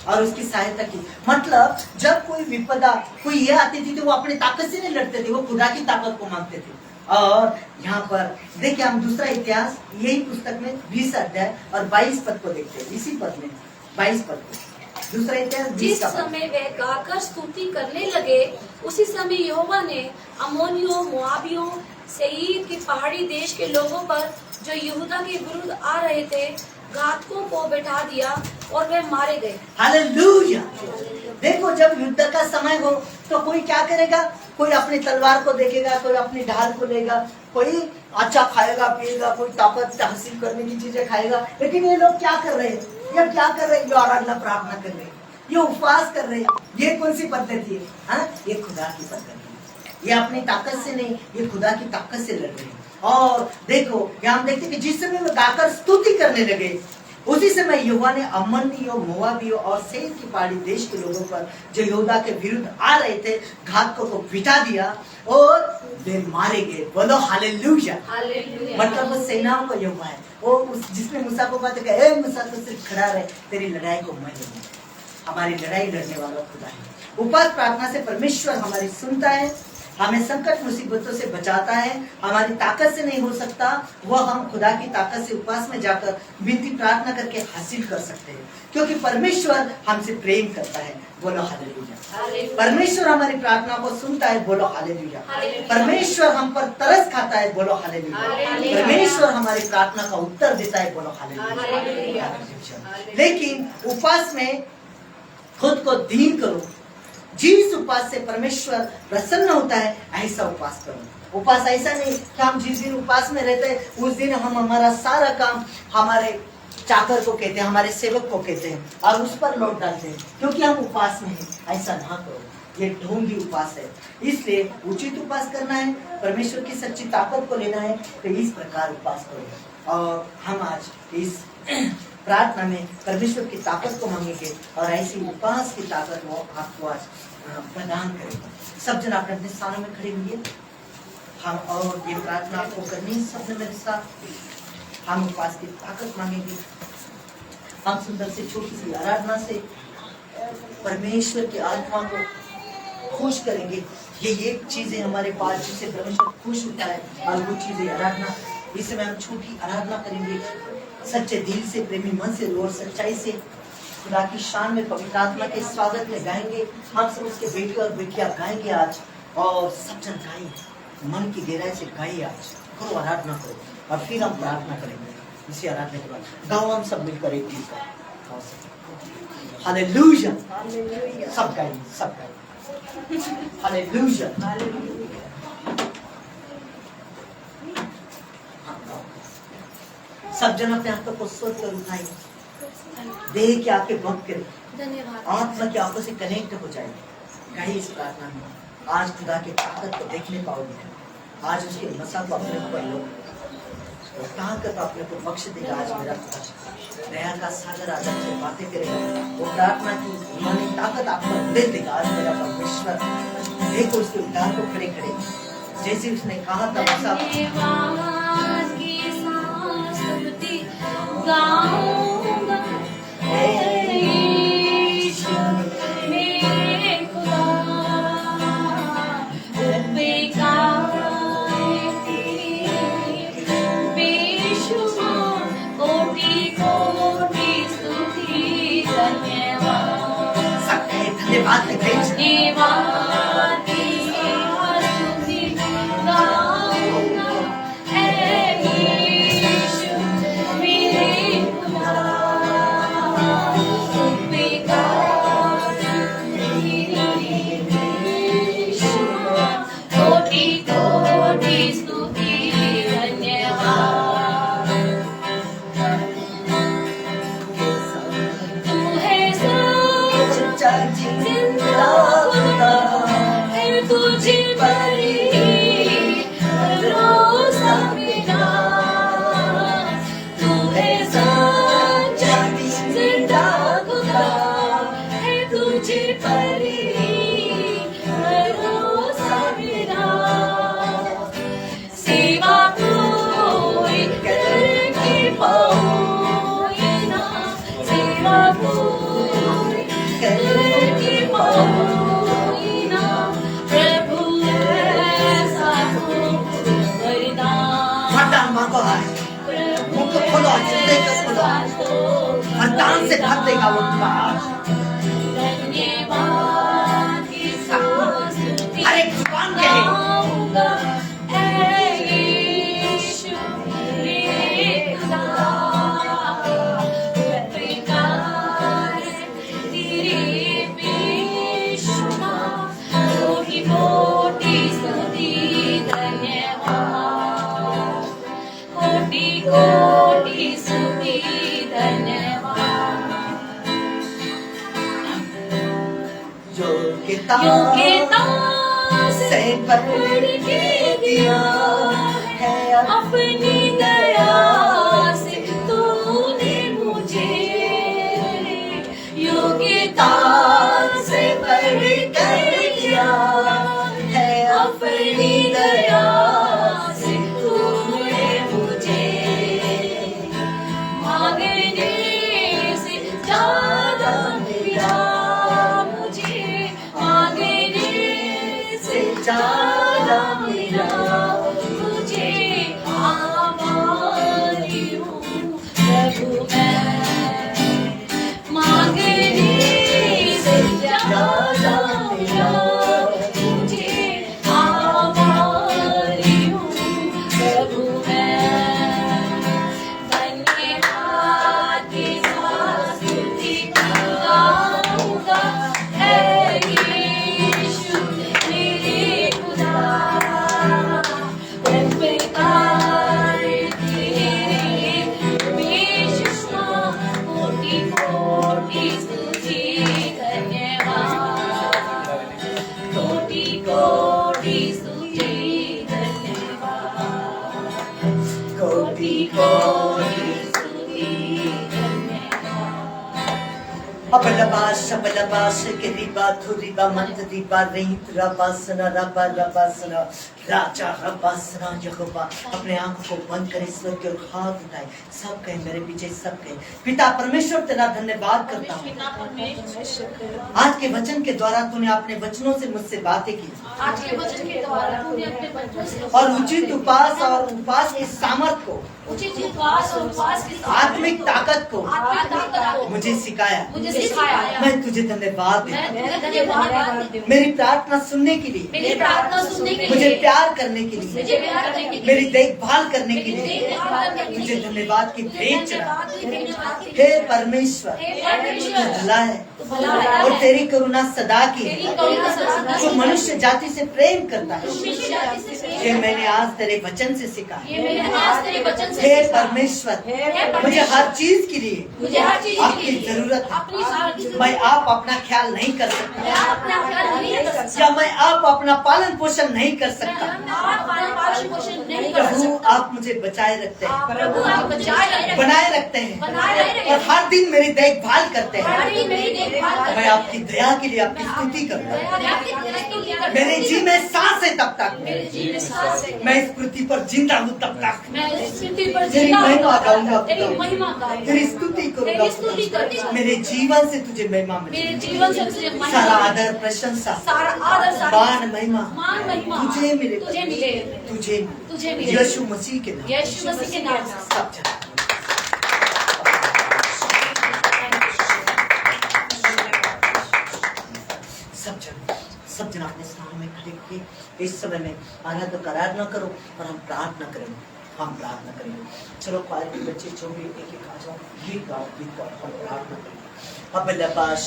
और उसकी सहायता की। मतलब जब कोई विपदा कोई ये आती थी तो वो अपनी ताकत से नहीं लड़ते थे, वो खुदा की ताकत को मांगते थे। और यहाँ पर देखिए हम दूसरा इतिहास यही पुस्तक में 20 अध्याय और 22 पद को देखते हैं। इसी पद में 22 पद को दूसरा इतिहास 20 जिस का पद। समय वे गाकर स्तुति करने लगे उसी समय यहोवा ने अमोनियों, मोआबियों, सेईर के पहाड़ी देश के लोगों पर जो यहूदा के विरुद्ध आ रहे थे घातकों को बैठा दिया और वे मारे गए। हालेलुया। देखो जब युद्ध का समय हो तो कोई क्या करेगा? कोई अपनी तलवार को देखेगा, कोई अपनी ढाल को लेगा, कोई अच्छा खाएगा पिएगा, कोई ताकत हासिल करने की चीजें खाएगा। लेकिन ये लोग क्या कर रहे हैं? ये क्या कर रहे हैं? ये आराधना प्रार्थना कर रहे हैं, ये उपवास कर रहे हैं। ये कौन सी पद्धति है? हाँ, ये खुदा की पद्धति है। ये अपनी ताकत से नहीं, ये खुदा की ताकत से लड़ रहे हैं। और देखो यहाँ हम देखते कि जिस समय वे गाकर स्तुति करने लगे उसी समय यहोवा ने अम्मोनियों, मोआबियों और सेईर की पहाड़ी देश के लोगों पर जो यहूदा के विरुद्ध आ रहे थे घातकों को बिठा दिया और वे मारे गए। बोलो हालेलुया। मतलब वो सेनाओं को यहोवा है, वो जिसने मूसा को बात कहा, ए मूसा तो सिर्फ खड़ा रहे, तेरी लड़ाई को मैं लड़ूंगा। हमारी लड़ाई लड़ने वाला खुदा है। उपवास प्रार्थना से परमेश्वर हमारी सुनता है, हमें संकट मुसीबतों से बचाता है। हमारी ताकत से नहीं हो सकता, वह हम खुदा की ताकत से उपवास में जाकर विनती प्रार्थना करके हासिल कर सकते हैं, क्योंकि परमेश्वर हमसे प्रेम करता है। बोलो हालेलुया। परमेश्वर हमारी प्रार्थना को सुनता है। बोलो हालेलुया। परमेश्वर हम पर तरस खाता है। बोलो हालेलुया। परमेश्वर हमारी प्रार्थना का उत्तर देता है। बोलो हालेलुया। लेकिन उपवास में खुद को दीन करो। जिस उपवास से परमेश्वर प्रसन्न होता है ऐसा उपवास करो। उपवास ऐसा नहीं कि हम जिस दिन उपवास में रहते हैं उस दिन हम हमारा सारा काम हमारे चाकर को कहते हैं, हमारे सेवक को कहते हैं और उस पर लौट डालते हैं क्योंकि हम उपवास में हैं। ऐसा ना करो, ये ढोंगी उपवास है। इसलिए उचित उपवास करना है, परमेश्वर की सच्ची ताकत को लेना है तो इस प्रकार उपवास करो। और हम आज इस प्रार्थना में परमेश्वर की ताकत को मांगेंगे और ऐसी उपवास की ताकत वो आपको आज प्रदान करेगा। सब जन अपने अपने स्थानों में खड़े होंगे। हम और ये प्रार्थना आपको करनी है सब मेरे साथ। हम उपवास की ताकत मांगेंगे। हम सुंदर से छोटी सी आराधना से परमेश्वर की आत्मा को खुश करेंगे। ये एक चीजें हमारे पास जिससे परमेश्वर खुश होता है और वो चीजें आराधना। इस समय हम छोटी आराधना करेंगे सच्चे दिल से, प्रेमी मन से और सच्चाई से खुदा की शान में पवित्र आत्मा के स्वागत में गाएंगे। हम सब उसके बेटे और बेटियां गाएंगे आज और सब जन गाएं, मन की गहराई से गाइए। आज करो, आराधना करो और फिर हम प्रार्थना करेंगे। इसी आराधना के बाद गाओ हम सब मिलकर एक गीत गाओ। हालेलुया। सब गाइए, सब गाइए। हालेलुया। सब जन अपने हाथों को सोच कर उठाएं, देह के आके बंद करें, धन्यवाद। आत्मा की आंखों से कनेक्ट हो जाएंगे। गाइए इस प्रार्थना में। आज खुदा की ताकत को देखने पाओगे। आज उसके नशा को अपने ऊपर लो और ताकत अपने को बख्श देगा। आज मेरा खुदा दया का सागर आज आपसे बातें करेगा। वो प्रार्थना की मानी ताकत आपको दे देगा। आज मेरा परमेश्वर देखो उसके उद्धार को खड़े खड़े जैसे उसने कहा था वैसा धन्यवाद। जिंदा को आए, मुंह को खोलो, जिंदे को खोलो, वरदान से भर देगा वो आज। हर एक जुबान कहे योग्यता से भर के दिया है अपनी दया से तूने मुझे योग्यता से भर कर दिया है अपनी दया से तूने मुझे मांगने से ज्यादा मिला मुझे मांगने से ज्यादा मिला मुझे आभारी हूँ प्रभु मैं मांगने से ज्यादा मिला मुझे आभारी हूँ प्रभु मैं धन्यवाद के साथ स्तुति गाऊंगा है यीशु मेरे खुदा उपकार तेरे बेशुमार कोटि कोटि स्तुति धन्यवाद कोटि कोटि स्तुति धन्यवाद कोटि कोटि स्तुति धन्यवाद अपलबाश के रिबा थुरिबा मंत दिबा रहित रबासना रबा रबासना राजा रबासना यहोवा। अपने आंखों को बंद करें, ईश्वर की ओर हाथ उठाए, सब कहें मेरे पीछे, सब कहें पिता परमेश्वर तेरा धन्यवाद करता हूँ। आज के वचन के द्वारा तूने अपने वचनों से मुझसे बातें की आज के वचन के द्वारा तूने अपने बच्चों से और उचित उपवास की सामर्थ को, उचित उपवास और उपवास की आत्मिक ताकत को आत्मिक ताकत को मुझे सिखाया। मुझे सिखाया। मैं तुझे धन्यवाद देता हूँ। मैं धन्यवाद देता हूँ। मेरी प्रार्थना सुनने के लिए, मेरी प्रार्थना सुनने के मुझे लिए, प्यार करने के लिए, मुझे प्यार करने के लिए, मेरी देखभाल करने के मेरी लिए देखभाल करने के तुझे लिए, धन्यवाद की भेंट चढ़ा। धन्यवाद की हे परमेश्वर, हे तू परमेश्वर, भला है तू भला है और तेरी करुणा सदा की तेरी है। करुणा सदा की तू है। मनुष्य जाति से प्रेम करता है। मनुष्य जाति से प्रेम ये मैंने आज तेरे वचन से सीखा है। ये मैंने आज तेरे वचन से हे सीखा। परमेश्वर, हे मुझे परमेश्वर, हर चीज के लिए मुझे हर चीज के आपकी लिए जरूरत है। अपनी सारी मैं आप अपना ख्याल नहीं कर सकता, मैं अपना ख्याल नहीं कर सकता। या मैं आप अपना पालन पोषण नहीं कर सकता। आप पालन पोषण नहीं कर प्रभु सकता। आप मुझे बचाए रखते हैं, प्रभु आप बचाए रखते हैं। बनाए रखते हैं बनाए रखते हैं। और हर दिन मेरी देखभाल करते हैं। हर दिन मेरी देखभाल करते मैं हैं। आपकी दया के लिए आपकी स्तुति करूंगा। मेरे मेरे जी में सांस है तब तक, मेरे जी में सांस है। मैं इस पृथ्वी पर जिंदा हूँ तब तक मैं इस पृथ्वी पर तेरी जिंदा हूँ। महिमा गाऊंगा, तेरी महिमा गाऊंगा। तेरी स्तुति तेरी स्तुति करूंगा। करूंगा। मेरे जीवन से तुझे महिमा मेरे मिले, जीवन से तुझे महिमा सारा मिले। आदर प्रशंसा, सारा आदर सारा मान महिमा मान महिमा तुझे मिले, तुझे मिले तुझे तुझे मिले। यीशु मसीह के नाम, यीशु मसीह के नाम से। सब जगह। सब जन अपने स्थान में खड़े होकर इस समय में आराधना का आराधना करो और हम प्रार्थना करेंगे। हम प्रार्थना करेंगे। चलो क्वायर के बच्चे जो भी एक एक आ जाओ, गीत गाओ हम प्रार्थना करेंगे। अबलबाश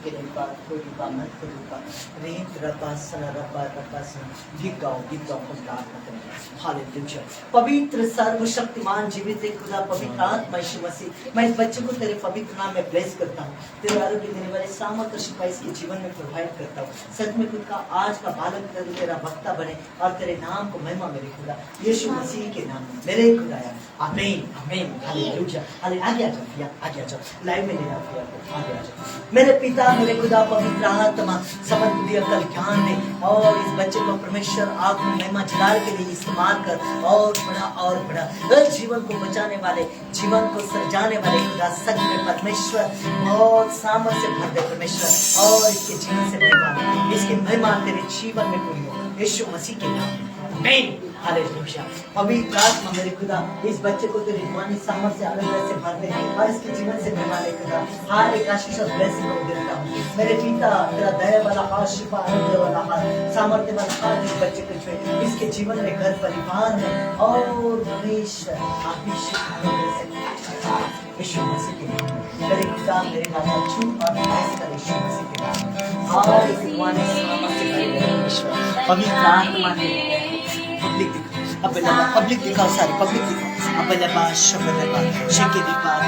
के रिबा कोरिबा मन कोरिबा रीत रबा सना रबा रबा सना गीत गाओ हम प्रार्थना करेंगे। हालेलुया। पवित्र सर्वशक्तिमान जीवित खुदा पवित्र आत्मा यीशु मसीह, मैं इस बच्चे को तेरे पवित्र नाम में ब्लेस करता हूँ। तेरे आरोग्य देने वाले सामर्थ और शिफा इसके जीवन में प्रोवाइड करता हूँ। सच में खुद का आज का बालक तेरा भक्ता बने और तेरे नाम को महिमा मेरे खुदा यीशु मसीह के नाम में मेरे खुदाया। आमीन आमीन। हालेलुया। हाले आगे आ जाओ, आगे आ जाओ, लाइव में ले आओ, आगे आ जाओ। मेरे पिता मेरे खुदा पवित्र आत्मा समझ बुद्धि अकल ज्ञान दे और इस बच्चे को परमेश्वर आप महिमा जलाल के लिए इस्तेमाल कर और बड़ा जीवन को बचाने वाले, जीवन को सजाने वाले खुदा सच में परमेश्वर बहुत सामर्थ से भर दे परमेश्वर और इसके जीवन से महिमा, इसकी महिमा तेरे जीवन में पूरी हो यीशु मसीह के नाम में। आमीन। हालेलुया। पवित्र आत्मा मेरे खुदा इस बच्चे को तेरी रूहानी सामर्थ से अलग अलग से भर दे और इसके जीवन से मैं माने खुदा हर एक आशीष और ब्लेसिंग को देता हूँ मेरे पिता। तेरा दया वाला हाथ, शिफा अनुग्रह वाला हाथ, सामर्थ्य वाला हाथ इस बच्चे को छुए, इसके जीवन में, घर परिवार में और हमेशा यीशु मसीह के नाम मेरे खुदा मेरे दादा छू और bless कर यीशु मसीह के नाम। और इस रूहानी सामर्थ से भरे रहे ईश्वर। पवित्र आत्मा के पब्लिक दिखाओ, पब्लिक दिखाओ, सारे पब्लिक दिखाओ। शेके दी बात